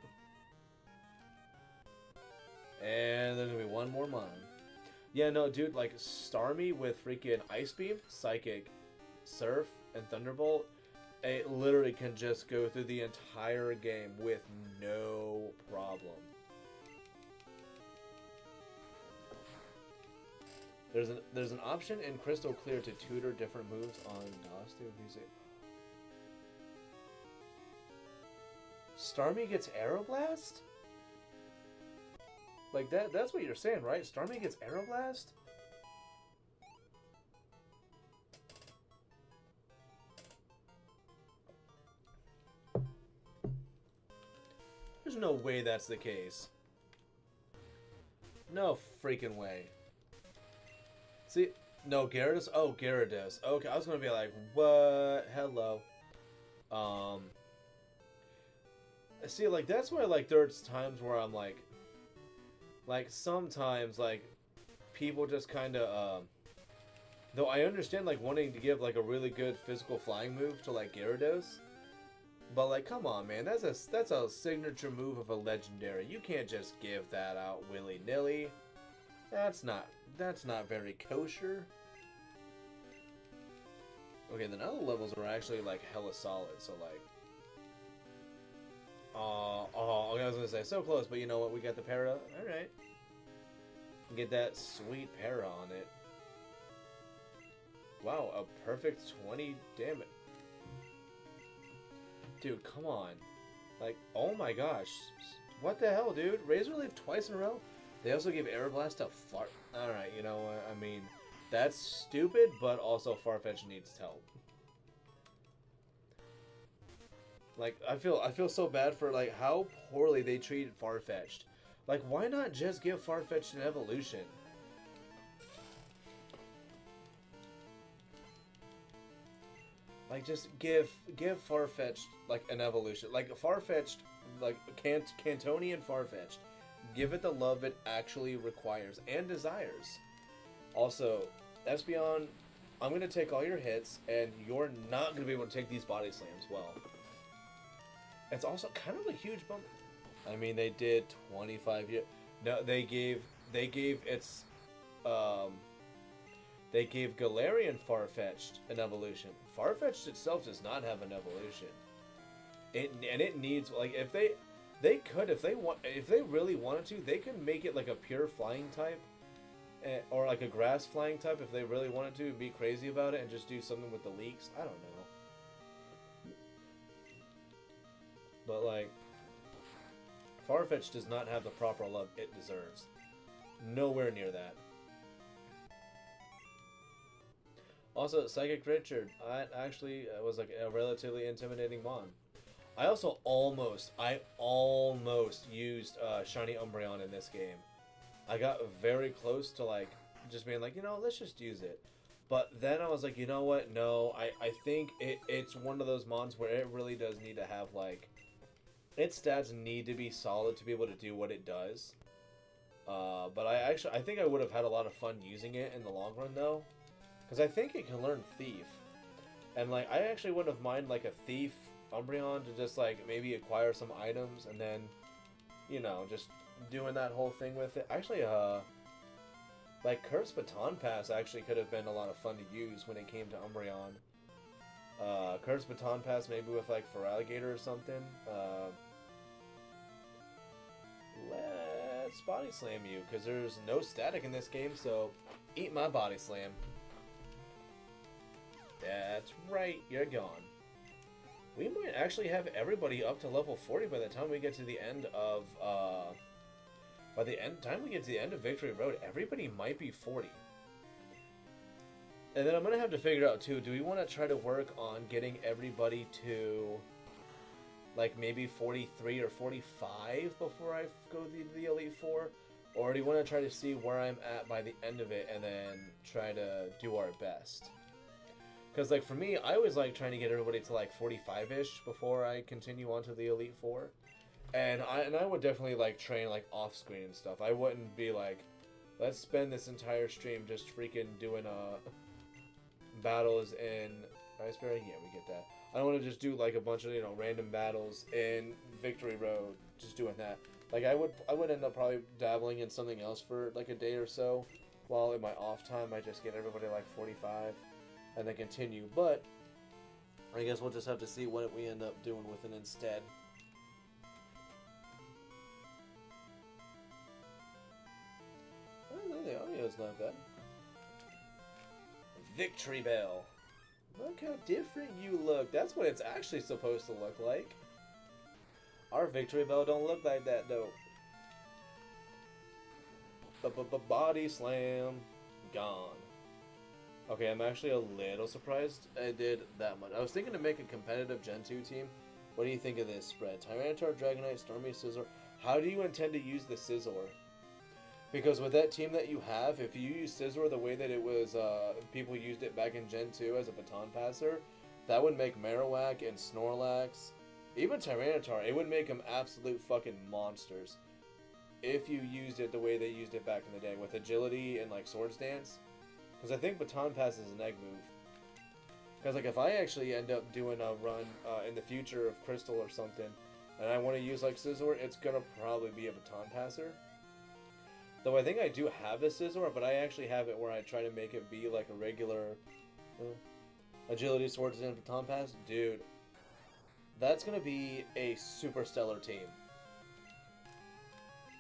And there's gonna be one more mine. Yeah, no, dude, like, Starmie with freaking Ice Beam, Psychic, Surf, and Thunderbolt, it literally can just go through the entire game with no problem. There's an option in Crystal Clear to tutor different moves on DOS music. Starmie gets Aeroblast? Like that's what you're saying, right? Starmie gets Aeroblast? There's no way that's the case. No freaking way. See, no, Gyarados? Oh, Gyarados. Okay, I was gonna be like, what? Hello. See, like, that's why, like, there's times where I'm like, sometimes, like, people just kind of, though I understand, like, wanting to give, like, a really good physical flying move to, like, Gyarados. But, like, come on, man. That's a signature move of a legendary. You can't just give that out willy-nilly. That's not very kosher. Okay, the other levels are actually, like, hella solid. So, like... I was gonna say, so close, but you know what? We got the para. Alright. Get that sweet para on it. Wow, a perfect 20 damage. Dude, come on. Like, oh my gosh. What the hell, dude? Razor Leaf twice in a row? They also give Aeroblast to Fart. Alright, you know what? I mean, that's stupid, but also Farfetch needs help. Like, I feel so bad for, like, how poorly they treated Farfetch'd. Like, why not just give Farfetch'd an evolution? Like, just give Farfetch'd, like, an evolution. Like, Farfetch'd, like, Cantonian Farfetch'd. Give it the love it actually requires and desires. Also, Espeon, I'm going to take all your hits, and you're not going to be able to take these body slams well. it's also kind of a huge bump. I mean, they did 25 years. No, um, they gave Galarian Farfetch'd an evolution. Farfetch'd itself does not have an evolution. It needs, like, if they really wanted to, they could make it like a pure flying type, or like a grass flying type if they really wanted to, and be crazy about it and just do something with the leaks. I don't know. But like, Farfetch'd does not have the proper love it deserves. Nowhere near that. Also, Psychic Richard, I actually was like a relatively intimidating mon. I also almost used Shiny Umbreon in this game. I got very close to like just being like, let's just use it. But then I was like, you know what? No, I think it's one of those mons where it really does need to have like, its stats need to be solid to be able to do what it does. But I think I would have had a lot of fun using it in the long run though. Because I think it can learn Thief. And like, I actually wouldn't have minded like a Thief Umbreon to just like maybe acquire some items and then, just doing that whole thing with it. Actually, like Cursed Baton Pass actually could have been a lot of fun to use when it came to Umbreon. Cursed Baton Pass maybe with like Feraligatr or something. Let's Body Slam you, because there's no static in this game, so eat my Body Slam. That's right, you're gone. We might actually have everybody up to level 40 by the time we get to the end of, time we get to the end of Victory Road, everybody might be 40. And then I'm going to have to figure out, too, do we want to try to work on getting everybody to, like, maybe 43 or 45 before I go to the Elite Four? Or do you want to try to see where I'm at by the end of it and then try to do our best? Because, like, for me, I always like trying to get everybody to, like, 45-ish before I continue on to the Elite Four. And I would definitely, like, train, like, off-screen and stuff. I wouldn't be like, let's spend this entire stream just freaking doing, battles in Ice Bear. Yeah, we get that. I don't want to just do, like, a bunch of, random battles in Victory Road, just doing that. Like, I would end up probably dabbling in something else for, like, a day or so, while in my off time I just get everybody, like, 45. And then continue, but I guess we'll just have to see what we end up doing with it instead. I don't know, the audio's not bad. Victory Bell. Look how different you look. That's what it's actually supposed to look like. Our Victory Bell don't look like that though. Body Slam. Gone. Okay, I'm actually a little surprised I did that much. I was thinking to make a competitive Gen 2 team. What do you think of this spread? Tyranitar, Dragonite, Stormy, Scizor. How do you intend to use the Scizor? Because with that team that you have, if you use Scizor the way that it was, people used it back in Gen 2 as a baton passer, that would make Marowak and Snorlax, even Tyranitar, it would make them absolute fucking monsters. If you used it the way they used it back in the day, with agility and like Swords Dance. Because I think Baton Pass is an egg move. Because like if I actually end up doing a run in the future of Crystal or something, and I want to use like Scizor, it's going to probably be a Baton Passer. Though I think I do have a Scizor, but I actually have it where I try to make it be like a regular Agility, Swords Dance, Baton Pass. Dude, that's going to be a super stellar team.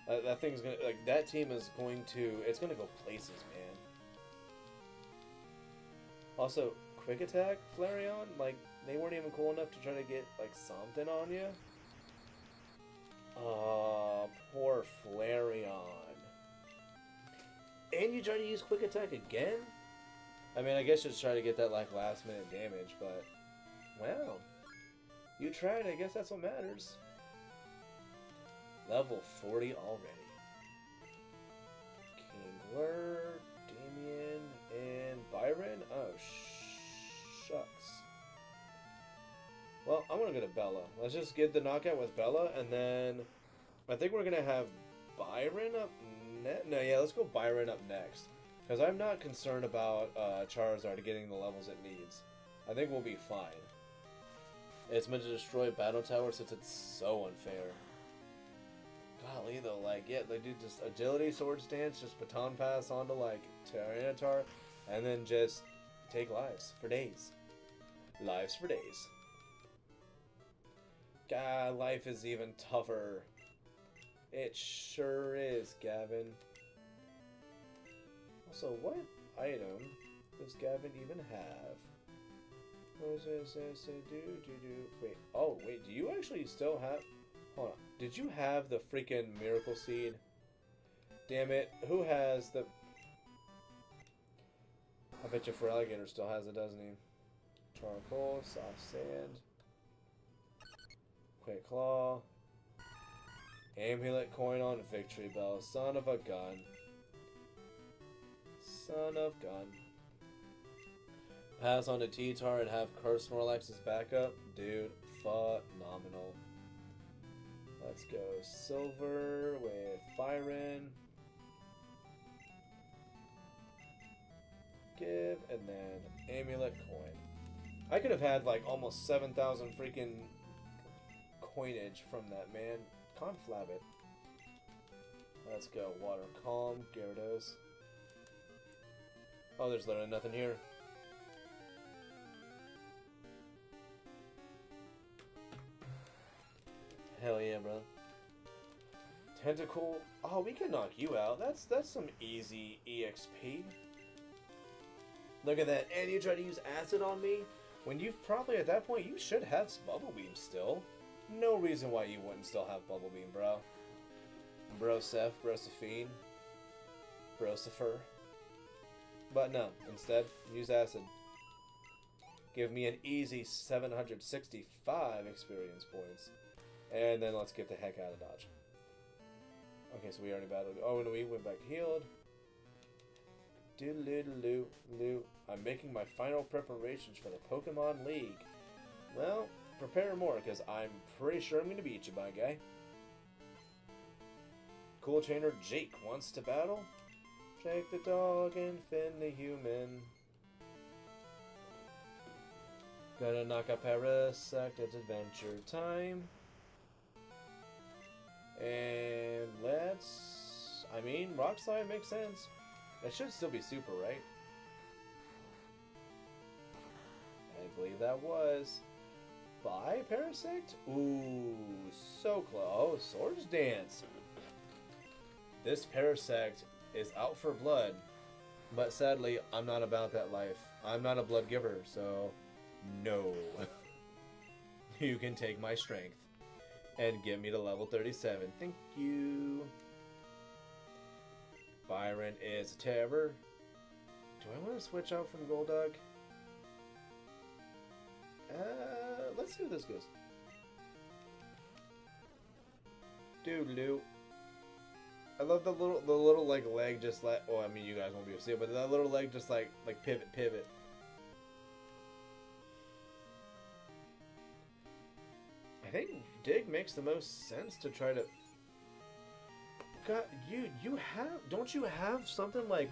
That thing's going to, like, that team is going to, it's going to go places, man. Also, Quick Attack, Flareon, like, they weren't even cool enough to try to get, like, something on you. Poor Flareon. And you try to use Quick Attack again? I mean, I guess just try to get that, like, last minute damage, but, wow. You tried, I guess that's what matters. Level 40 already. Kingler, Damien, and Byron? Oh, shucks. Well, I'm gonna go to Bella. Let's just get the knockout with Bella, and then I think we're gonna have Byron up next. No, yeah, let's go Byron up next. Because I'm not concerned about Charizard getting the levels it needs. I think we'll be fine. It's meant to destroy battle towers since it's so unfair. Golly, though, like, yeah, they do just agility, sword stance, just baton pass onto, like, Tyranitar, and then just take lives for days. Lives for days. God, life is even tougher. It sure is, Gavin. Also, what item does Gavin even have? What does it say? Wait, oh, wait, do you actually still have... Hold on. Did you have the freaking Miracle Seed? Damn it. Who has the... I bet you Feraligatr still has it, doesn't he? Charcoal, Soft Sand, Quick Claw, Amulet Coin on Victory Bell. Son of a gun. Son of gun. Pass on to T-Tar and have Curse Snorlax as backup. Dude, phenomenal. Let's go Silver with Byron. Give, and then Amulet Coin. I could have had like almost 7,000 freaking coinage from that, man. Conflab it. Let's go. Water Calm, Gyarados. Oh, there's literally nothing here. Hell yeah, bro. Tentacle. Oh, we can knock you out. That's some easy EXP. Look at that. And you try to use acid on me? When you've probably, at that point, you should have Bubble Beam still. No reason why you wouldn't still have Bubble Beam, bro. Broseph, Brosephine, Brosifer. But no, instead, use acid. Give me an easy 765 experience points. And then let's get the heck out of Dodge. Okay, so we already battled. Oh, no, we went back healed. Doodle-doodle-doo. I'm making my final preparations for the Pokemon League. Well, prepare more, because I'm pretty sure I'm going to beat you, my guy. Cool Trainer Jake wants to battle. Jake the dog and Finn the human. Gonna knock a Parasect, it's adventure time. And let's... I mean, Rock Slide makes sense. It should still be super, right? I believe that was. Bye, Parasect? Ooh, so close. Oh, Swords Dance. This Parasect is out for blood. But sadly, I'm not about that life. I'm not a blood giver, so no. You can take my strength and get me to level 37. Thank you. Byron is a terror. Do I want to switch out from Golduck? Let's see how this goes. Doodaloo. I love the little like leg just like, oh, I mean you guys won't be able to see it, but that little leg just like pivot. I think Dig makes the most sense to try to. God, you have, don't you have something like?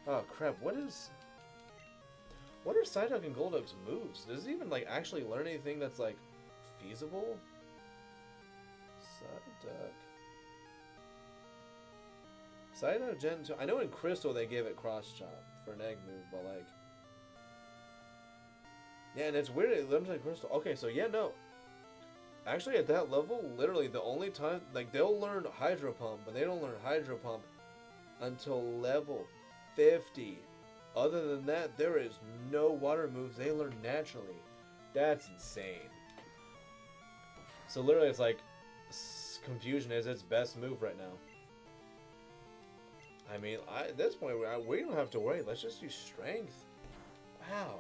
Oh crap! What are Psyduck and Golduck's moves? Does it even like actually learn anything that's like feasible? Psyduck Gen 2. I know in Crystal they gave it Cross Chop for an egg move, but like, yeah, and it's weird it learns in Crystal. Okay, so yeah, no. Actually, at that level, literally the only time, like, they'll learn Hydro Pump, but they don't learn Hydro Pump until level 50. Other than that, there is no water moves they learn naturally. That's insane. So literally, it's like, Confusion is its best move right now. I mean, at this point, we don't have to worry. Let's just use Strength. Wow.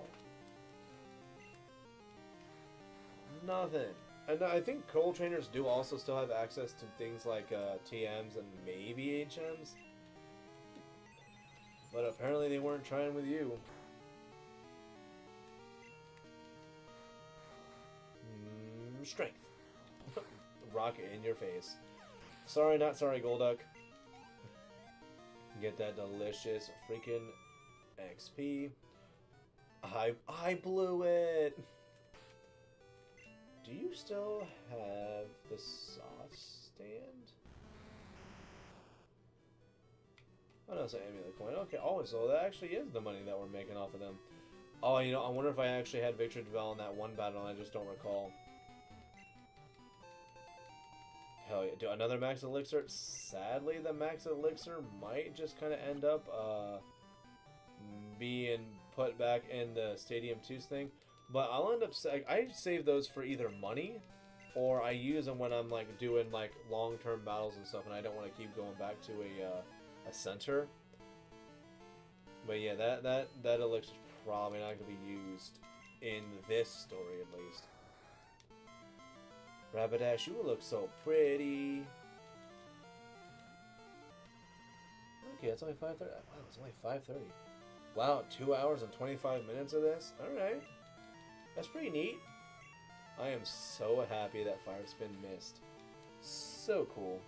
Nothing. And I think Cold Trainers do also still have access to things like TMs and maybe HMs. But apparently they weren't trying with you. Strength. Rocket in your face. Sorry, not sorry, Golduck. Get that delicious freaking XP. I blew it. Do you still have the soft stand? Oh no, it's an amulet coin. Okay, oh, so that actually is the money that we're making off of them. Oh, you know, I wonder if I actually had Victory Dwell in that one battle and I just don't recall. Hell yeah. Do another max elixir? Sadly, the max elixir might just kind of end up being put back in the Stadium 2's thing. But I'll end up... I save those for either money or I use them when I'm like doing like long-term battles and stuff and I don't want to keep going back to a center. But yeah, that elixir's probably not going to be used in this story at least. Rapidash, you look so pretty. Okay, it's only 5:30. Wow, it's only 5:30. Wow, 2 hours and 25 minutes of this? Alright. That's pretty neat. I am so happy that Fire Spin missed. So cool.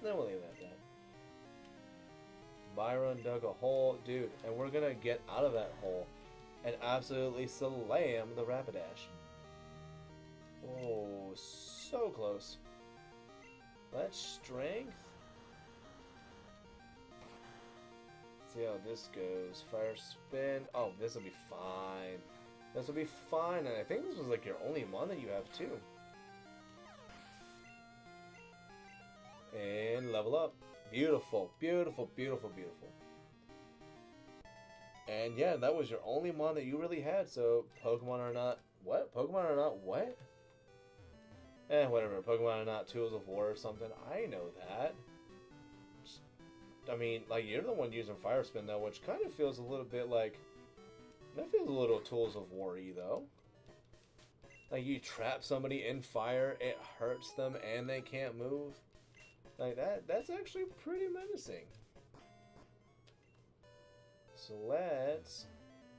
Then we'll leave it at that. Byron dug a hole. Dude, and we're gonna get out of that hole and absolutely slam the Rapidash. Oh, so close. Let's strength. See how this goes. Fire spin. Oh, this will be fine. This will be fine. And I think this was like your only one that you have too. And level up. Beautiful, beautiful, beautiful, beautiful. And yeah, that was your only mon that you really had. So Pokemon are not what? Pokemon are not what? Whatever. Pokemon are not tools of war or something. I know that. I mean, like, you're the one using Fire Spin though, which kind of feels a little bit like... That feels a little tools of war-y though. Like, you trap somebody in fire, it hurts them, and they can't move. Like, that's actually pretty menacing. So let's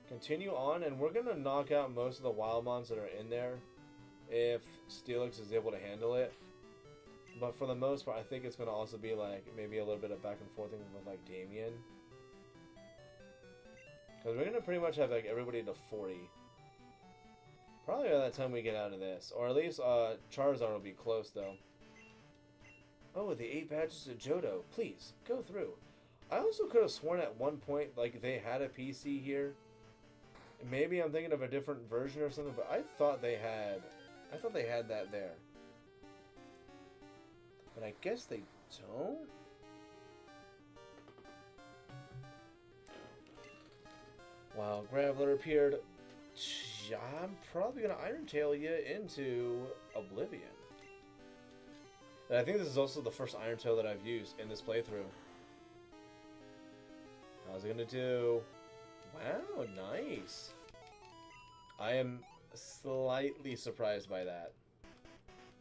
continue on, and we're going to knock out most of the wild mons that are in there if Steelix is able to handle it. But for the most part, I think it's going to also be like maybe a little bit of back and forthing with like Damien. Because we're going to pretty much have like everybody to 40. Probably by the time we get out of this. Or at least Charizard will be close though. Oh, the 8 badges of Johto. Please, go through. I also could have sworn at one point, like, they had a PC here. Maybe I'm thinking of a different version or something, but I thought they had that there. But I guess they don't? Wow, Graveler appeared. I'm probably going to Iron Tail you into Oblivion. And I think this is also the first Iron Tail that I've used in this playthrough. How's it gonna do? Wow, nice. I am slightly surprised by that.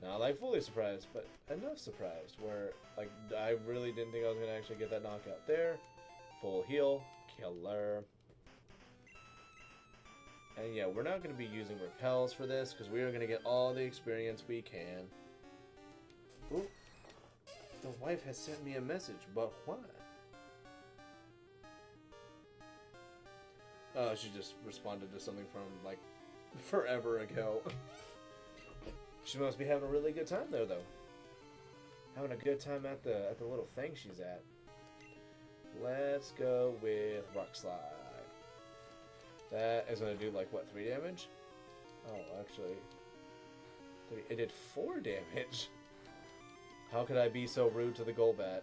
Not like fully surprised, but enough surprised where like I really didn't think I was gonna actually get that knockout there. Full heal, killer. And yeah, we're not gonna be using repels for this because we are gonna get all the experience we can. Ooh, the wife has sent me a message, but what? Oh, she just responded to something from, like, forever ago. She must be having a really good time there, though. Having a good time at the little thing she's at. Let's go with Rock Slide. That is going to do, like, what, 3 damage? Oh, actually, it did 4 damage. How could I be so rude to the Golbat?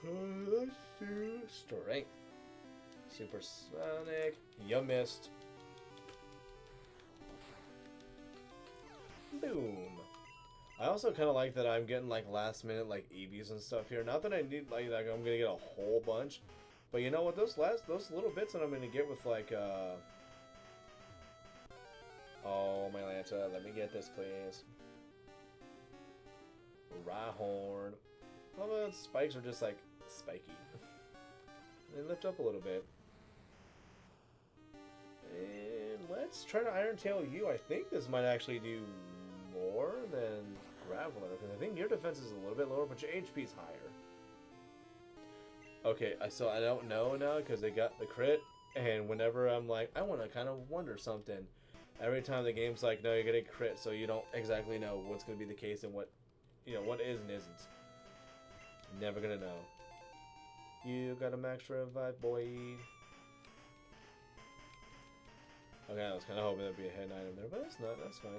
Let's do Strength. Supersonic. You missed. Boom. I also kind of like that I'm getting like last minute like EVs and stuff here. Not that I need like I'm gonna get a whole bunch, but you know what? Those little bits that I'm gonna get with like oh, my Lanta, let me get this, please. Rhyhorn. All the spikes are just, like, spiky. They lift up a little bit. And let's let's try to Iron Tail you. I think this might actually do more than Graveler, because I think your defense is a little bit lower, but your HP is higher. Okay, so I don't know now because they got the crit, and whenever I'm like, I want to kind of wonder something, every time the game's like, no, you're getting crit, so you don't exactly know what's going to be the case and what, what is and isn't. Never gonna know. You got a max revive, boy. Okay, I was kind of hoping there'd be a hidden item there, but it's not. That's fine.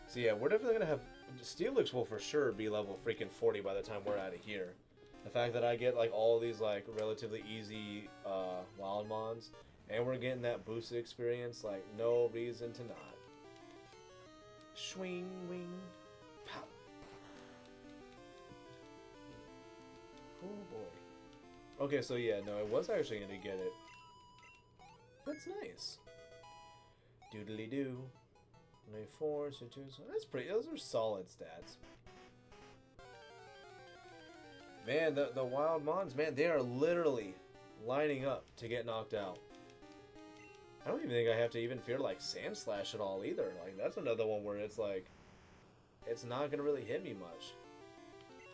So yeah, we're definitely gonna have Steelix will for sure be level freaking 40 by the time we're out of here. The fact that I get like all these like relatively easy wild mons, and we're getting that boosted experience, like no reason to not. Swing, wing, pow. Oh boy. Okay, so yeah, no, I was actually gonna get it. That's nice. Doodly doo. 4, so 2, so that's pretty. Those are solid stats. Man, the wild mons, man, they are literally lining up to get knocked out. I don't even think I have to even fear like Sand Slash at all either. Like that's another one where it's like, it's not gonna really hit me much.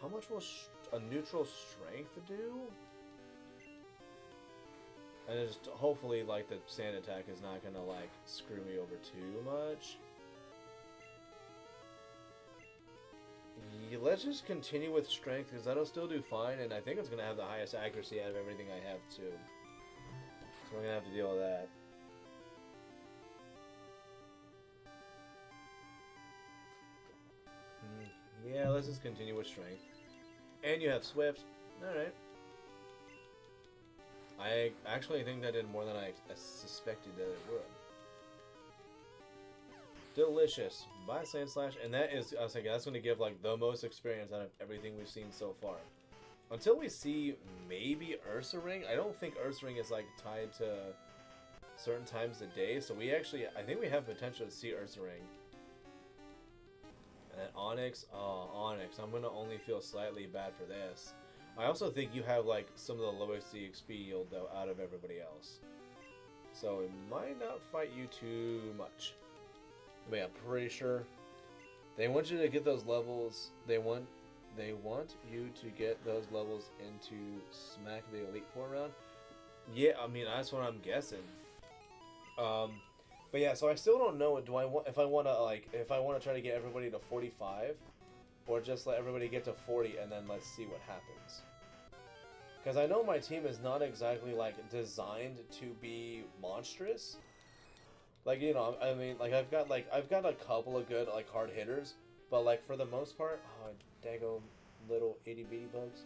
How much will a neutral strength do? And just hopefully like the sand attack is not gonna like screw me over too much. Yeah, let's just continue with strength because that'll still do fine, and I think it's gonna have the highest accuracy out of everything I have too. So we're gonna have to deal with that. Yeah, let's just continue with strength. And you have Swift. Alright. I actually think that did more than I suspected that it would. Delicious. By Sand Slash. And that is, I was thinking, that's going to give like the most experience out of everything we've seen so far. Until we see maybe Ursa Ring. I don't think Ursa Ring is like tied to certain times of day. So we actually, I think we have potential to see Ursa Ring. And then Onyx. Oh, Onyx. I'm going to only feel slightly bad for this. I also think you have like some of the lowest EXP yield though out of everybody else. So it might not fight you too much. But yeah, I'm pretty sure they want you to get those levels. They want you to get those levels into Smack the Elite Four round. Yeah, I mean that's what I'm guessing. But yeah, so I still don't know. Do I want if I want to try to get everybody to 45, or just let everybody get to 40 and then let's see what happens. Because I know my team is not exactly like designed to be monstrous. Like, you know, I mean, like I've got a couple of good like hard hitters, but like for the most part, oh dago little itty bitty bugs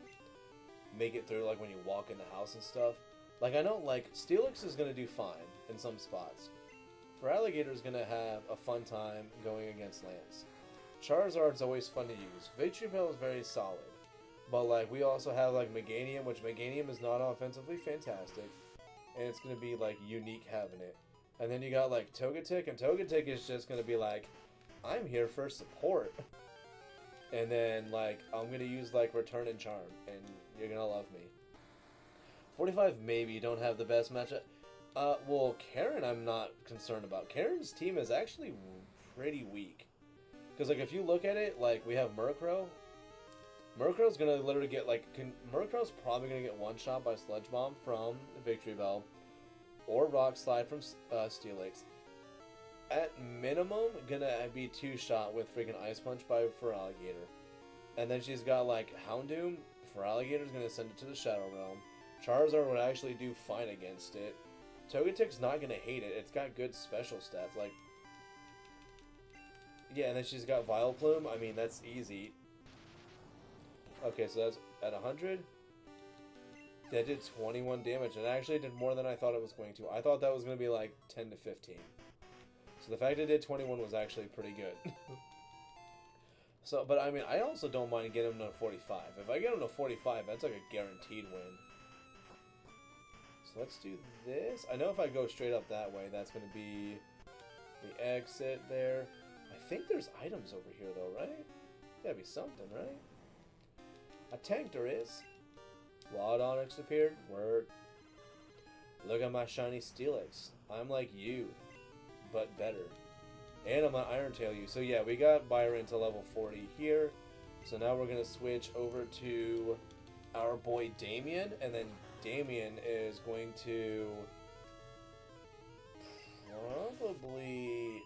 make it through like when you walk in the house and stuff. Like I know like Steelix is gonna do fine in some spots. Feraligatr is gonna have a fun time going against Lance. Charizard's always fun to use. Victreebel is very solid. But like we also have like Meganium, which Meganium is not offensively fantastic. And it's gonna be like unique having it. And then you got like Togetic, and Togetic is just gonna be like, I'm here for support. And then like I'm gonna use like Return and Charm, and you're gonna love me. 45 maybe don't have the best matchup. Well, Karen I'm not concerned about. Karen's team is actually pretty weak. Because, like, if you look at it, like, we have Murkrow. Murkrow's going to literally get, like... Murkrow's probably going to get one shot by Sludge Bomb from Victreebel. Or Rock Slide from Steelix. At minimum, going to be two shot with freaking Ice Punch by Feraligatr. And then she's got, like, Houndoom. Feraligatr's going to send it to the Shadow Realm. Charizard would actually do fine against it. Togetic's not going to hate it. It's got good special stats, like... Yeah, and then she's got Vileplume. I mean, that's easy. Okay, so that's at 100. That did 21 damage, and it actually did more than I thought it was going to. I thought that was going to be like 10 to 15. So the fact it did 21 was actually pretty good. So, but I mean, I also don't mind getting him to 45. If I get him to 45, that's like a guaranteed win. So let's do this. I know if I go straight up that way, that's going to be the exit there. I think there's items over here though, right? Gotta be something, right? A tank there is. Wild Onyx appeared. Word. Look at my shiny Steelix. I'm like you, but better. And I'm an Iron Tail you. So yeah, we got Byron to level 40 here. So now we're going to switch over to our boy Damien. And then Damien is going to probably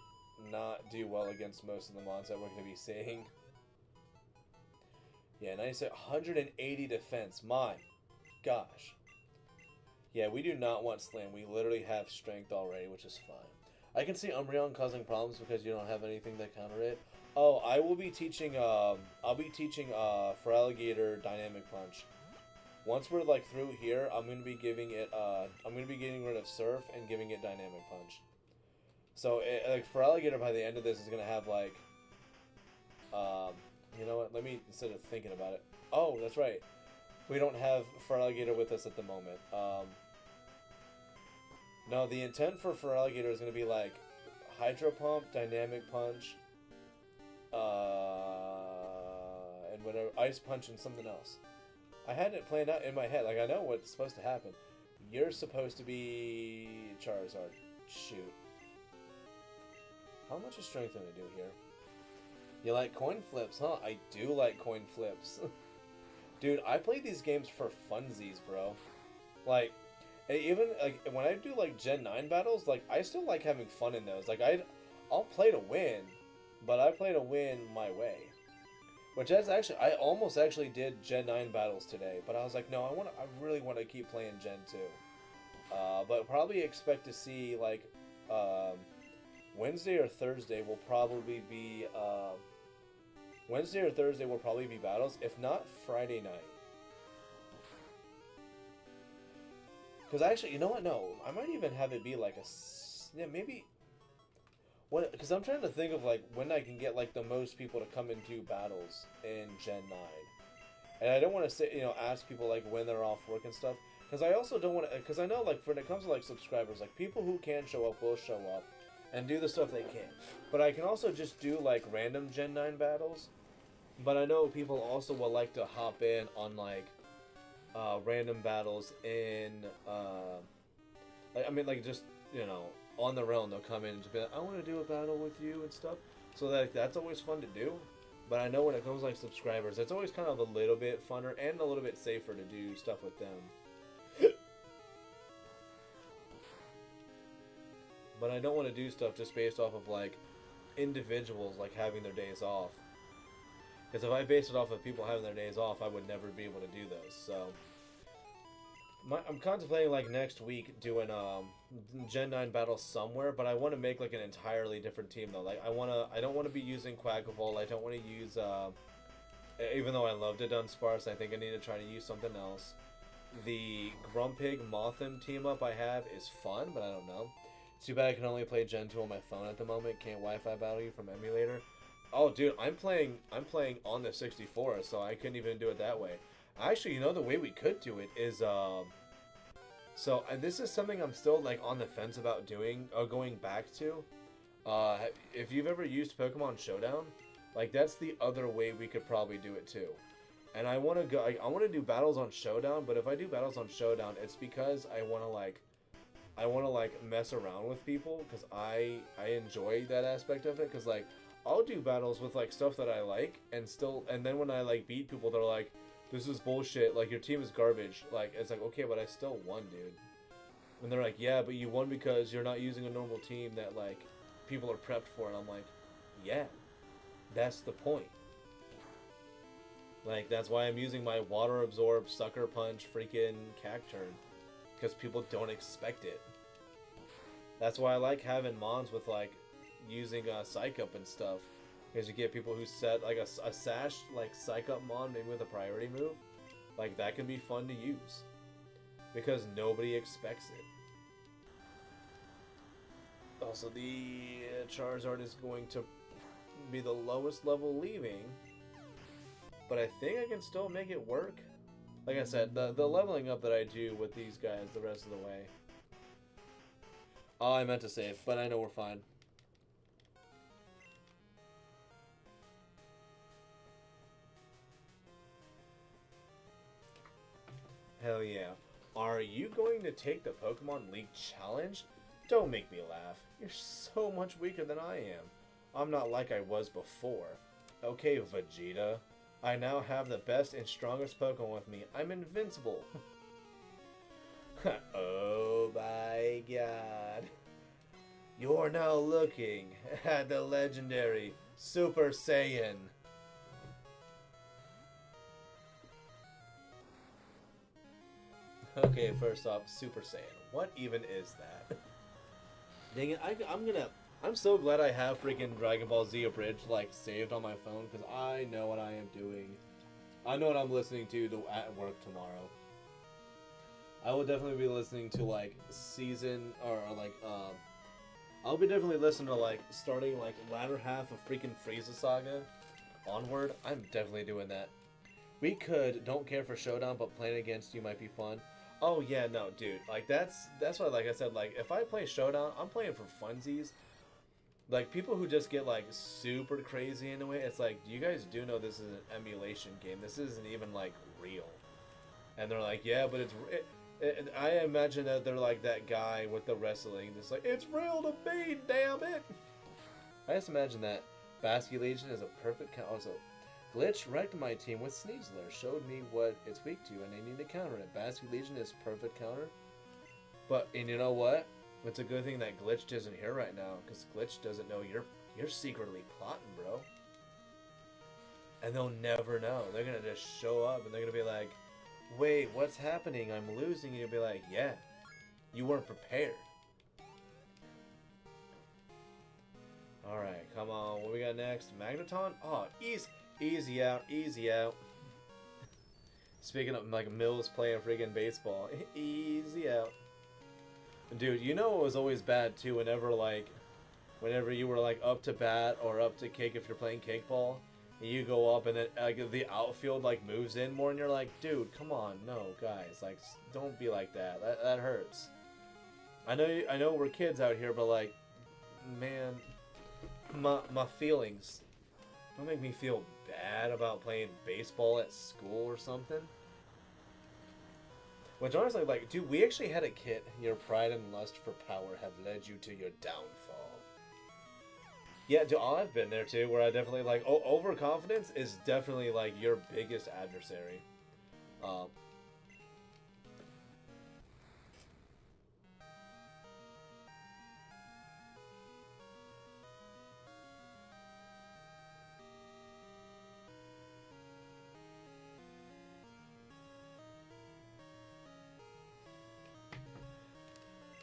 not do well against most of the mons that we're going to be seeing. Yeah, 96, 180 defense. My gosh. Yeah, we do not want Slam. We literally have strength already, which is fine. I can see Umbreon causing problems because you don't have anything to counter it. Oh, I will be teaching, I'll be teaching, Feraligatr Dynamic Punch. Once we're, like, through here, I'm going to be giving it, I'm going to be getting rid of Surf and giving it Dynamic Punch. So, like, Feraligatr by the end of this is going to have, like, you know what, let me, instead of thinking about it. Oh, that's right. We don't have Feraligatr with us at the moment. No, the intent for Feraligatr is going to be, like, Hydro Pump, Dynamic Punch, and whatever, Ice Punch and something else. I had it planned out in my head. Like, I know what's supposed to happen. You're supposed to be Charizard. Shoot. How much is strength going to do here? You like coin flips, huh? I do like coin flips. Dude, I play these games for funsies, bro. Like, even, like, when I do, like, Gen 9 battles, like, I still like having fun in those. Like, I'll play to win, but I play to win my way. Which is actually, I almost actually did Gen 9 battles today, but I was like, no, I really want to keep playing Gen 2. But probably expect to see, like, Wednesday or Thursday will probably be, battles, if not Friday night. Because actually, you know what, no, I might even have it be like yeah, maybe, because I'm trying to think of, like, when I can get, like, the most people to come into battles in Gen 9. And I don't want to say, you know, ask people, like, when they're off work and stuff. Because I also don't want to, because I know, like, when it comes to, like, subscribers, like, people who can show up will show up and do the stuff they can. But I can also just do, like, random Gen 9 battles. But I know people also will like to hop in on, like, random battles in, I mean, like, just, you know, on their own, they'll come in and just be like, I want to do a battle with you and stuff. So that's always fun to do. But I know when it comes to, like, subscribers, it's always kind of a little bit funner and a little bit safer to do stuff with them. But I don't want to do stuff just based off of, like, individuals, like, having their days off. Because if I based it off of people having their days off, I would never be able to do those. So I'm contemplating, like, next week doing Gen 9 battles somewhere, but I want to make, like, an entirely different team though. Like, I don't want to be using Quackavolt. I don't want to use even though I loved it Dunsparce, I think I need to try to use something else. The Grumpig Mothim team up I have is fun, but I don't know. It's too bad I can only play Gen 2 on my phone at the moment. Can't Wi-Fi battle you from emulator. Oh, dude, I'm playing on the 64, so I couldn't even do it that way. Actually, you know, the way we could do it is, so this is something I'm still, like, on the fence about doing, or going back to. If you've ever used Pokemon Showdown, like, that's the other way we could probably do it too. And I want to do battles on Showdown, but if I do battles on Showdown, it's because I want to, like, mess around with people, because I enjoy that aspect of it, because, like, I'll do battles with, like, stuff that I like, and then when I, like, beat people, they're like, this is bullshit, like, your team is garbage. Like, it's like, okay, but I still won, dude. And they're like, yeah, but you won because you're not using a normal team that, like, people are prepped for. And I'm like, yeah, that's the point. Like, that's why I'm using my Water Absorb, Sucker Punch, freaking Cacturn. Because people don't expect it. That's why I like having mons with, like, using Psych Up and stuff, because you get people who set, like, a Sash, like, Psych Up mon, maybe with a priority move. Like, that can be fun to use, because nobody expects it. Also, the Charizard is going to be the lowest level leaving, but I think I can still make it work. Like I said, the leveling up that I do with these guys the rest of the way. Oh, I meant to save, but I know we're fine. Hell yeah. Are you going to take the Pokemon League Challenge? Don't make me laugh. You're so much weaker than I am. I'm not like I was before. Okay, Vegeta. I now have the best and strongest Pokemon with me. I'm invincible. Oh my god. You're now looking at the legendary Super Saiyan. Okay, first off, Super Saiyan. What even is that? Dang it, I'm so glad I have freaking Dragon Ball Z Abridged, like, saved on my phone, because I know what I am doing. I know what I'm listening to at work tomorrow. I will definitely be listening to, like, I'll be definitely listening to, like, starting, like, latter half of freaking Frieza Saga onward. I'm definitely doing that. We could Don't Care for Showdown, but playing against you might be fun. Oh, yeah, no, dude. Like, that's why, like I said, like, if I play Showdown, I'm playing for funsies. Like, people who just get, like, super crazy into it, it's like, you guys do know this is an emulation game. This isn't even, like, real. And they're like, yeah, but I imagine that they're like that guy with the wrestling. Just like, it's real to me, damn it! I just imagine that. Basculation is a perfect counter. Also, Glitch wrecked my team with Sneasler. Showed me what it's weak to, and I need to counter it. Basculation is perfect counter. And you know what? It's a good thing that Glitch isn't here right now, because Glitch doesn't know you're secretly plotting, bro. And they'll never know. They're gonna just show up, and they're gonna be like, wait, what's happening? I'm losing. And you'll be like, yeah, you weren't prepared. Alright, come on. What we got next? Magneton? Oh, easy out, easy out. Speaking of, like, Mills playing friggin' baseball. Easy out. Dude, you know it was always bad, too, whenever you were, like, up to bat or up to kick if you're playing kickball. And you go up and then the outfield, like, moves in more and you're like, dude, come on, no, guys, like, don't be like that. That hurts. I know we're kids out here, but, like, man, my feelings. Don't make me feel bad about playing baseball at school or something. Which honestly, like, dude, we actually had a kit. Your pride and lust for power have led you to your downfall. Yeah, dude, I've been there too, where I definitely, like, overconfidence is definitely, like, your biggest adversary.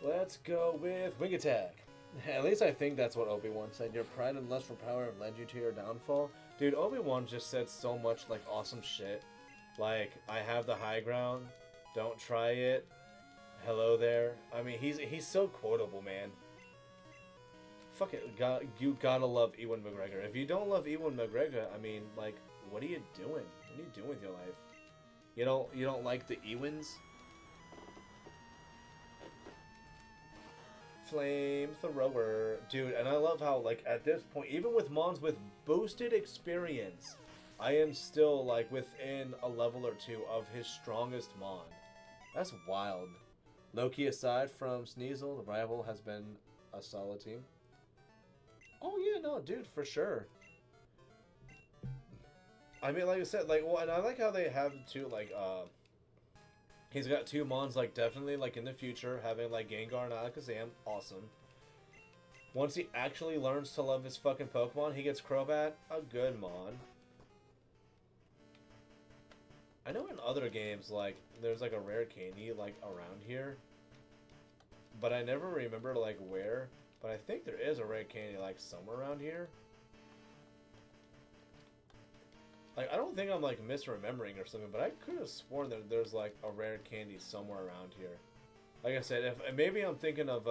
Let's go with Wing Attack. At least I think that's what Obi-Wan said. Your pride and lust for power have led you to your downfall. Dude, Obi-Wan just said so much, like, awesome shit. Like, I have the high ground. Don't try it. Hello there. I mean, he's so quotable, man. Fuck it. You gotta love Ewan McGregor. If you don't love Ewan McGregor, I mean, like, what are you doing? What are you doing with your life? You don't like the Ewans? Flamethrower. Dude, and I love how, like, at this point, even with Mons with boosted experience, I am still, like, within a level or two of his strongest Mon. That's wild. Loki aside from Sneasel, the rival has been a solid team. Oh, yeah, no, dude, for sure. I mean, like I said, like, well, and I like how they have, too, like, he's got two Mons, like, definitely, like, in the future, having, like, Gengar and Alakazam. Awesome. Once he actually learns to love his fucking Pokemon, he gets Crobat, a good Mon. I know in other games, like, there's, like, a rare candy, like, around here. But I never remember, like, where. But I think there is a rare candy, like, somewhere around here. Like, I don't think I'm, like, misremembering or something, but I could have sworn that there's, like, a rare candy somewhere around here. Like I said, maybe I'm thinking of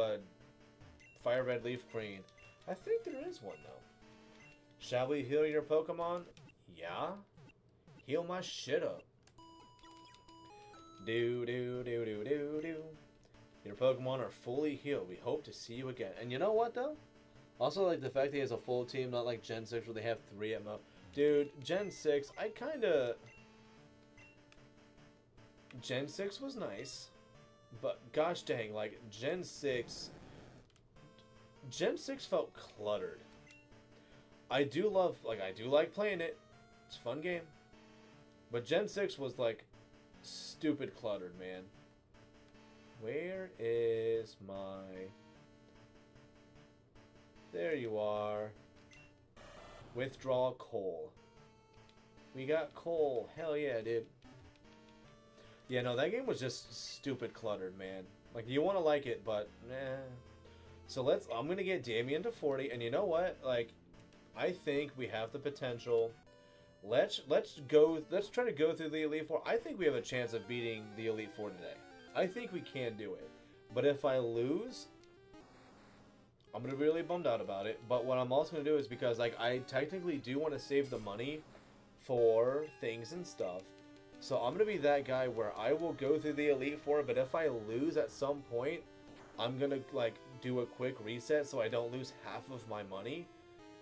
Fire Red Leaf Green. I think there is one, though. Shall we heal your Pokemon? Yeah? Heal my shit up. Do. Your Pokemon are fully healed. We hope to see you again. And you know what, though? Also, like, the fact that he has a full team, not like Gen 6 where they have 3 at most. Dude, Gen 6, Gen 6 was nice. But gosh dang, like Gen 6 felt cluttered. I do like playing it. It's a fun game. But Gen 6 was like stupid cluttered, man. Where is my... There you are. Withdraw coal. We got coal. Hell yeah, dude. Yeah, no, that game was just stupid cluttered, man. Like, you want to like it, but nah. So I'm going to get Damien to 40, and you know what? Like, I think we have the potential. Let's try to go through the Elite Four. I think we have a chance of beating the Elite Four today. I think we can do it. But if I lose, I'm going to be really bummed out about it. But what I'm also going to do is, because like I technically do want to save the money for things and stuff. So I'm going to be that guy where I will go through the Elite Four, but if I lose at some point, I'm going to like do a quick reset so I don't lose half of my money.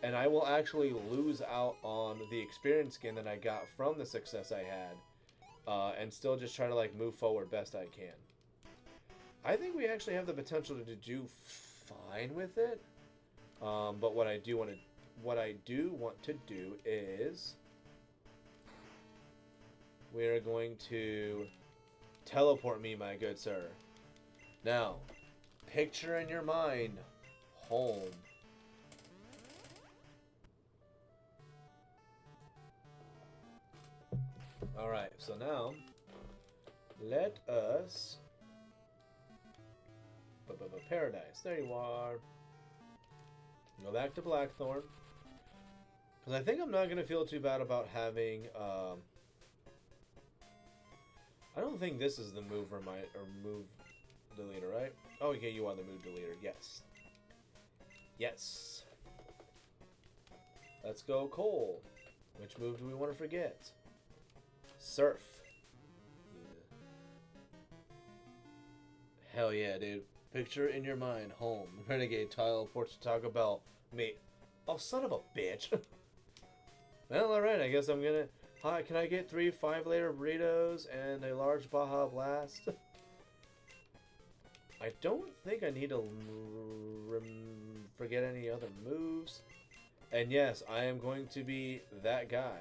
And I will actually lose out on the experience skin that I got from the success I had. And still just try to like move forward best I can. I think we actually have the potential to do fine with it. But what I do want to do is we are going to teleport me, my good sir. Now, picture in your mind home. Alright, so now let us Paradise. There you are. Go back to Blackthorn. Because I think I'm not going to feel too bad about having I don't think this is the move move deleter, right? Oh, okay, you are the move deleter. Yes. Yes. Let's go Cole. Which move do we want to forget? Surf. Yeah. Hell yeah, dude. Picture in your mind, home. Renegade teleports to Taco Bell. Me. Oh, son of a bitch. Well, alright, I guess I'm gonna... Hi, can I get 3 5-layer burritos and a large Baja Blast? I don't think I need to forget any other moves. And yes, I am going to be that guy.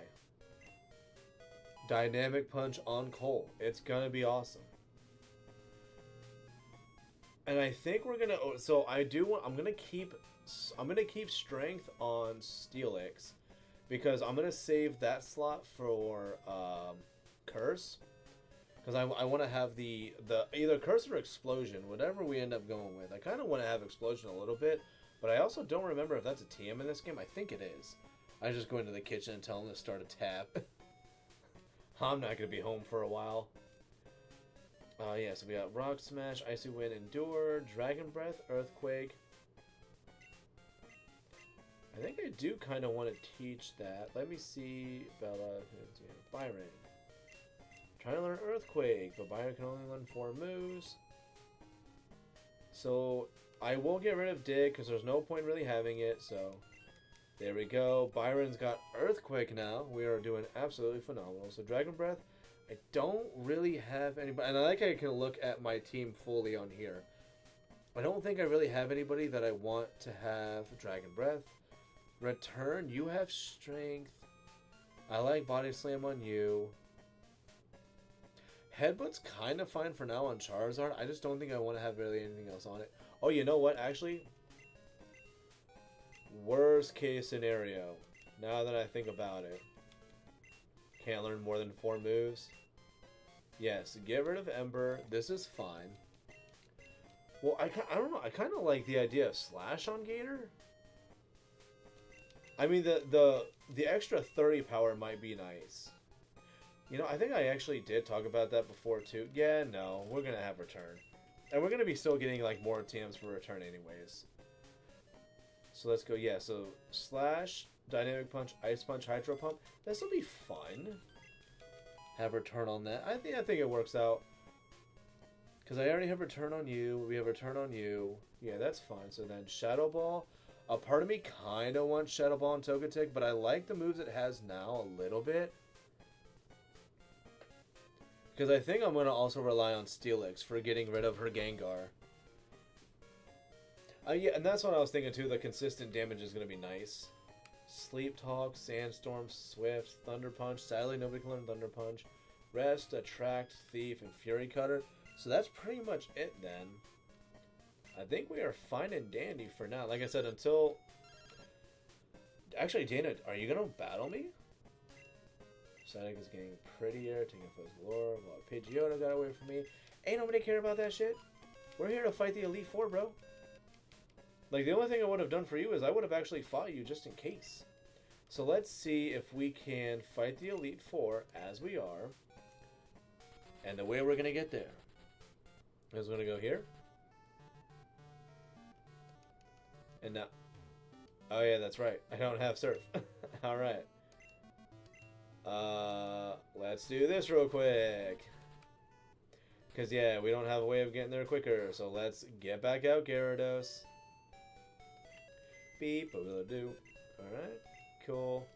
Dynamic Punch on Cole. It's gonna be awesome. And I think we're gonna... So I do want... I'm gonna keep Strength on Steelix. Because I'm going to save that slot for Curse. Because I want to have the either Curse or Explosion, whatever we end up going with. I kind of want to have Explosion a little bit, but I also don't remember if that's a TM in this game. I think it is. I just go into the kitchen and tell them to start a tap. I'm not going to be home for a while. Yeah, so we got Rock Smash, Icy Wind, Endure, Dragon Breath, Earthquake. I think I do kind of want to teach that. Let me see. Bella, Byron. Trying to learn Earthquake, but Byron can only learn 4 moves. So I will get rid of Dig because there's no point really having it. So there we go. Byron's got Earthquake now. We are doing absolutely phenomenal. So Dragon Breath, I don't really have anybody. And I like how I can look at my team fully on here. I don't think I really have anybody that I want to have Dragon Breath. Return, you have Strength. I like Body Slam on you. Headbutt's kind of fine for now on Charizard. I just don't think I want to have really anything else on it. Oh, you know what? Actually, worst case scenario, now that I think about it. Can't learn more than 4 moves. Yes, get rid of Ember. This is fine. Well, I don't know. I kind of like the idea of Slash on Gator. I mean, the extra 30 power might be nice. You know, I think I actually did talk about that before, too. Yeah, no, we're going to have Return. And we're going to be still getting, like, more TMs for Return anyways. So let's go, yeah, so Slash, Dynamic Punch, Ice Punch, Hydro Pump. This will be fun. Have Return on that. I think it works out. Because I already have Return on you. We have Return on you. Yeah, that's fine. So then Shadow Ball. A part of me kind of wants Shadow Ball and Togetic, but I like the moves it has now a little bit. Because I think I'm going to also rely on Steelix for getting rid of her Gengar. Yeah, and that's what I was thinking too. The consistent damage is going to be nice. Sleep Talk, Sandstorm, Swift, Thunder Punch. Sadly, nobody can learn Thunder Punch. Rest, Attract, Thief, and Fury Cutter. So that's pretty much it then. I think we are fine and dandy for now. Like I said, until... Actually, Dana, are you going to battle me? Psyduck is getting prettier, taking foes lore, while Pidgeotto got away from me. Ain't nobody care about that shit. We're here to fight the Elite Four, bro. Like, the only thing I would have done for you is I would have actually fought you just in case. So let's see if we can fight the Elite Four as we are. And the way we're going to get there is we're going to go here. And now... Oh, yeah, that's right. I don't have Surf. Alright. Let's do this real quick. Because, yeah, we don't have a way of getting there quicker. So let's get back out, Gyarados. Beep, what will it do? Alright, cool.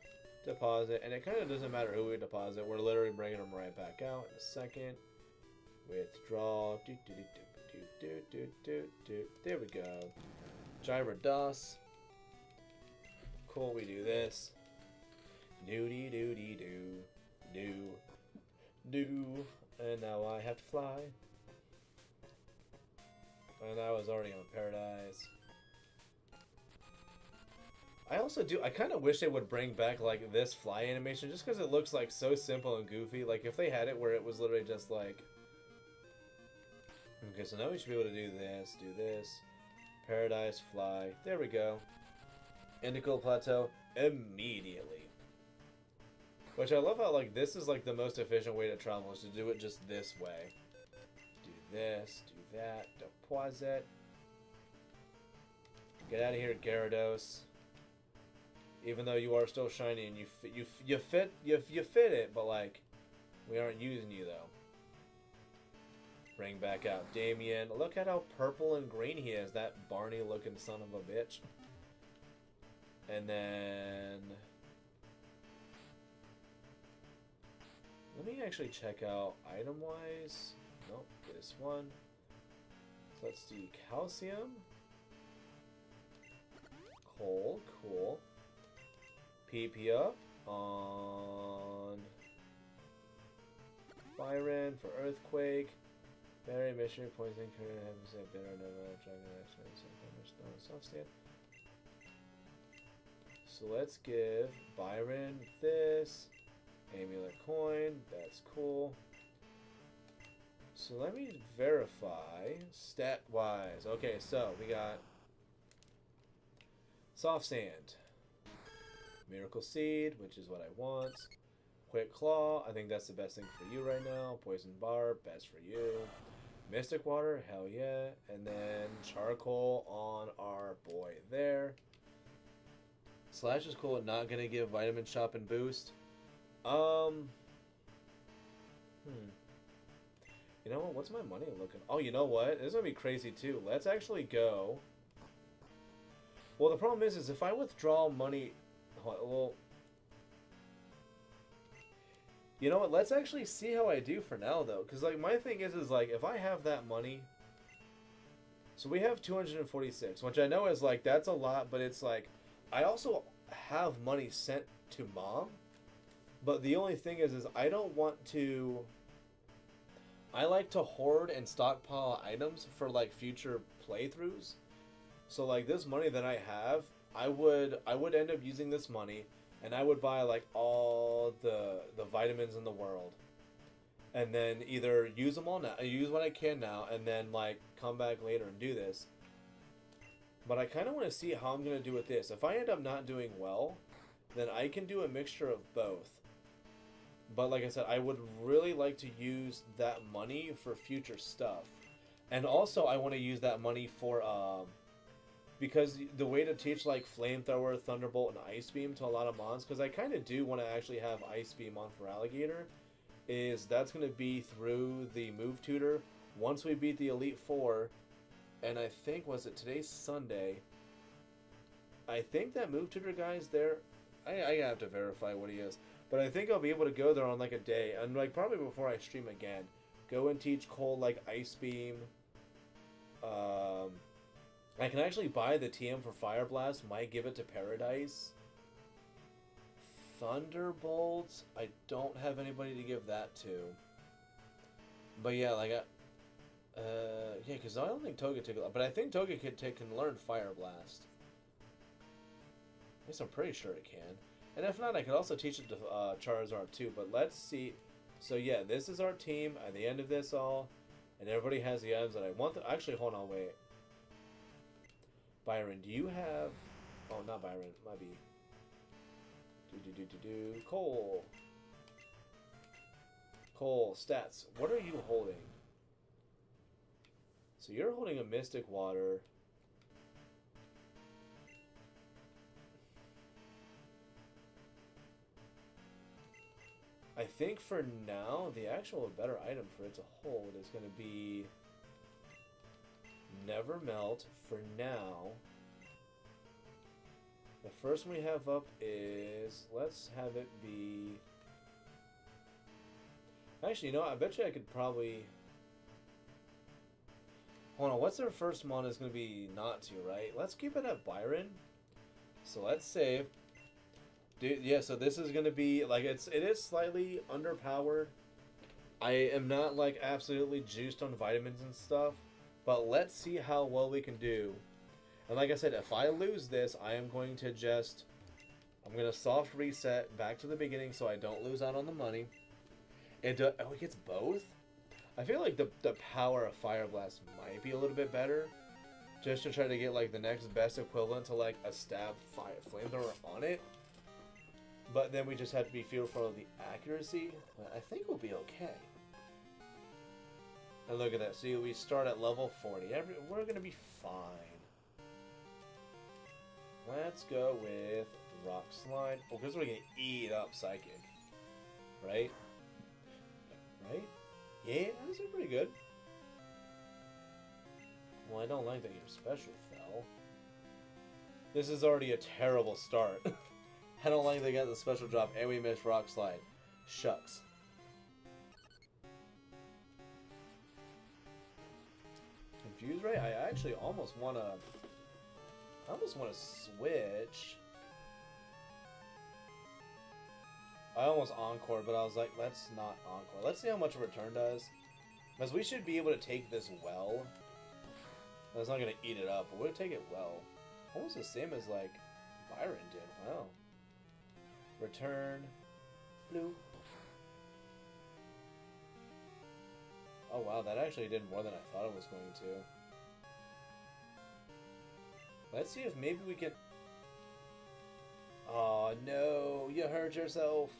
Deposit. And it kind of doesn't matter who we deposit. We're literally bringing them right back out in a second. Withdraw. There we go. Gyarados. Cool, we do this. Do. And now I have to fly. And I was already on Paradise. I also do, I kind of wish they would bring back, like, this fly animation, just because it looks, like, so simple and goofy. Like, if they had it where it was literally just, like... Okay, so now we should be able to do this, Paradise, fly. There we go. Indigo Plateau, immediately. Which I love how, like, this is, like, the most efficient way to travel, is to do it just this way. Do this, do that, deposit. Get out of here, Gyarados. Even though you are still shiny and you fit it, but like we aren't using you though. Bring back out Damien. Look at how purple and green he is, that Barney looking son of a bitch. And then let me actually check out item wise. Nope, this one. So let's do calcium. Coal, cool. PP up on Byron for Earthquake. Battery Missionary Poison Current Heavens at Dinner Nova Dragon Soft Stand. So let's give Byron this. Amulet Coin, that's cool. So let me verify stat wise. Okay, so we got Soft Sand. Miracle Seed, which is what I want. Quick Claw, I think that's the best thing for you right now. Poison Barb, best for you. Mystic Water, hell yeah. And then Charcoal on our boy there. Slash is cool, not gonna give Vitamin Shop and Boost. You know what? What's my money looking? Oh, you know what? This is gonna be crazy too. Let's actually go. Well, the problem is if I withdraw money... Well, you know what? Let's actually see how I do for now, though. Because, like, my thing is, like, if I have that money... So we have 246, which I know is, like, that's a lot, but it's, like... I also have money sent to Mom. But the only thing is I don't want to... I like to hoard and stockpile items for, like, future playthroughs. So, like, this money that I have... I would end up using this money, and I would buy like all the vitamins in the world, and then either use them all now, use what I can now, and then like come back later and do this. But I kind of want to see how I'm gonna do with this. If I end up not doing well, then I can do a mixture of both. But like I said, I would really like to use that money for future stuff, and also I want to use that money for because the way to teach like Flamethrower, Thunderbolt, and Ice Beam to a lot of mons, because I kind of do want to actually have Ice Beam on for Alligator, is that's going to be through the Move Tutor. Once we beat the Elite Four, and I think, was it today's Sunday? I think that Move Tutor guy's there. I have to verify what he is. But I think I'll be able to go there on like a day, and like probably before I stream again, go and teach Cole like Ice Beam. I can actually buy the TM for Fire Blast. Might give it to Paradise. Thunderbolts. I don't have anybody to give that to. But yeah, like yeah, because I don't think Toga took it, but I think Toga can learn Fire Blast. At least I'm pretty sure it can. And if not, I could also teach it to Charizard too. But let's see. So yeah, this is our team at the end of this all. And everybody has the items that I want. Actually, hold on, wait. Byron, do you have... Oh, not Byron. Might be... Cole. Cole, stats. What are you holding? So you're holding a Mystic Water. I think for now, the actual better item for it to hold is going to be Never Melt for now. The first one we have up is, let's have it be... Actually, you know, I bet you I could probably... Hold on, what's our first mon is going to be Natu, right? Let's keep it at Byron. So let's save. Dude, yeah, so this is going to be, like, it is slightly underpowered. I am not, like, absolutely juiced on vitamins and stuff. But let's see how well we can do. And like I said, if I lose this, I am going to just... I'm going to soft reset back to the beginning so I don't lose out on the money. Oh, it gets both? I feel like the power of Fire Blast might be a little bit better. Just to try to get, like, the next best equivalent to, like, a stab flamethrower on it. But then we just have to be fearful of the accuracy. But I think we'll be okay. And look at that. See, we start at level 40. We're going to be fine. Let's go with Rock Slide. Oh, because we're going to eat up Psychic. Right? Right? Yeah, that's pretty good. Well, I don't like that your special fell. This is already a terrible start. I don't like they got the special drop and we missed Rock Slide. Shucks. Confused Ray? I actually almost want to... switch. I almost Encore, but I was like, let's not Encore. Let's see how much a return does. Because we should be able to take this well. That's not going to eat it up, but we'll take it well. Almost the same as, like, Byron did. Wow. Return. Blue. Oh, wow. That actually did more than I thought it was going to. Let's see if maybe we can... Oh, no. You hurt yourself.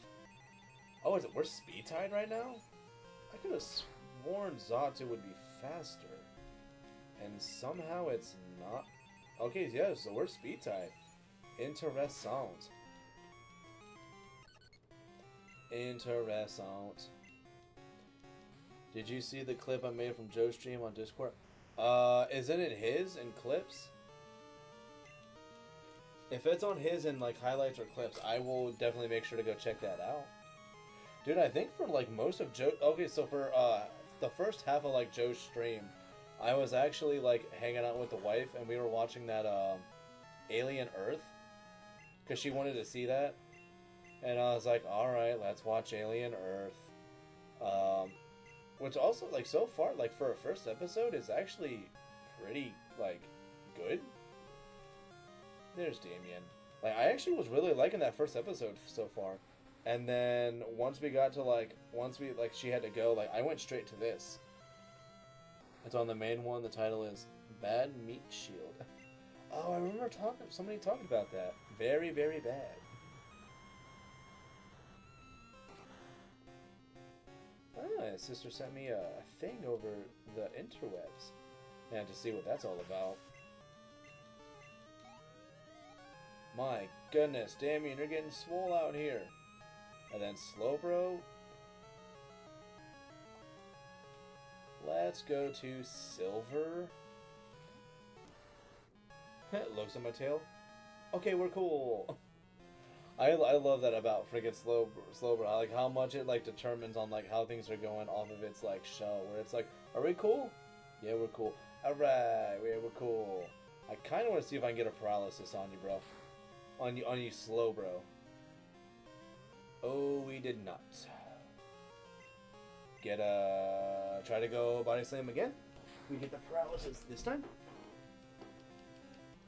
Oh, is it? We're speed tied right now? I could have sworn Zatu would be faster. And somehow it's not. Okay, yeah, so we're speed tied. Interessant. Interessant. Did you see the clip I made from Joe's stream on Discord? Isn't it his in clips? If it's on his in like highlights or clips, I will definitely make sure to go check that out. Dude, I think for like most of Joe... Okay, so for the first half of like Joe's stream, I was actually like hanging out with the wife and we were watching that Alien Earth. Because she wanted to see that. And I was like, alright, let's watch Alien Earth. Which also, like, so far, like, for a first episode, is actually pretty, like, good. There's Damien. Like, I actually was really liking that first episode so far. And then, once we got to, like, she had to go, like, I went straight to this. It's on the main one. The title is Bad Meat Shield. Oh, I remember somebody talking about that. Very, very bad. Ah, his sister sent me a thing over the interwebs. And to see what that's all about. My goodness, Damien, you're getting swole out here. And then Slowbro. Let's go to Silver. Looks at my tail. Okay, we're cool. I love that about freaking slow bro. Like how much it like determines on like how things are going off of its like show. Where it's like, are we cool? Yeah, we're cool. All right, yeah, we're cool. I kind of want to see if I can get a paralysis on you, bro. On you, slow bro. Oh, we did not. Get a try to go body slam again. We get the paralysis this time.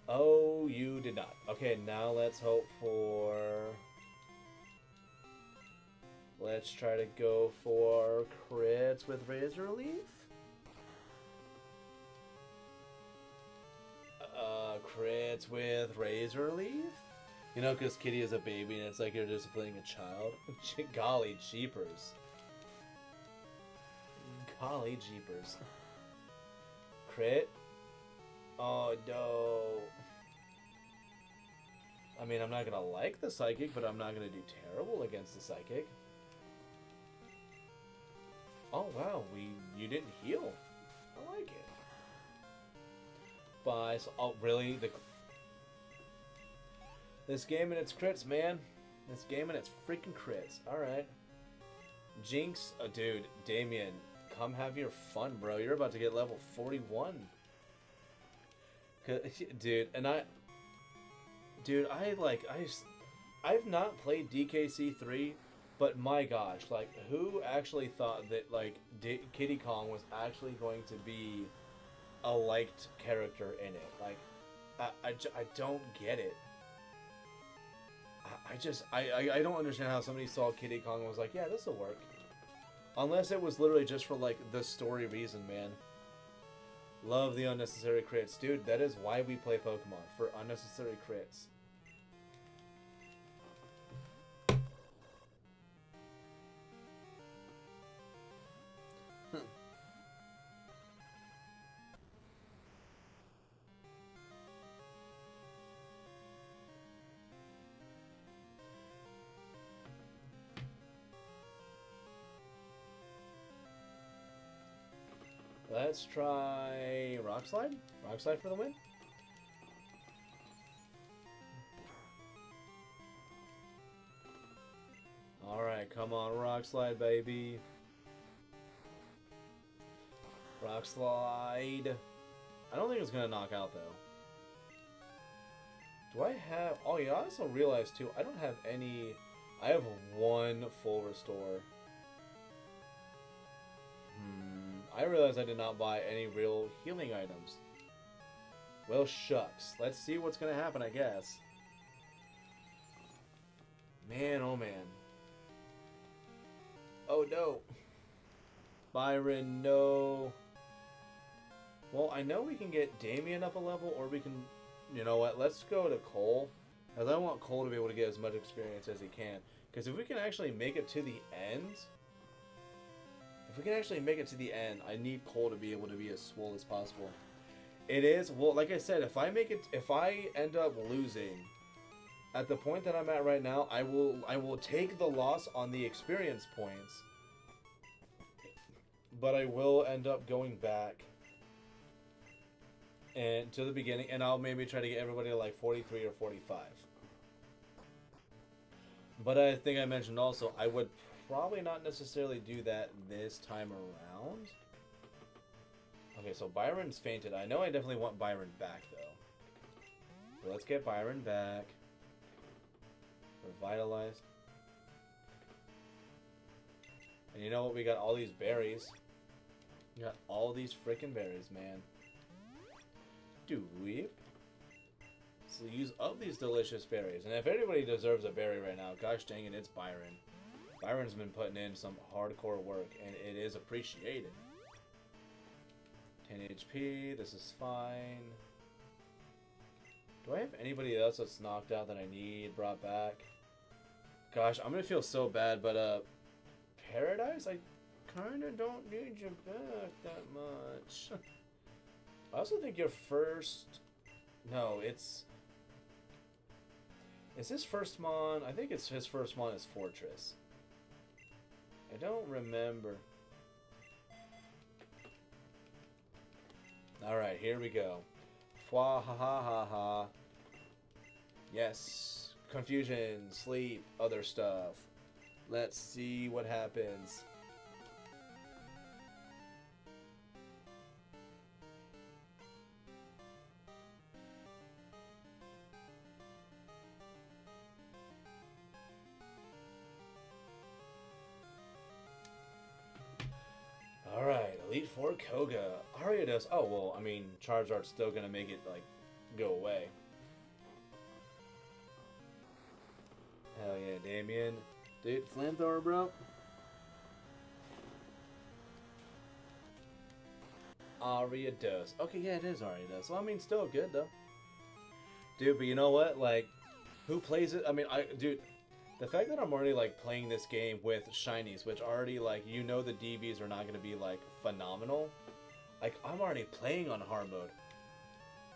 Oh, you did not. Okay, now let's hope for... Let's try to go for crits with Razor Leaf. Crits with Razor Leaf? You know, because Kitty is a baby and it's like you're disciplining a child. Golly jeepers. Golly jeepers. Crit? Oh no. I mean, I'm not gonna like the Psychic, but I'm not gonna do terrible against the Psychic. Oh wow, you didn't heal. I like it. Bye. So, oh really? This game and its crits, man. This game and its freaking crits. All right. Jinx, dude, Damien, come have your fun, bro. You're about to get level 41. Dude, and I've not played DKC3, but my gosh, like, who actually thought that, like, Kiddy Kong was actually going to be a liked character in it? Like, I don't get it. I don't understand how somebody saw Kiddy Kong and was like, yeah, this will work. Unless it was literally just for, like, the story reason, man. Love the unnecessary crits. Dude, that is why we play Pokemon. For unnecessary crits. Let's try Rock Slide. Rock Slide for the win. Alright, come on, Rock Slide, baby. Rock Slide. I don't think it's going to knock out, though. Do I have... Oh, yeah, I also realized, too, I don't have any... I have one full restore. I realized I did not buy any real healing items. Well, shucks. Let's see what's going to happen, I guess. Man, oh man. Oh no. Byron, no. Well, I know we can get Damien up a level, or we can... You know what? Let's go to Cole. Because I want Cole to be able to get as much experience as he can. Because if we can actually make it to the end... If we can actually make it to the end, I need Cole to be able to be as swole as possible. It is, well, like I said, if I end up losing, at the point that I'm at right now, I will take the loss on the experience points. But I will end up going back and to the beginning, and I'll maybe try to get everybody to like 43 or 45. But I think I mentioned also, I would probably not necessarily do that this time around. Okay, so Byron's fainted. I know I definitely want Byron back, though. So let's get Byron back. Revitalized. And you know what? We got all these berries. We got all these freaking berries, man. Do we? So use up these delicious berries. And if anybody deserves a berry right now, gosh dang it, it's Byron. Byron's been putting in some hardcore work, and it is appreciated. 10 HP, this is fine. Do I have anybody else that's knocked out that I need brought back? Gosh, I'm gonna feel so bad, but Paradise? I kinda don't need you back that much. I also think your first... No, it's... Is his first mon... I think it's his first mon is Fortress. I don't remember. Alright, here we go. Fwa ha ha ha ha. Yes. confusion, sleep, other stuff. Let's see what happens. Alright, Elite Four Koga. Ariados. Oh, well, I mean, Charizard's still gonna make it, like, go away. Hell yeah, Damien. Dude, flamethrower, bro. Ariados. Okay, yeah, it is Ariados. Well, I mean, still good, though. Dude, but you know what? Like, who plays it? I mean, dude, the fact that I'm already, like, playing this game with shinies, which already, like, you know the DBs are not going to be, like, phenomenal. Like, I'm already playing on hard mode.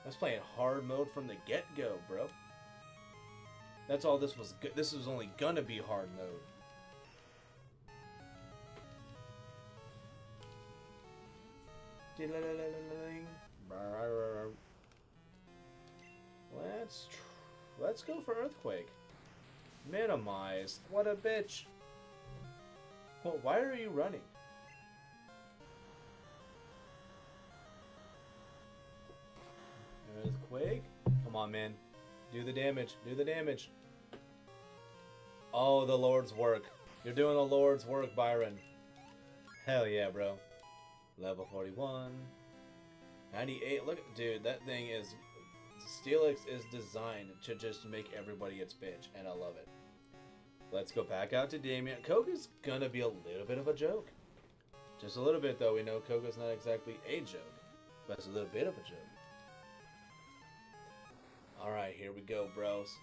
I was playing hard mode from the get-go, bro. That's all this was. This was only gonna be hard mode. Let's go for Earthquake. Minimize. What a bitch. Well, why are you running? Earthquake. Come on, man. Do the damage. Do the damage. Oh, the Lord's work. You're doing the Lord's work, Byron. Hell yeah, bro. Level 41. 98. Look, dude, that thing is... Steelix is designed to just make everybody its bitch, and I love it. Let's go back out to Damien. Koga's gonna be a little bit of a joke. Just a little bit, though. We know Koga's not exactly a joke, but it's a little bit of a joke. Alright, here we go, bros.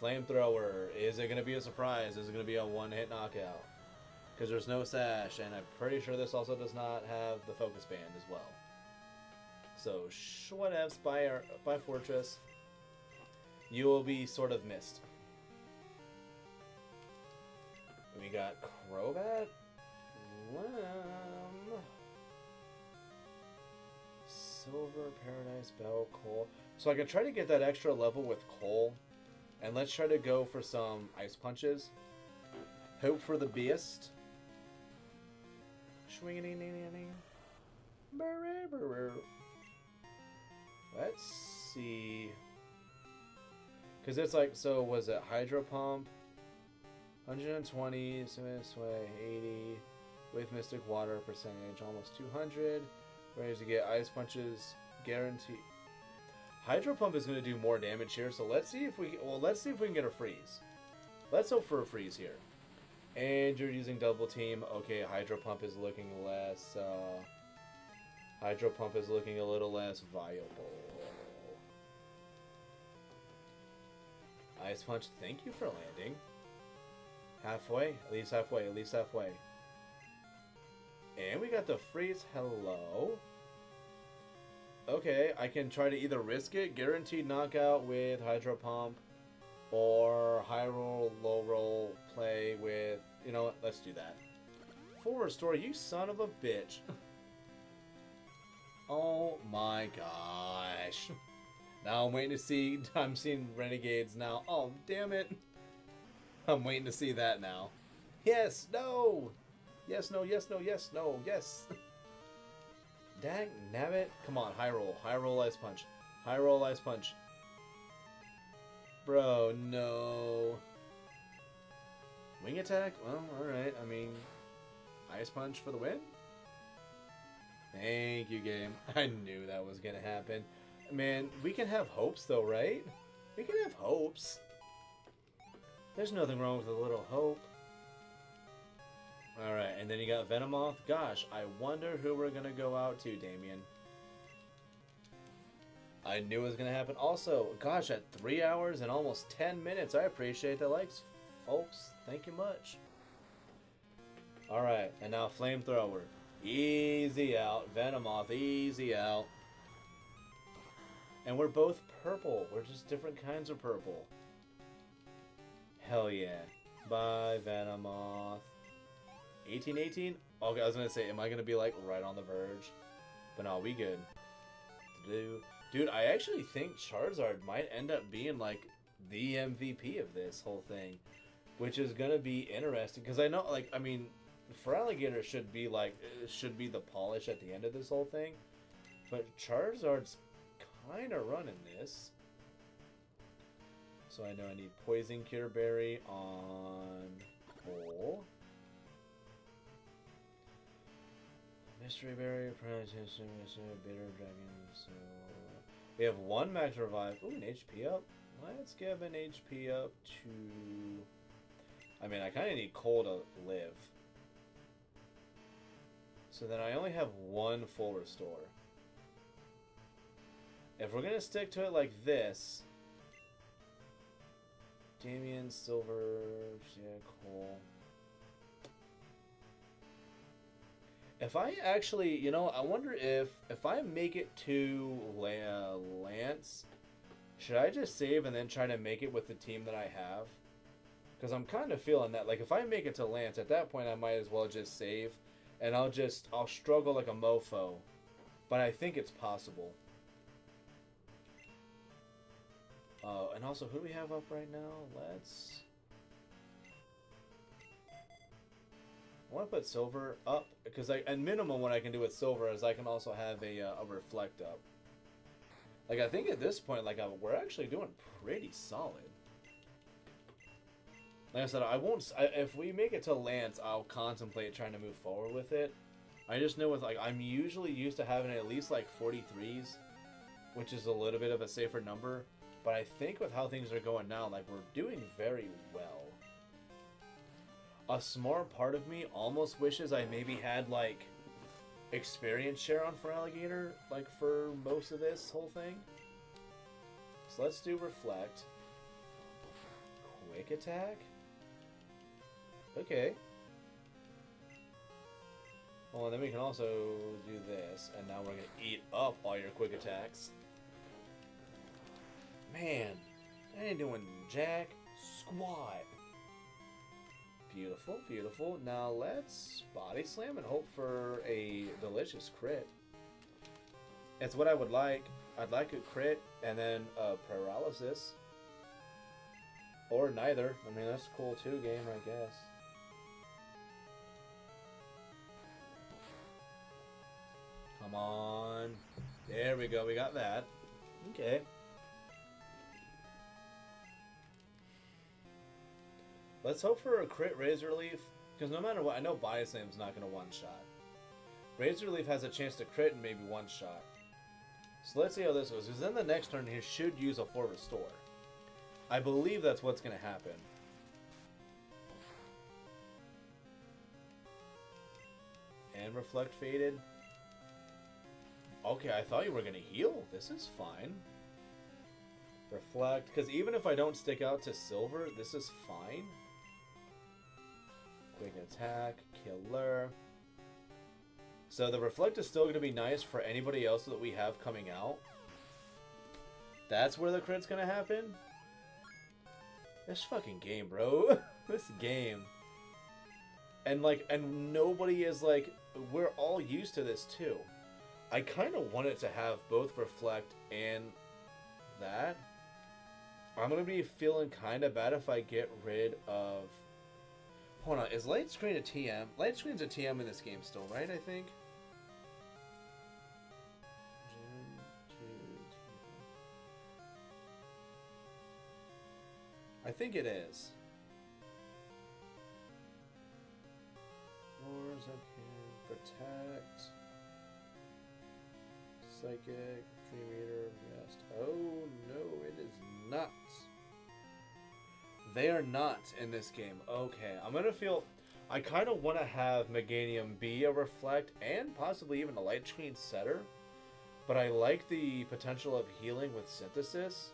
Flamethrower. Is it going to be a surprise? Is it going to be a one-hit knockout? Because there's no sash, and I'm pretty sure this also does not have the focus band as well. So, whatevs, by Fortress. You will be sort of missed. We got Crobat. Silver, Paradise, Bell, Cole. So I can try to get that extra level with Cole. And let's try to go for some Ice Punches. Hope for the best. Let's see. Because it's like, so was it Hydro Pump? 120, Sway, 80. With Mystic Water percentage, almost 200. Ready to get Ice Punches, guaranteed. Hydro Pump is going to do more damage here, so let's see if we can get a freeze. Let's hope for a freeze here. And you're using double team. Okay, Hydro Pump is looking less. Hydro Pump is looking a little less viable. Ice Punch, thank you for landing. Halfway, at least halfway, at least halfway. And we got the freeze. Hello. Okay, I can try to either risk it, guaranteed knockout with Hydro Pump, or high roll, low roll, play with... You know what? Let's do that. Full restore, you son of a bitch. Oh my gosh. Now I'm waiting to see... I'm seeing Renegades now. Oh, damn it. I'm waiting to see that now. Yes, no. Yes, no, yes, no, yes, no, yes. Dang nabbit. Come on, high roll. High roll Ice Punch. High roll Ice Punch. Bro, no. Wing attack? Well, alright. I mean, Ice Punch for the win? Thank you, game. I knew that was gonna happen. Man, we can have hopes though, right? We can have hopes. There's nothing wrong with a little hope. Alright, and then you got Venomoth. Gosh, I wonder who we're going to go out to, Damien. I knew it was going to happen. Also, gosh, at 3 hours and almost 10 minutes, I appreciate the likes, folks. Thank you much. Alright, and now Flamethrower. Easy out. Venomoth, easy out. And we're both purple. We're just different kinds of purple. Hell yeah. Bye, Venomoth. 1818? Okay, I was gonna say, am I gonna be like right on the verge? But no, we good. Dude, I actually think Charizard might end up being like the MVP of this whole thing, which is gonna be interesting because I know, like, I mean, Feraligatr should be like should be the polish at the end of this whole thing, but Charizard's kind of running this. So I know I need Poison Cure Berry on Cole. Mystery Berry, Pronunciation, Bitter Dragon. So we have one Max Revive. Ooh, an HP up. Let's give an HP up to. I mean, I kind of need Cole to live. So then I only have one full restore. If we're gonna stick to it like this. Damien, Silver, yeah, Cole. If I actually, you know, I wonder if I make it to Lance, should I just save and then try to make it with the team that I have? Because I'm kind of feeling that, like, if I make it to Lance, at that point I might as well just save, and I'll struggle like a mofo. But I think it's possible. And also, who do we have up right now? Let's... I want to put Silver up, because at minimum what I can do with Silver is I can also have a Reflect up. Like, I think at this point, like, we're actually doing pretty solid. Like I said, if we make it to Lance, I'll contemplate trying to move forward with it. I just know with, like, I'm usually used to having at least, like, 43s, which is a little bit of a safer number. But I think with how things are going now, like, we're doing very well. A smart part of me almost wishes I maybe had, like, experience share on Feraligatr, like, for most of this whole thing. So let's do Reflect. Quick Attack? Okay. Well, then we can also do this, and now we're going to eat up all your Quick Attacks. Man, I ain't doing jack squat. Beautiful, beautiful. Now let's Body Slam and hope for a delicious crit. It's what I would like. I'd like a crit and then a paralysis. Or neither. I mean, that's cool too, game, I guess. Come on. There we go. We got that. Okay. Let's hope for a crit Razor Leaf, because no matter what, I know Body Slam's not going to one-shot. Razor Leaf has a chance to crit and maybe one-shot. So let's see how this goes, because then the next turn he should use a full restore. I believe that's what's going to happen. And Reflect faded. Okay, I thought you were going to heal. This is fine. Reflect, because even if I don't stick out to Silver, this is fine. Quick Attack, Killer. So the Reflect is still going to be nice for anybody else that we have coming out. That's where the crit's going to happen? This fucking game, bro. This game. And, like, and nobody is, like, we're all used to this, too. I kind of want it to have both Reflect and that. I'm going to be feeling kind of bad if I get rid of... Hold on, is Light Screen a TM? Light Screen's a TM in this game still, right, I think? I think it is. Wars, okay. Protect. Psychic. Dream Eater. Rest. Oh, no, it is not. They are not in this game. Okay, I'm going to feel... I kind of want to have Meganium be a Reflect and possibly even a Light Screen setter. But I like the potential of healing with Synthesis.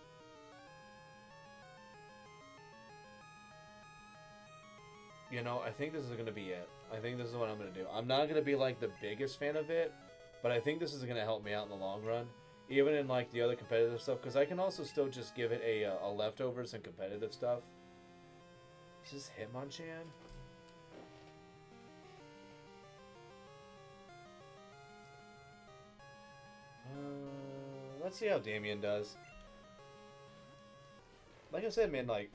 You know, I think this is going to be it. I think this is what I'm going to do. I'm not going to be, like, the biggest fan of it, but I think this is going to help me out in the long run. Even in, like, the other competitive stuff, because I can also still just give it a leftovers and competitive stuff. Is this Hitmonchan? Let's see how Damien does. like I said, man, like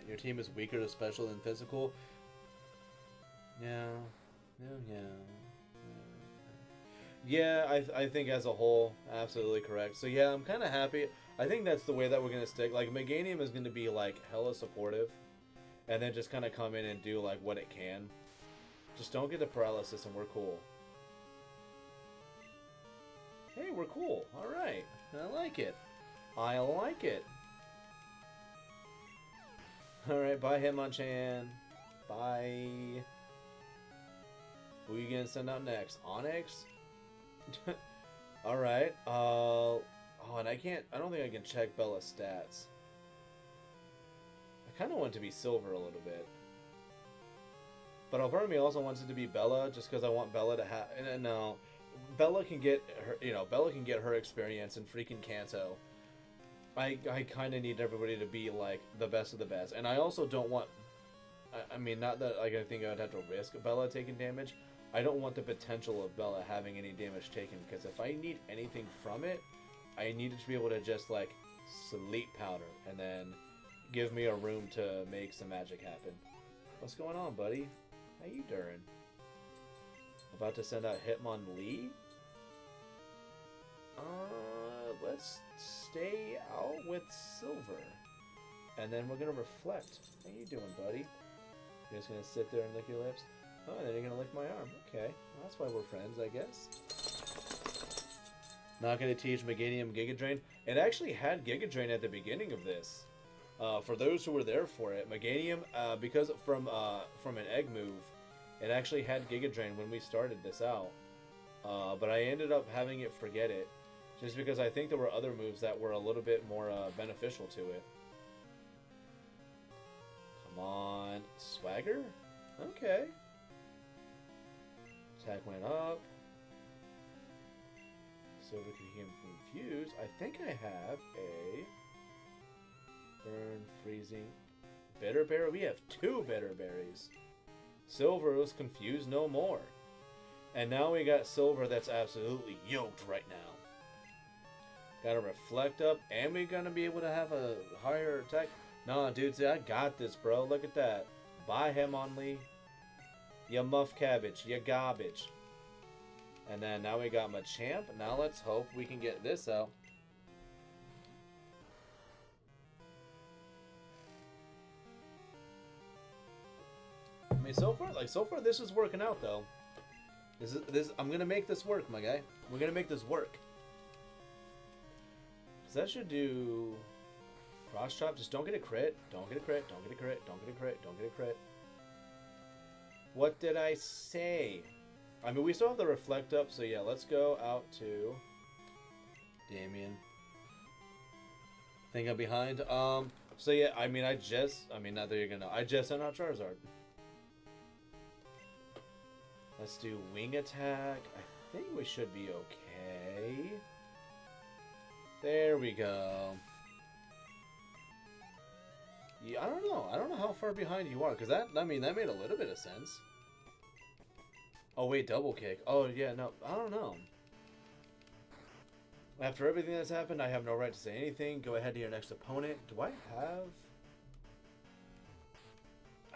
your team is weaker to special than physical. Yeah, yeah. Yeah, I think as a whole, absolutely correct. So yeah, I'm kind of happy. I think that's the way that we're gonna stick. Like Meganium is gonna be like hella supportive, and then just kind of come in and do like what it can. Just don't get the paralysis, and we're cool. Hey, we're cool. All right, I like it. I like it. All right, bye Hitmonchan. Bye. Who are you gonna send out next? Onyx? Alright, oh, and I don't think I can check Bella's stats. I kind of want it to be Silver a little bit. But a part of me also wants it to be Bella, just because I want Bella to have, and no, Bella can get her, Bella can get her experience in freaking Kanto. I kind of need everybody to be, like, the best of the best. And I also don't want, I mean, not that like, I think I would have to risk Bella taking damage. I don't want the potential of Bella having any damage taken, because if I need anything from it, I need it to be able to just, like, sleep powder, and then give me a room to make some magic happen. What's going on, buddy? How you doing? About to send out Hitmonlee? Let's stay out with Silver. And then we're gonna reflect. How you doing, buddy? You're just gonna sit there and lick your lips? Oh, and then you're gonna lick my arm. Okay. Well, that's why we're friends, I guess. Not gonna teach Meganium Giga Drain. It actually had Giga Drain at the beginning of this. For those who were there for it, Meganium, because from an egg move, it actually had Giga Drain when we started this out. But I ended up having it forget it, just because I think there were other moves that were a little bit more beneficial to it. Come on, Swagger? Okay. Attack went up. Silver can heal confused. I think I have a burn, freezing, bitter berry. We have 2 bitter berries. Silver was confused no more. And now we got Silver that's absolutely yoked right now. Got to reflect up, and we're gonna be able to have a higher attack. Nah, dude, see, I got this, bro. Look at that. Bye, Hitmonlee. You muff cabbage, you garbage. And then now we got Machamp. Now let's hope we can get this out. I mean, so far this is working out though. I'm gonna make this work, my guy. We're gonna make this work. Cause that should do cross chop. Just don't get a crit. Don't get a crit. Don't get a crit. Don't get a crit. Don't get a crit. What did I say? I mean, we still have the reflect up, so yeah, let's go out to Damien. Think I'm behind. So yeah, I mean, not that you're gonna. I just sent out Charizard. Let's do wing attack. I think we should be okay. There we go. Yeah, I don't know. I don't know how far behind you are, because that made a little bit of sense. Oh, wait, double kick. Oh, yeah, no, I don't know. After everything that's happened, I have no right to say anything. Go ahead to your next opponent. Do I have...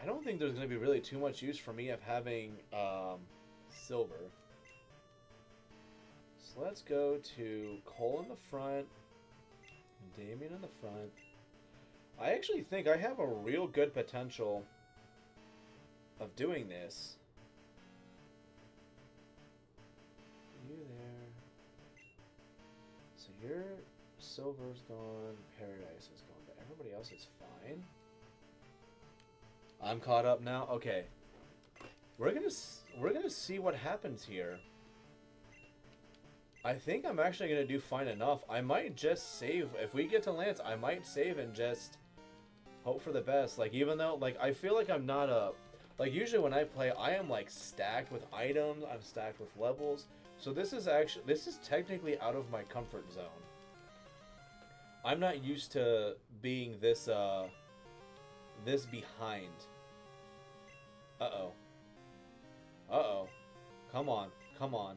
I don't think there's going to be really too much use for me of having Silver. So let's go to Cole in the front, Damien in the front. I actually think I have a real good potential of doing this. You there. So your Silver's gone, Paradise is gone, but everybody else is fine. I'm caught up now. Okay. We're gonna see what happens here. I think I'm actually gonna do fine enough. I might just save. If we get to Lance, I might save and just hope for the best. Like, even though, like, I feel like I'm not a... Like, usually when I play, I am, like, stacked with items. I'm stacked with levels. So this is technically out of my comfort zone. I'm not used to being this behind. Uh-oh. Uh-oh. Come on. Come on.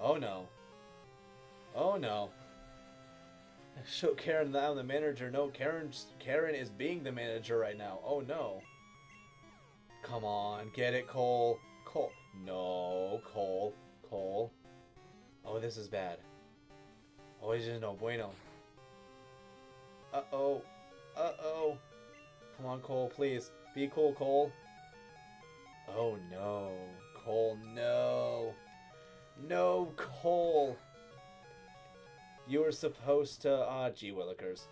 Oh, no. Oh, no. Show Karen that I'm the manager. No, Karen is being the manager right now. Oh no. Come on, get it, Cole. Cole. No, Cole. Cole. Oh, this is bad. Oh, this is no bueno. Uh-oh. Uh-oh. Come on, Cole, please. Be cool, Cole. Oh, no. Cole, no. No, Cole. You were supposed to... gee willikers.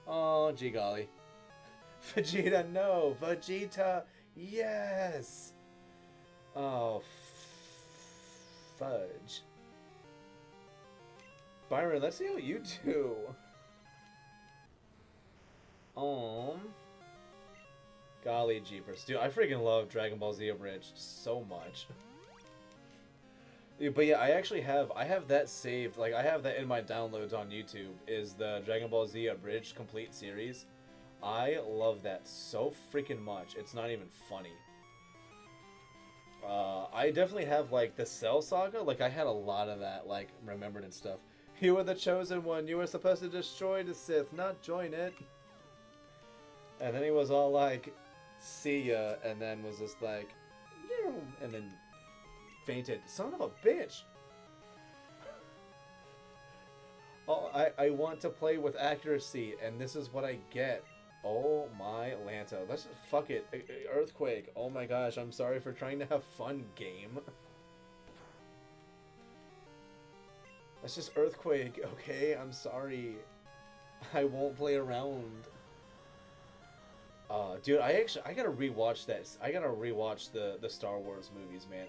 Oh, gee golly. Vegeta, no. Vegeta, yes. Oh, fudge. Byron, let's see how you do. Golly jeepers. Dude, I freaking love Dragon Ball Z Abridged so much. But yeah, I have that saved. Like, I have that in my downloads on YouTube, is the Dragon Ball Z Abridged complete series. I love that so freaking much. It's not even funny. I definitely have, like, the Cell Saga. Like, I had a lot of that, like, remembered and stuff. You were the chosen one. You were supposed to destroy the Sith, not join it. And then he was all like, see ya, and then was just like, and then fainted. Son of a bitch! Oh, I want to play with accuracy, and this is what I get. Oh my Lanta. Let's just, fuck it. Earthquake. Oh my gosh, I'm sorry for trying to have fun, game. That's just Earthquake, okay? I'm sorry. I won't play around. Dude, I gotta rewatch that. I gotta rewatch the Star Wars movies, man.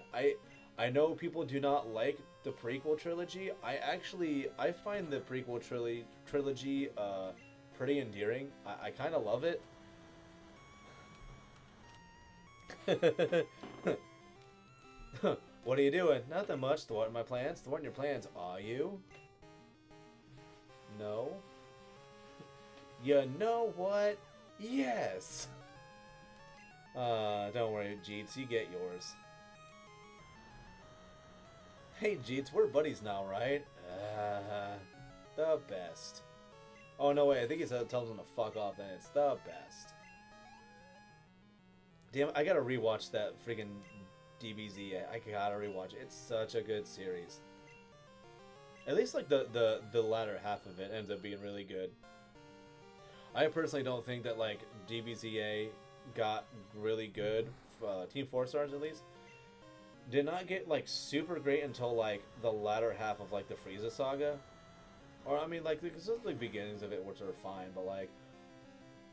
I know people do not like the prequel trilogy. I find the prequel trilogy pretty endearing. I kind of love it. What are you doing? Nothing much. Thwarting my plans. Thwarting your plans. Are you? No. You know what? Yes. Don't worry, Jeets. You get yours. Hey, Jeets. We're buddies now, right? The best. Oh, no, wait. I think he tells him to fuck off, then it's the best. Damn, I gotta rewatch that freaking DBZ. I gotta rewatch it. It's such a good series. At least, like, the latter half of it ends up being really good. I personally don't think that, like, DBZA got really good, Team 4 Stars at least, did not get, like, super great until, like, the latter half of, like, the Frieza saga. Or, I mean, like, the beginnings of it, which are fine, but, like,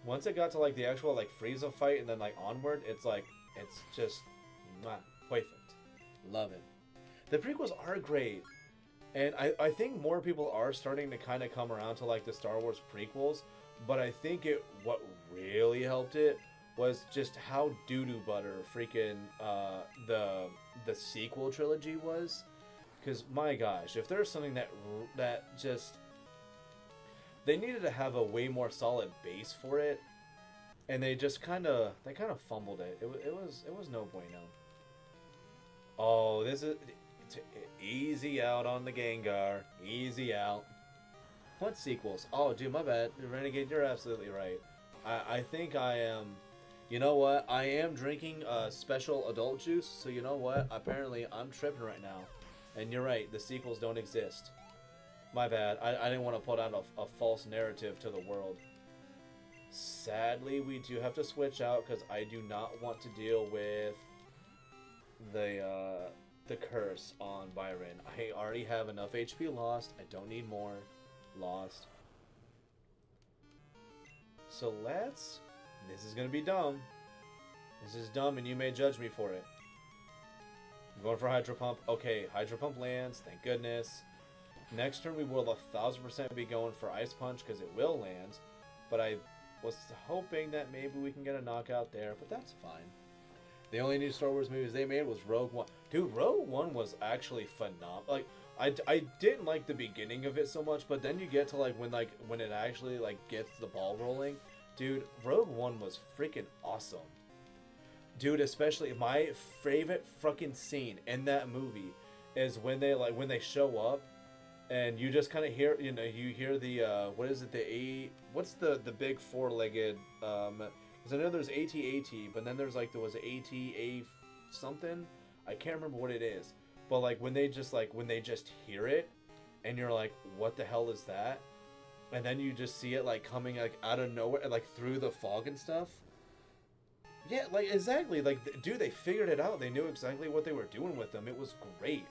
once it got to, like, the actual, like, Frieza fight and then, like, onward, it's, like, it's just, perfect. Love it. The prequels are great. And I think more people are starting to kind of come around to, like, the Star Wars prequels, but I think what really helped it was just how doo-doo butter freaking the sequel trilogy was. Because, my gosh, if there's something that just... They needed to have a way more solid base for it, and they just kind of fumbled it. It was no bueno. Oh, this is... Easy out on the Gengar. Easy out. What sequels? Oh, dude, my bad. Renegade, you're absolutely right. I think I am... You know what? I am drinking special adult juice, so you know what? Apparently, I'm tripping right now. And you're right, the sequels don't exist. My bad. I didn't want to put out a false narrative to the world. Sadly, we do have to switch out, because I do not want to deal with the curse on Byron. I already have enough HP lost. I don't need more lost. So let's... This is going to be dumb. This is dumb, and you may judge me for it. I'm going for Hydro Pump. Okay, Hydro Pump lands. Thank goodness. Next turn, we will 1000% be going for Ice Punch, because it will land. But I was hoping that maybe we can get a knockout there, but that's fine. The only new Star Wars movies they made was Rogue One. Dude, Rogue One was actually phenomenal. Like, I didn't like the beginning of it so much, but then you get to, like, when it actually, like, gets the ball rolling. Dude, Rogue One was freaking awesome. Dude, especially my favorite fucking scene in that movie is when they show up and you just kind of hear, you hear the what is it, what's the big four-legged, because I know there's AT-AT, but then there's like there was AT-A something, I can't remember what it is, but like when they just hear it, and you're like, what the hell is that? And then you just see it like coming like out of nowhere, like through the fog and stuff. Yeah, like exactly, like dude, they figured it out. They knew exactly what they were doing with them. It was great.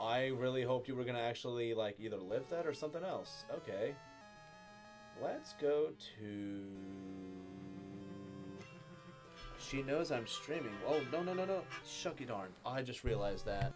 I really hoped you were gonna actually like either live that or something else. Okay, let's go to. She knows I'm streaming. Oh no no no no! Shucky darn! I just realized that.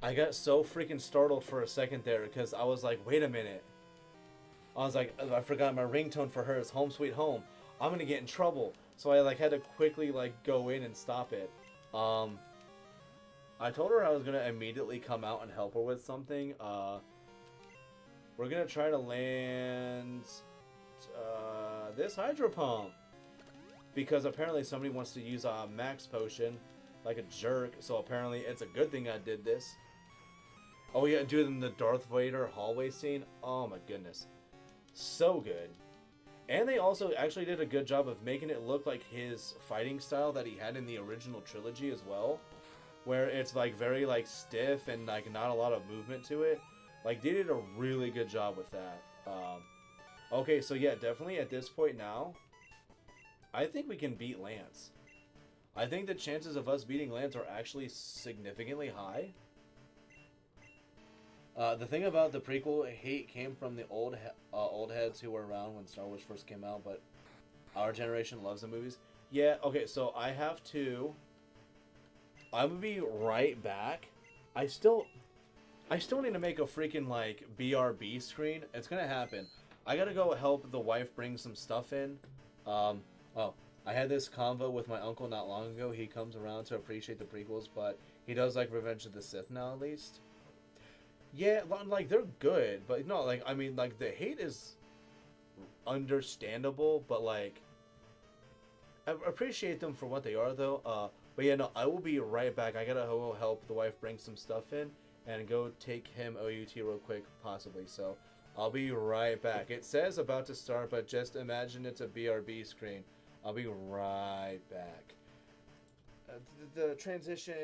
I got so freaking startled for a second there because I was like, wait a minute. I was like, I forgot my ringtone for her is Home Sweet Home. I'm gonna get in trouble. So I like had to quickly like go in and stop it. I told her I was gonna immediately come out and help her with something. We're gonna try to land this hydro pump because apparently somebody wants to use a max potion like a jerk. So apparently it's a good thing I did this. Oh yeah, doing the Darth Vader hallway scene. Oh my goodness, so good. And they also actually did a good job of making it look like his fighting style that he had in the original trilogy as well, where it's like very like stiff and like not a lot of movement to it. Like they did a really good job with that. Okay, so yeah, definitely at this point now, I think we can beat Lance. I think the chances of us beating Lance are actually significantly high. The thing about the prequel hate came from the old heads who were around when Star Wars first came out, but our generation loves the movies. Yeah, okay, so I will be right back. I still need to make a freaking like BRB screen. It's gonna happen. I gotta go help the wife bring some stuff in. Oh, I had this convo with my uncle not long ago. He comes around to appreciate the prequels, but he does like Revenge of the Sith now at least. Yeah, like they're good, but no, like I mean, like the hate is understandable, but like I appreciate them for what they are, though. But yeah, no, I will be right back. I gotta go help the wife bring some stuff in and go take him OUT real quick, possibly. So I'll be right back. It says about to start, but just imagine it's a BRB screen. I'll be right back. The transition.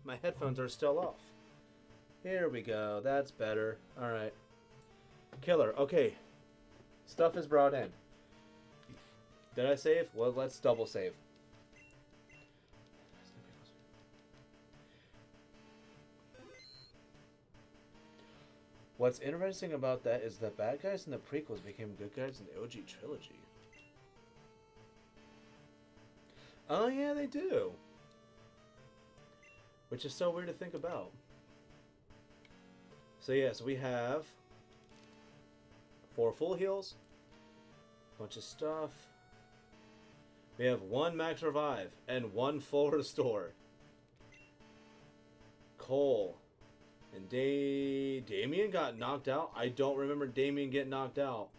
My headphones are still off. Here we go. That's better. Alright. Killer. Okay. Stuff is brought in. Did I save? Well, let's double save. What's interesting about that is the bad guys in the prequels became good guys in the OG trilogy. Oh yeah, they do. Which is so weird to think about. So yes, we have 4 full heals, bunch of stuff. We have 1 max revive and 1 full restore. Cole. And Damien got knocked out. I don't remember Damien getting knocked out.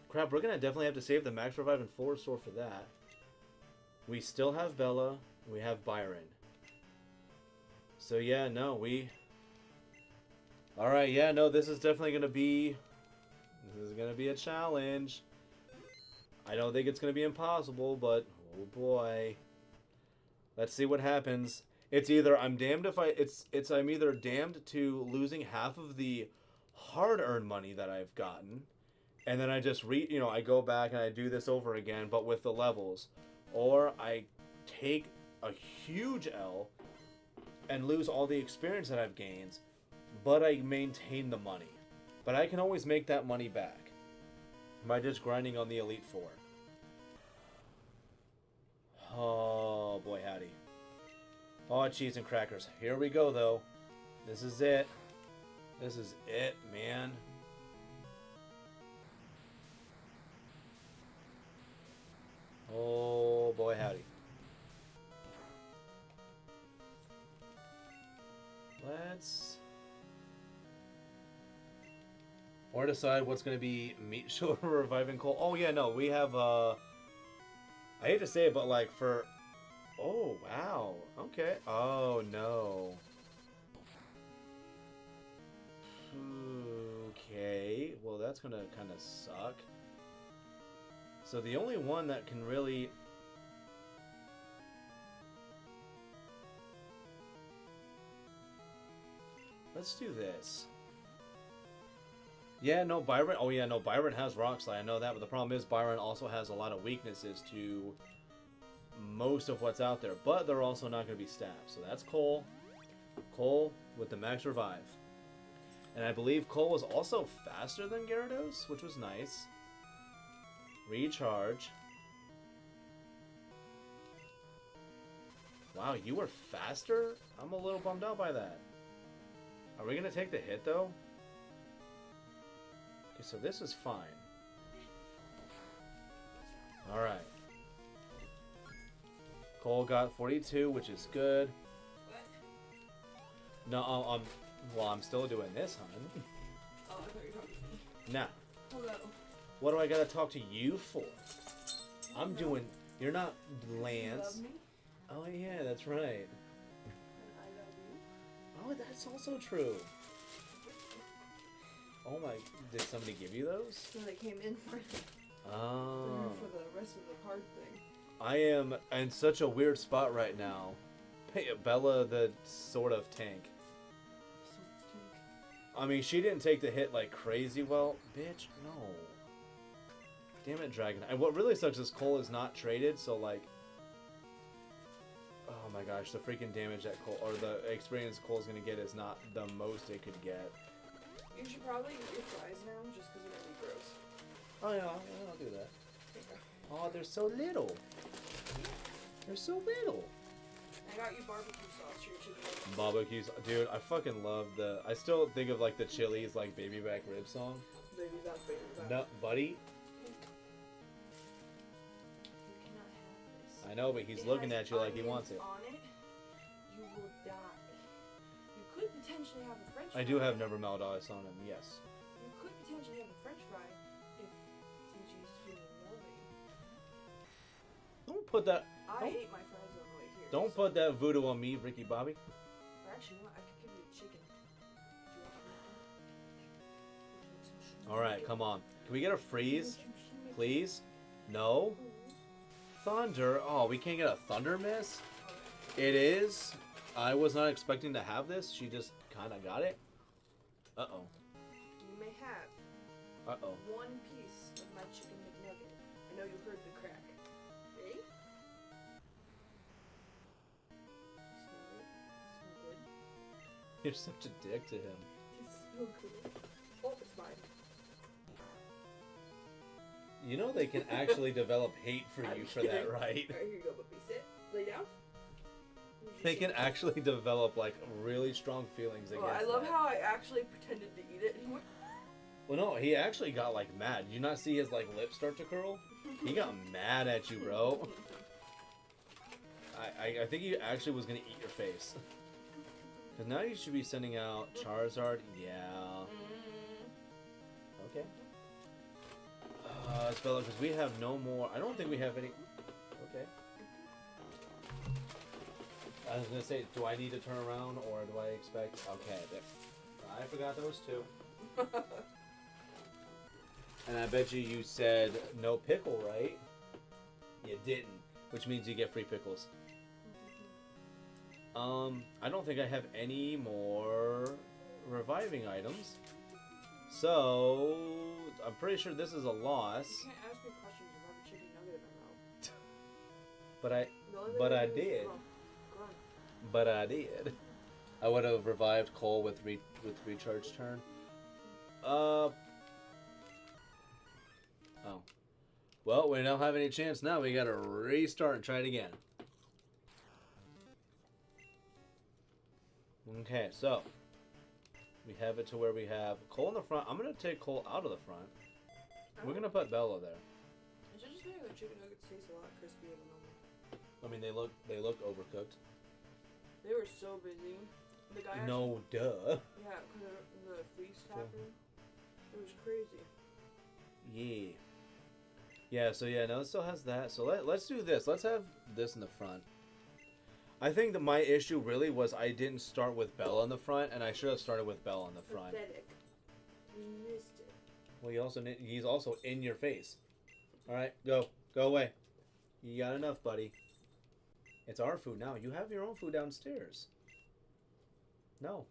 Crap, we're gonna definitely have to save the max revive and full restore for that. We still have Bella. We have Byron. So yeah, no, Alright, yeah, no, this is definitely gonna be a challenge. I don't think it's gonna be impossible, but oh boy. Let's see what happens. It's either I'm damned if I'm either damned to losing half of the hard-earned money that I've gotten, and then I just I go back and I do this over again, but with the levels, or I take a huge L and lose all the experience that I've gained, but I maintain the money. But I can always make that money back by just grinding on the Elite Four. Oh boy, howdy. Oh, cheese and crackers. Here we go, though. This is it. This is it, man. Oh, boy, howdy. Let's... Or decide what's going to be meat shoulder reviving Cole. Oh, yeah, no, we have, I hate to say it, but, like, for... Oh, wow. Okay. Oh, no. Okay. Well, that's going to kind of suck. So the only one that can really... Let's do this. Yeah, no, Byron... Oh, yeah, no, Byron has Rock Slide. I know that, but the problem is Byron also has a lot of weaknesses to most of what's out there, but they're also not going to be stabbed. So that's Cole. Cole with the max revive. And I believe Cole was also faster than Gyarados, which was nice. Recharge. Wow, you were faster? I'm a little bummed out by that. Are we going to take the hit, though? Okay, so this is fine. Alright. Cole got 42, which is good. No, well, I'm still doing this, hon. Oh, I thought you were talking to me. Nah. Hello. What do I gotta talk to you for? I'm doing... You're not Lance. You love me? Oh, yeah, that's right. And I love you. Oh, that's also true. Oh my... Did somebody give you those? So they came in for Oh. for the rest of the card thing. I am in such a weird spot right now. Bella, the sort of tank. I mean, she didn't take the hit like crazy well. Bitch, no. Damn it, Dragon. And what really sucks is Cole is not traded, so like... Oh my gosh, the freaking damage that Cole... Or the experience Cole's gonna get is not the most it could get. You should probably eat your fries now, just because they're gonna be gross. Oh yeah, I'll do that. Okay. Oh, they're so little. They're so little. I got you barbecue sauce for your chicken. Barbecues, dude, I fucking love the... I still think of like the Chili's like baby back rib song. Baby back, baby back. No, buddy. You cannot have this. I know, but he's It looking has at you like he wants it. onions on it. You will die. You could potentially have a French fry. I do have never melt ice on him, yes. You could potentially have a French fry if TG's feeling loving. Don't put that... I ate my fries on the way here. Don't so- put that voodoo on me, Ricky Bobby. Or actually, you know what? I could give you a chicken. Would you like some? Alright, come on. Can we get a freeze? Please? No? Thunder? Oh, we can't get a thunder miss? It is. I was not expecting to have this. She just kind of got it. Uh-oh. You may have Uh-oh. one piece of my chicken McNugget. I know you heard the crack. Ready? Smell it. Smell good. You're such a dick to him. It's so good. Oh, it's mine. You know they can actually develop hate for I'm you for kidding. that, right? Alright, here you go, puppy. Sit. Lay down. They can actually develop like really strong feelings against I love that. how I actually pretended to eat it. He went, Well, no, he actually got like mad. Did you not see his like lips start to curl? He got mad at you, bro. I think he actually was gonna eat your face. Cause now you should be sending out Charizard. Yeah. Okay. Spell it because we have no more. I don't think we have any. Okay. I was gonna say, do I need to turn around or do I expect? Okay, there. I forgot those two. And I bet you said no pickle, right? You didn't, which means you get free pickles. I don't think I have any more reviving items. So, I'm pretty sure this is a loss. You can't ask me questions if I have a chicken nugget in my mouth. But I did. Go on. But I did. I would have revived Cole with recharge turn. Oh. Well, we don't have any chance now. We gotta restart and try it again. Okay, so we have it to where we have Cole in the front. I'm gonna take Cole out of the front. We're gonna put Bella there. It's just funny that chicken nuggets taste a lot crispier than normal. I mean, they look overcooked. They were so busy. The guy No, duh. Yeah, because of the freeze factor. It was crazy. Yeah. Yeah, so yeah, no, it still has that. So let's do this. Let's have this in the front. I think that my issue really was I didn't start with Bella in the front, and I should have started with Bella in the front. Pathetic. We missed it. Well, he's also in your face. All right, go away. You got enough, buddy. It's our food now. You have your own food downstairs. No.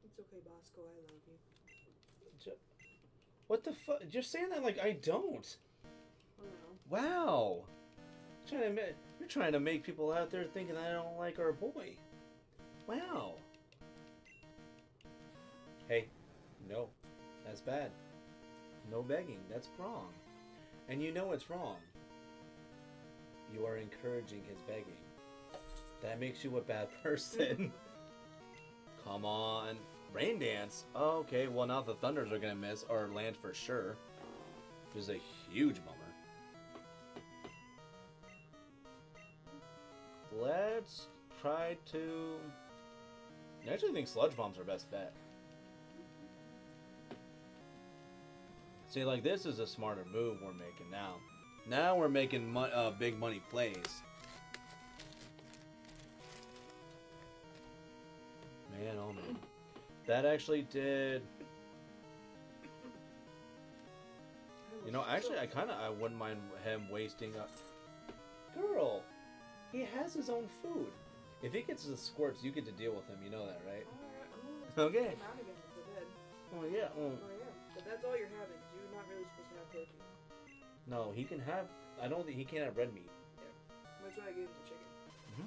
It's okay, Bosco. I love you. What the fuck? You're saying that like I don't. I don't know. Wow. You're trying to make people out there thinking I don't like our boy. Wow. Hey, no. That's bad. No begging. That's wrong. And you know it's wrong. You are encouraging his begging. That makes you a bad person. Come on. Rain dance? Oh, okay. Well, now the Thunders are going to miss or land for sure. Which is a huge bummer. Let's try to... I actually think Sludge Bomb's our best bet. See, like, this is a smarter move we're making now. Now we're making big money plays. Man, oh man. That actually did... You know, actually, I wouldn't mind him wasting a... Girl! He has his own food. If he gets the squirts, you get to deal with him. You know that, right? Alright, Okay. I'm out again if I did. Oh, yeah. Oh, yeah. But that's all you're having, because you're not really supposed to have protein. No, he can have... I don't think he can't have red meat. Yeah. That's why I gave him the chicken. Mhm.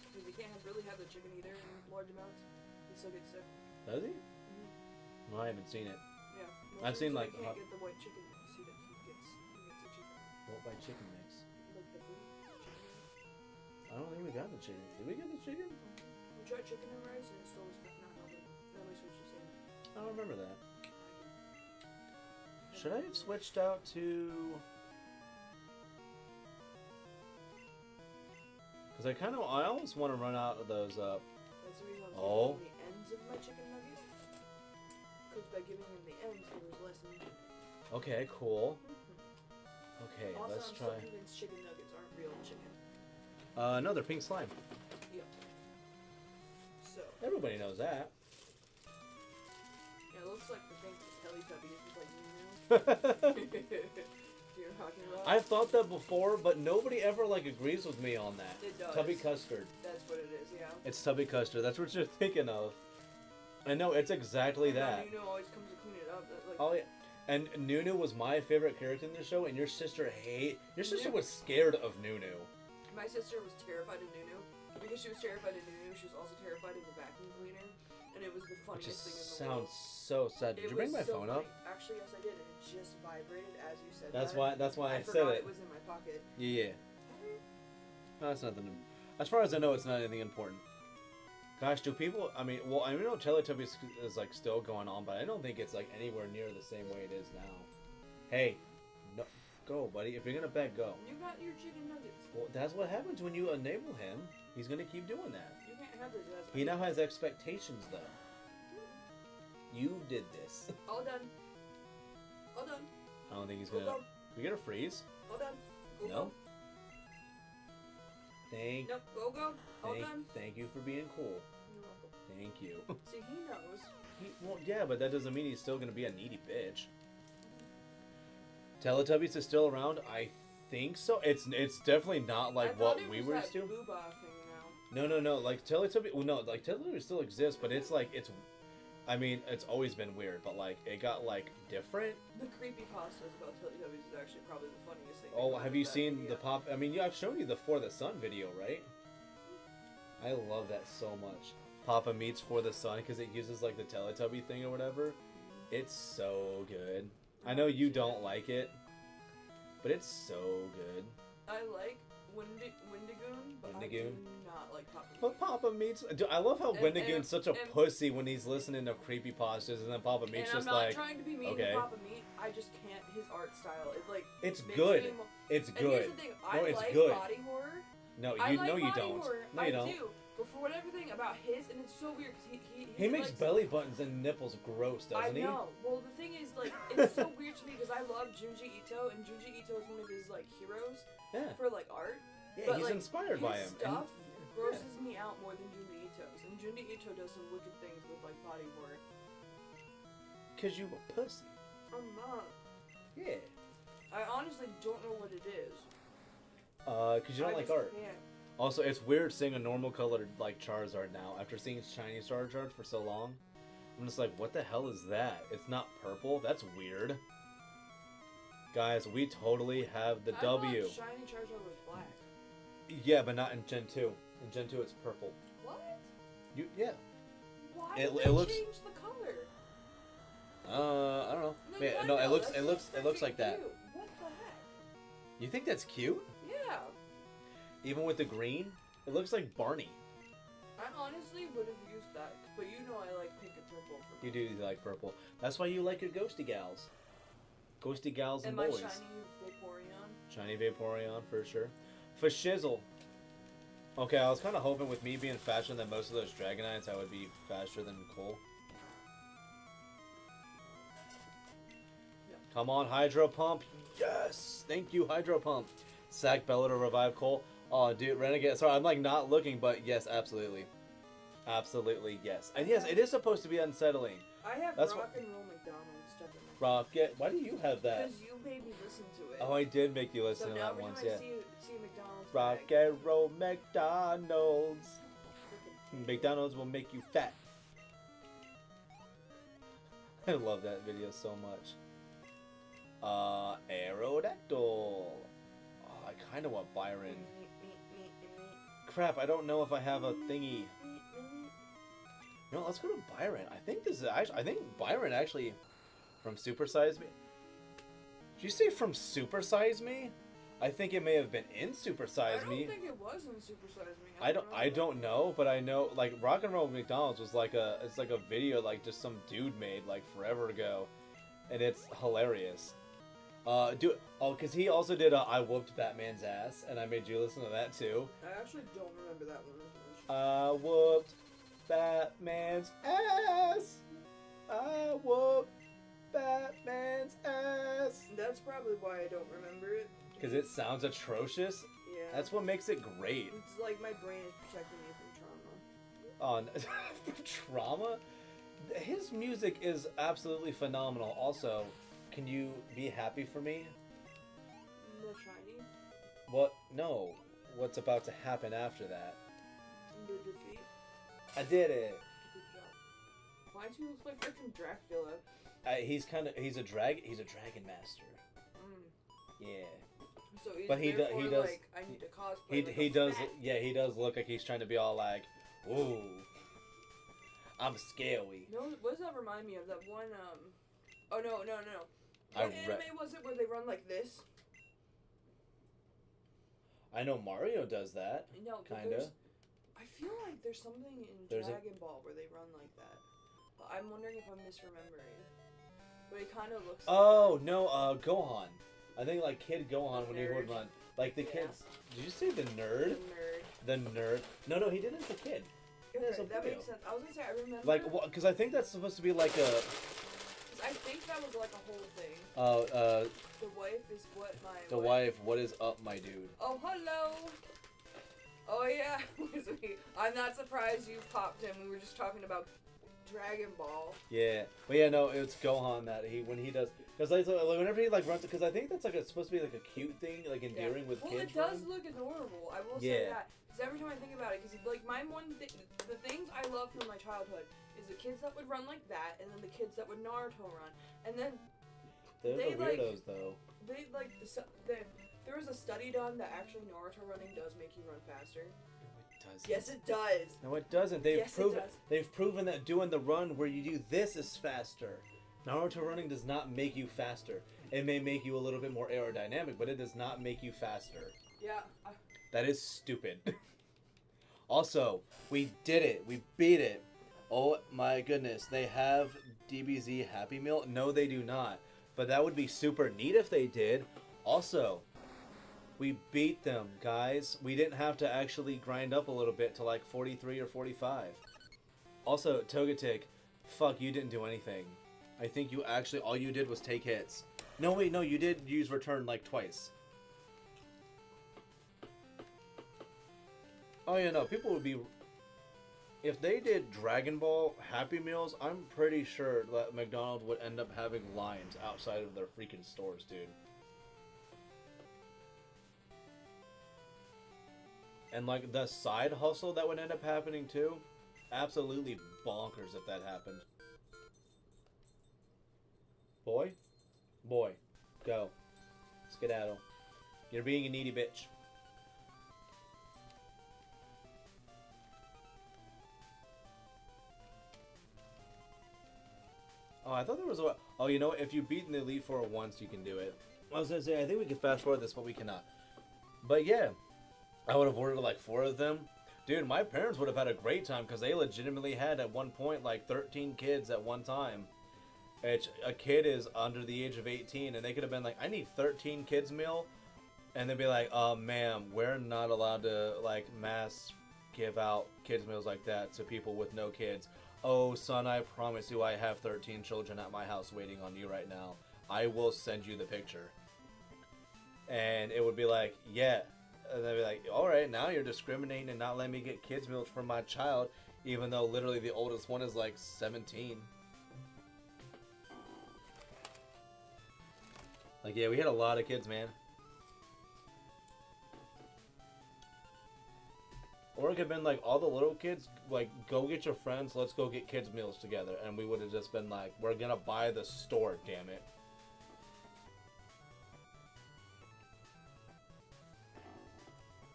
Because he can't really have the chicken either in large amounts. He still gets sick. Does he? Mm-hmm. Well, I haven't seen it. Yeah. I've seen, like, He can't get the white chicken. You see that he gets itchy from it. What by chicken mix? Like the food. Chicken. I don't think we got the chicken. Did we get the chicken? We tried chicken and rice and it still was not helping. Then we switched to salmon. I don't remember that. Should I have switched out to... Because I almost want to run out of those, That's the reason I'm Oh. taking the ends of my chicken nuggets. Because by giving him the ends, there was less meat. Okay, cool. Okay, Also, let's I'm try... still convinced chicken nuggets aren't real chicken. No, they're pink slime. Yep. So, Everybody knows that. yeah, it looks like the thing from Teletubbies with like, you know. you're talking about. I've thought that before, but nobody ever like agrees with me on that. It does. Tubby custard. That's what it is, yeah. It's tubby custard. That's what you're thinking of. I know, it's exactly that. Nunu always comes to clean it up. Like, Oh yeah. And Nunu was my favorite character in the show, and your sister was scared of Nunu. my sister was terrified of Nunu. Because she was terrified of Nunu, she was also terrified of the vacuum cleaner. And it was the Which funniest thing in the sounds world. so sad. Did you bring my phone up? Actually, yes, I did, and it just vibrated as you said That's that. why I said forgot it. it was in my pocket. Yeah. No, that's nothing. As far as I know, it's not anything important. Gosh, do people? I mean, well, I know Teletubbies is like still going on, but I don't think it's like anywhere near the same way it is now. Hey, no, go, buddy. If you're gonna bet, go. You got your chicken nuggets. Well, that's what happens when you enable him. He's gonna keep doing that. You can't have this. He now has expectations, though. You did this. All done. All done. I don't think he's Go, gonna. go. We gonna freeze? All done. Go, No. go. Thank. Nope. Go, go. All done. Thank you for being cool. You're welcome. Thank you. See, he knows. Well, yeah, but that doesn't mean he's still gonna be a needy bitch. Teletubbies is still around. I think so. It's definitely not like what we were used to. Booba thing now. No. Like Teletubbies. Well, no. Like Teletubbies still exists, but it's like it's. I mean, it's always been weird, but like it got like different. The creepypastas about Teletubbies is actually probably the funniest thing. Oh, have you seen video. the pop? I mean, yeah, I've shown you the For the Sun video, right? I love that so much. Papa meets For the Sun because it uses like the Teletubby thing or whatever. It's so good. I know you don't like it, but it's so good. I like Wendigoon, but I do Wendigoon? not like Papa. But Papa Meat's. Dude, I love how And- Wendigoon's such a and- pussy when he's listening to creepypastas, and then Papa Meat's And just I'm not like, trying to be mean okay. to Papa Meat. I just can't. His art style, it like it's makes good. me It's And good. here's the thing, I No, it's like good. body horror. No, I you like no, you body don't. horror. No, you don't. I do. But for whatever thing about his, and it's so weird because He makes likes, belly buttons and nipples gross, doesn't he? I know. Well, the thing is, like, it's so weird to me because I love Junji Ito, and Junji Ito is one of his like heroes Yeah. for like art. Yeah, But, he's like, inspired by him. His stuff grosses me out more than Junji Ito's, and Junji Ito does some wicked things with like body horror. Cause you a pussy. I'm not. Yeah. I honestly don't know what it is. Cause you don't I like just art. can't. Also, it's weird seeing a normal colored like Charizard now. After seeing Chinese Charizard for so long, I'm just like, what the hell is that? It's not purple. That's weird. Guys, we totally have the I W. thought Shiny Charizard was black. Yeah, but not in Gen 2. In Gen 2, it's purple. What? Yeah. Why It- did it they looks- change the color? I don't know. No, Man, I no, know, it looks that's it looks like that. cute. What the heck? You think that's cute? Yeah. Even with the green, it looks like Barney. I honestly would have used that, but you know I like pink and purple. For You do like purple. That's why you like your ghosty gals. Ghosty gals and my boys. shiny Vaporeon. Shiny Vaporeon for sure. For shizzle. Okay, I was kind of hoping with me being faster than most of those Dragonites, I would be faster than Cole. Yeah. Come on, Hydro Pump. Yes! Thank you, Hydro Pump. Sack Bella to revive Cole. Oh, dude, Renegade. Sorry, I'm like not looking, but yes, absolutely. Absolutely, yes. And yes, it is supposed to be unsettling. I have That's Rock what- and Roll McDonald's stuck in my Rocket. Why do you have that? Because you made me listen to it. Oh, I did make you so listen to now that every once, time yeah. I see a McDonald's Rock bag, and roll McDonald's. freaking- McDonald's will make you fat. I love that video so much. Aerodactyl. Oh, I kind of want Byron. Crap, I don't know if I have a thingy. No, let's go to Byron. I think this is actually. I think Byron actually from Super Size Me. Did you say from Super Size Me? I think it may have been in Super Size I don't Me. think it was in Super Size Me. I don't know, but I know like Rock and Roll McDonald's was like it's like a video like just some dude made like forever ago, and it's hilarious. Cause he also did I whooped Batman's ass, and I made you listen to that too. I actually don't remember that one as much. I whooped Batman's ass. I whooped Batman's ass. That's probably why I don't remember it. Cause it sounds atrocious. Yeah. That's what makes it great. It's like my brain is protecting me from trauma. For trauma, his music is absolutely phenomenal. Also, can you be happy for me? the shiny? What? No. What's about to happen after that? The defeat? I did it. Good job. Why do you look like freaking Dracula? He's a dragon master. Yeah. So he's But he does. like, I need to cosplay. He does. Yeah, he does look like he's trying to be all like, "Ooh, I'm scary." No, what does that remind me of? That one. Oh no. What anime was it where they run like this? I know Mario does that. No, kinda. I feel like there's something in Dragon Ball where they run like that. But I'm wondering if I'm misremembering. But it kind of looks. Oh like no, Gohan. I think like Kid Gohan when he would run. Like the kids. Did you say the nerd? The nerd. No, he did it as a kid. Okay, that makes sense. I was gonna say I remember. Like, because I think that's supposed to be like a. I think that was like a whole thing. The wife is what my. The wife. What is up, my dude? Oh, hello. Oh yeah, I'm not surprised you popped in. We were just talking about Dragon Ball. Yeah, but yeah, no, it's Gohan that when he does, because like whenever he like runs, because I think that's like it's supposed to be like a cute thing, like endearing with kids. Well, it does look adorable. I will say that, because every time I think about it, because like the things I love from my childhood is the kids that would run like that, and then the kids that would Naruto run, and then they're the weirdos though. They like there was a study done that actually Naruto running does make you run faster. Yes, it does. No, it doesn't. They've proven that doing the run where you do this is faster. Naruto running does not make you faster. It may make you a little bit more aerodynamic, but it does not make you faster. Yeah. That is stupid. Also, we did it. We beat it. Oh my goodness. They have DBZ Happy Meal? No, they do not. But that would be super neat if they did. Also, we beat them, guys. We didn't have to actually grind up a little bit to like 43 or 45. Also, Togetic, fuck, you didn't do anything. I think you actually, all you did was take hits. No, wait, no, you did use return like twice. Oh yeah, no, people would be... If they did Dragon Ball Happy Meals, I'm pretty sure that McDonald's would end up having lines outside of their freaking stores, dude. And like the side hustle that would end up happening too, absolutely bonkers if that happened. Boy, go, skedaddle. You're being a needy bitch. Oh, I thought there was a... Oh, you know what? If you beat the Elite Four once, you can do it. I was gonna say, I think we can fast forward this, but we cannot. But yeah, I would have ordered like 4 of them. Dude, my parents would have had a great time because they legitimately had at one point like 13 kids at one time. A kid is under the age of 18 and they could have been like, I need 13 kids meal. And they'd be like, ma'am, we're not allowed to like mass give out kids meals like that to people with no kids. Oh, son, I promise you I have 13 children at my house waiting on you right now. I will send you the picture. And it would be like, yeah. And they'd be like, alright, now you're discriminating and not letting me get kids meals for my child, even though literally the oldest one is like 17. Like, yeah, we had a lot of kids, man. Or it could have been like, all the little kids, like, go get your friends, let's go get kids meals together. And we would have just been like, we're gonna buy the store, damn it.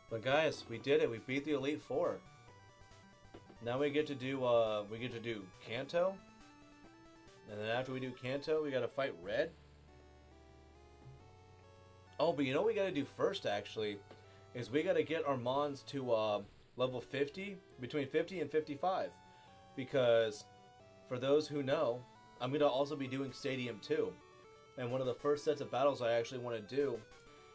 But guys, we did it. We beat the Elite Four. Now we get to do Kanto. And then after we do Kanto, we gotta fight Red. Oh, but you know what we gotta do first, actually, is we gotta get our Mons to level 50, between 50 and 55. Because, for those who know, I'm gonna also be doing Stadium 2. And one of the first sets of battles I actually want to do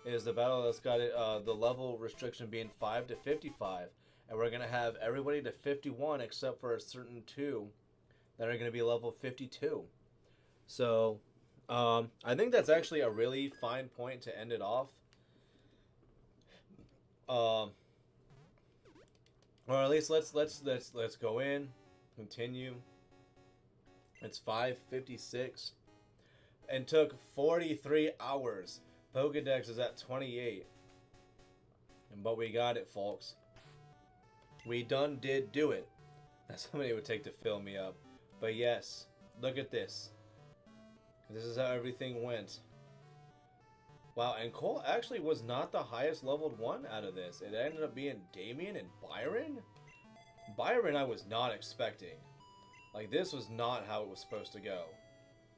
is the battle that's got it, the level restriction being 5 to 55. And we're gonna have everybody to 51 except for a certain 2 that are gonna be level 52. So, I think that's actually a really fine point to end it off. Or at least let's go in, continue. It's 5:56, and took 43 hours Pokedex is at 28. But we got it, folks. We done did do it. That's how many it would take to fill me up. But yes, look at this. This is how everything went. Wow, and Cole actually was not the highest leveled one out of this. It ended up being Damien and Byron? Byron I was not expecting. Like, this was not how it was supposed to go.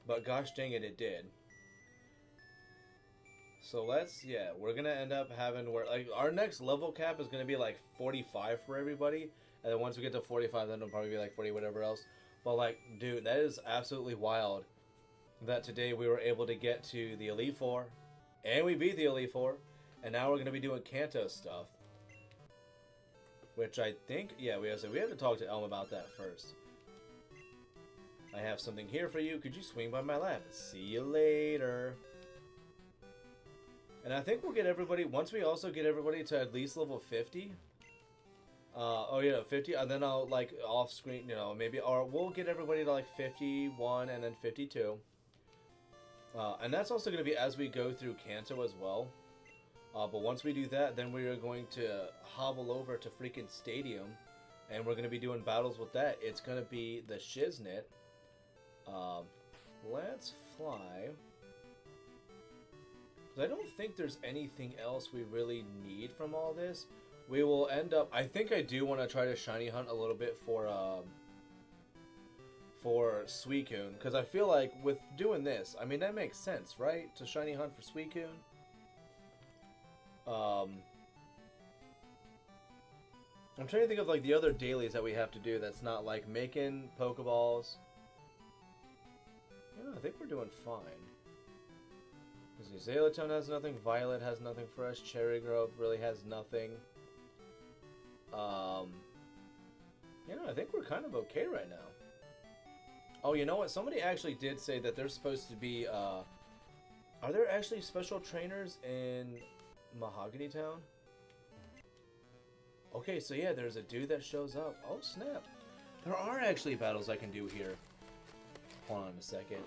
But gosh dang it, it did. So yeah, we're gonna end up having like our next level cap is gonna be like 45 for everybody, and then once we get to 45, then it'll probably be like 40 whatever else. But like, dude, that is absolutely wild that today we were able to get to the Elite Four, and we beat the Elite Four, and now we're gonna be doing Kanto stuff, which I think we have to talk to Elm about that first. I have something here for you. Could you swing by my lab? See you later. And I think we'll get everybody, once we also get everybody to at least level 50. 50. And then I'll, like, off screen, or we'll get everybody to, like, 51 and then 52. And that's also going to be as we go through Kanto as well. But once we do that, then we are going to hobble over to freaking Stadium. And we're going to be doing battles with that. It's going to be the Shiznit. Let's fly. I don't think there's anything else we really need from all this. We will end up... I think I do want to try to shiny hunt a little bit for Suicune. Because I feel like with doing this, I mean, that makes sense, right? To shiny hunt for Suicune. I'm trying to think of like the other dailies that we have to do that's not like making Pokeballs. Yeah, I think we're doing fine. Zalatown has nothing, Violet has nothing for us, Cherry Grove really has nothing. I think we're kind of okay right now. Oh, you know what? Somebody actually did say that there's supposed to be, are there actually special trainers in Mahogany Town? Okay, so yeah, there's a dude that shows up. Oh, snap. There are actually battles I can do here. Hold on a second.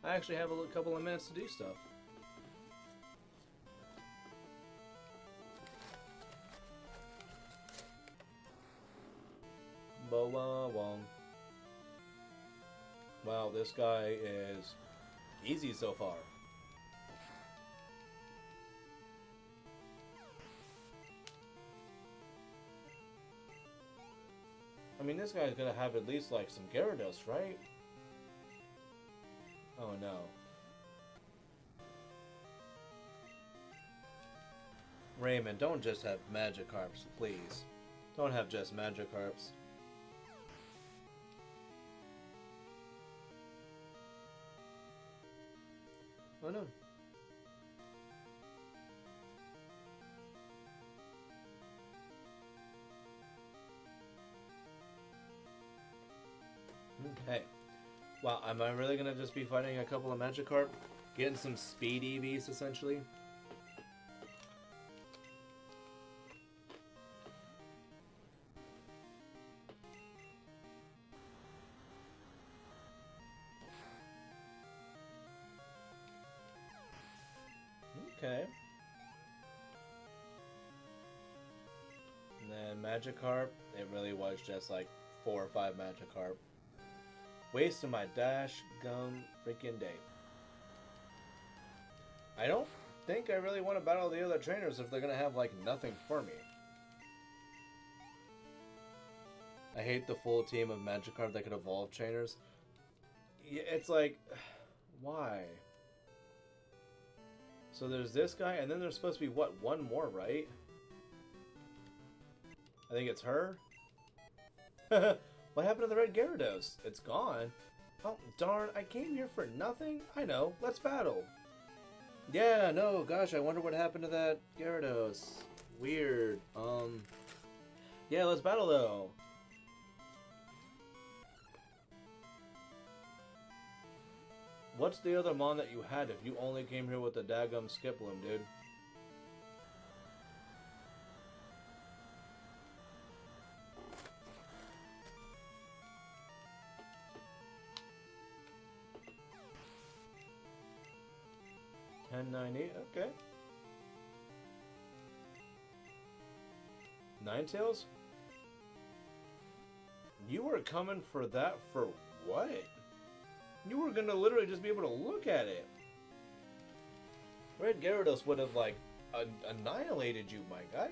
I actually have a couple of minutes to do stuff. Wow, this guy is easy so far. I mean, this guy's gonna have at least like some Gyarados, right? Oh no. Raymond, don't just have Magikarps, please. Don't have just Magikarps. Oh no. Hey. Wow, am I really gonna just be fighting a couple of Magikarp? Getting some speed EVs, essentially? Okay. And then Magikarp, it really was just like 4 or 5 Magikarp. Wasting my dash gum freaking day. I don't think I really want to battle the other trainers if they're gonna have like nothing for me. I hate the full team of Magikarp that could evolve trainers. It's like, why? So there's this guy, and then there's supposed to be, what, one more, right? I think it's her. What happened to the red Gyarados? It's gone. Oh, darn, I came here for nothing? I know, let's battle. Yeah, no, gosh, I wonder what happened to that Gyarados. Weird. Yeah, let's battle, though. What's the other mon that you had if you only came here with the daggum Skiploom, dude? 1098. Okay. Ninetales? You were coming for that for what? You were gonna literally just be able to look at it. Red Gyarados would have, like, annihilated you, my guy.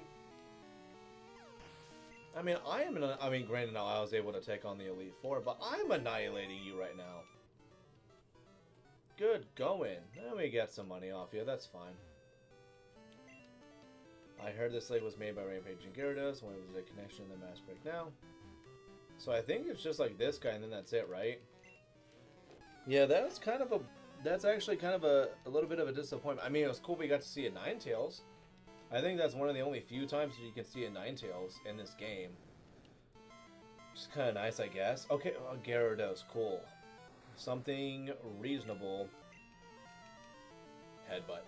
I mean, granted now I was able to take on the Elite Four, but I'm annihilating you right now. Good going. Let me get some money off you, that's fine. I heard this lake was made by Rampage and Gyarados. When was the connection in the Mass Break now? So I think it's just like this guy and then that's it, right? Yeah, that's actually kind of a little bit of a disappointment. I mean, it was cool we got to see a Ninetales. I think that's one of the only few times that you can see a Ninetales in this game. Which is kind of nice, I guess. Okay, Gyarados, cool. Something reasonable. Headbutt.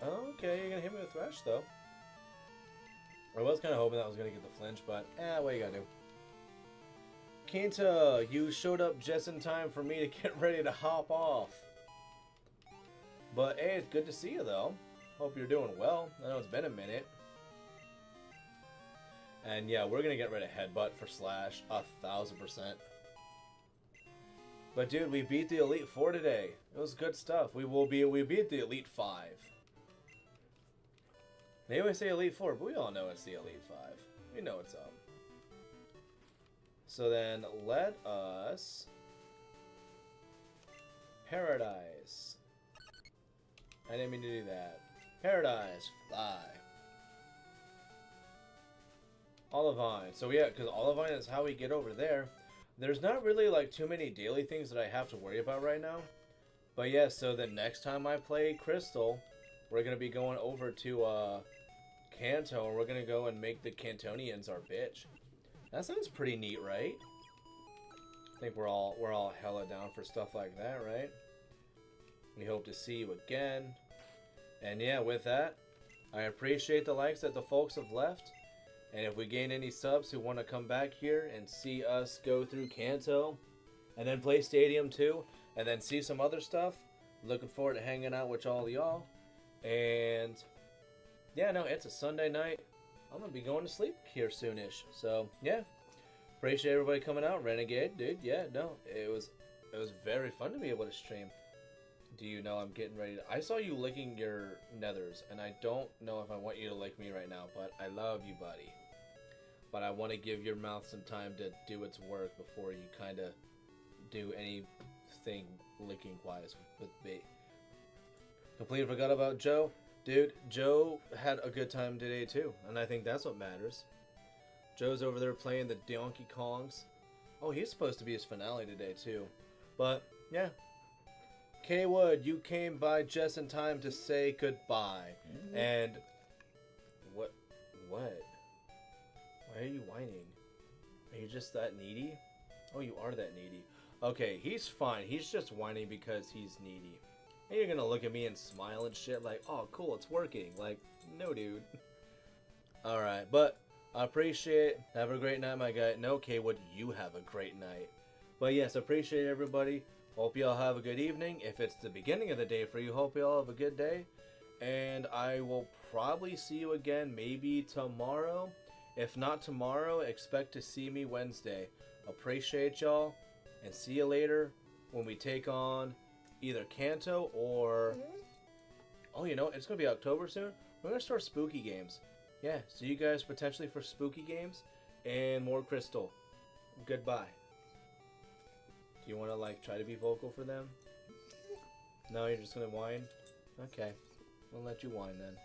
Okay, you're gonna hit me with Thresh, though. I was kind of hoping that I was gonna get the flinch, but what you gotta do? Kenta, you showed up just in time for me to get ready to hop off. But hey, it's good to see you though. Hope you're doing well. I know it's been a minute. And yeah, we're gonna get rid of Headbutt for Slash 1000%. But dude, we beat the Elite Four today. It was good stuff. We beat the Elite Five. They always say Elite Four, but we all know it's the Elite Five. We know what's up. So then, let us... Paradise. I didn't mean to do that. Paradise, fly. Olivine. So yeah, because Olivine is how we get over there. There's not really like too many daily things that I have to worry about right now. But yeah, so the next time I play Crystal, we're going to be going over to Kanto, and we're going to go and make the Cantonians our bitch. That sounds pretty neat, right? I think we're all hella down for stuff like that, right? We hope to see you again. And yeah, with that, I appreciate the likes that the folks have left. And if we gain any subs who want to come back here and see us go through Kanto, and then play Stadium 2, and then see some other stuff, looking forward to hanging out with all y'all. And yeah, no, it's a Sunday night. I'm going to be going to sleep here soonish. So, yeah. Appreciate everybody coming out. Renegade, dude. Yeah, no. It was very fun to be able to stream. Do you know I'm getting ready to... I saw you licking your nethers, and I don't know if I want you to lick me right now, but I love you, buddy. But I want to give your mouth some time to do its work before you kind of do anything licking-wise with me. Completely forgot about Joe. Dude, Joe had a good time today too, and I think that's what matters. Joe's over there playing the Donkey Kongs. Oh, he's supposed to be his finale today too. But, yeah. K-Wood, you came by just in time to say goodbye. Mm-hmm. And... What? Why are you whining? Are you just that needy? Oh, you are that needy. Okay, he's fine. He's just whining because he's needy. And you're gonna look at me and smile and shit like, oh, cool, it's working. Like, no, dude. Alright, but I appreciate it. Have a great night, my guy. No, K-Wood, you have a great night. But yes, appreciate everybody. Hope y'all have a good evening. If it's the beginning of the day for you, hope y'all have a good day. And I will probably see you again maybe tomorrow. If not tomorrow, expect to see me Wednesday. Appreciate y'all. And see you later when we take on either Kanto or... Oh, you know, it's going to be October soon. We're going to start spooky games. Yeah, see you guys potentially for spooky games and more Crystal. Goodbye. Do you want to, like, try to be vocal for them? No, you're just going to whine? Okay. We'll let you whine then.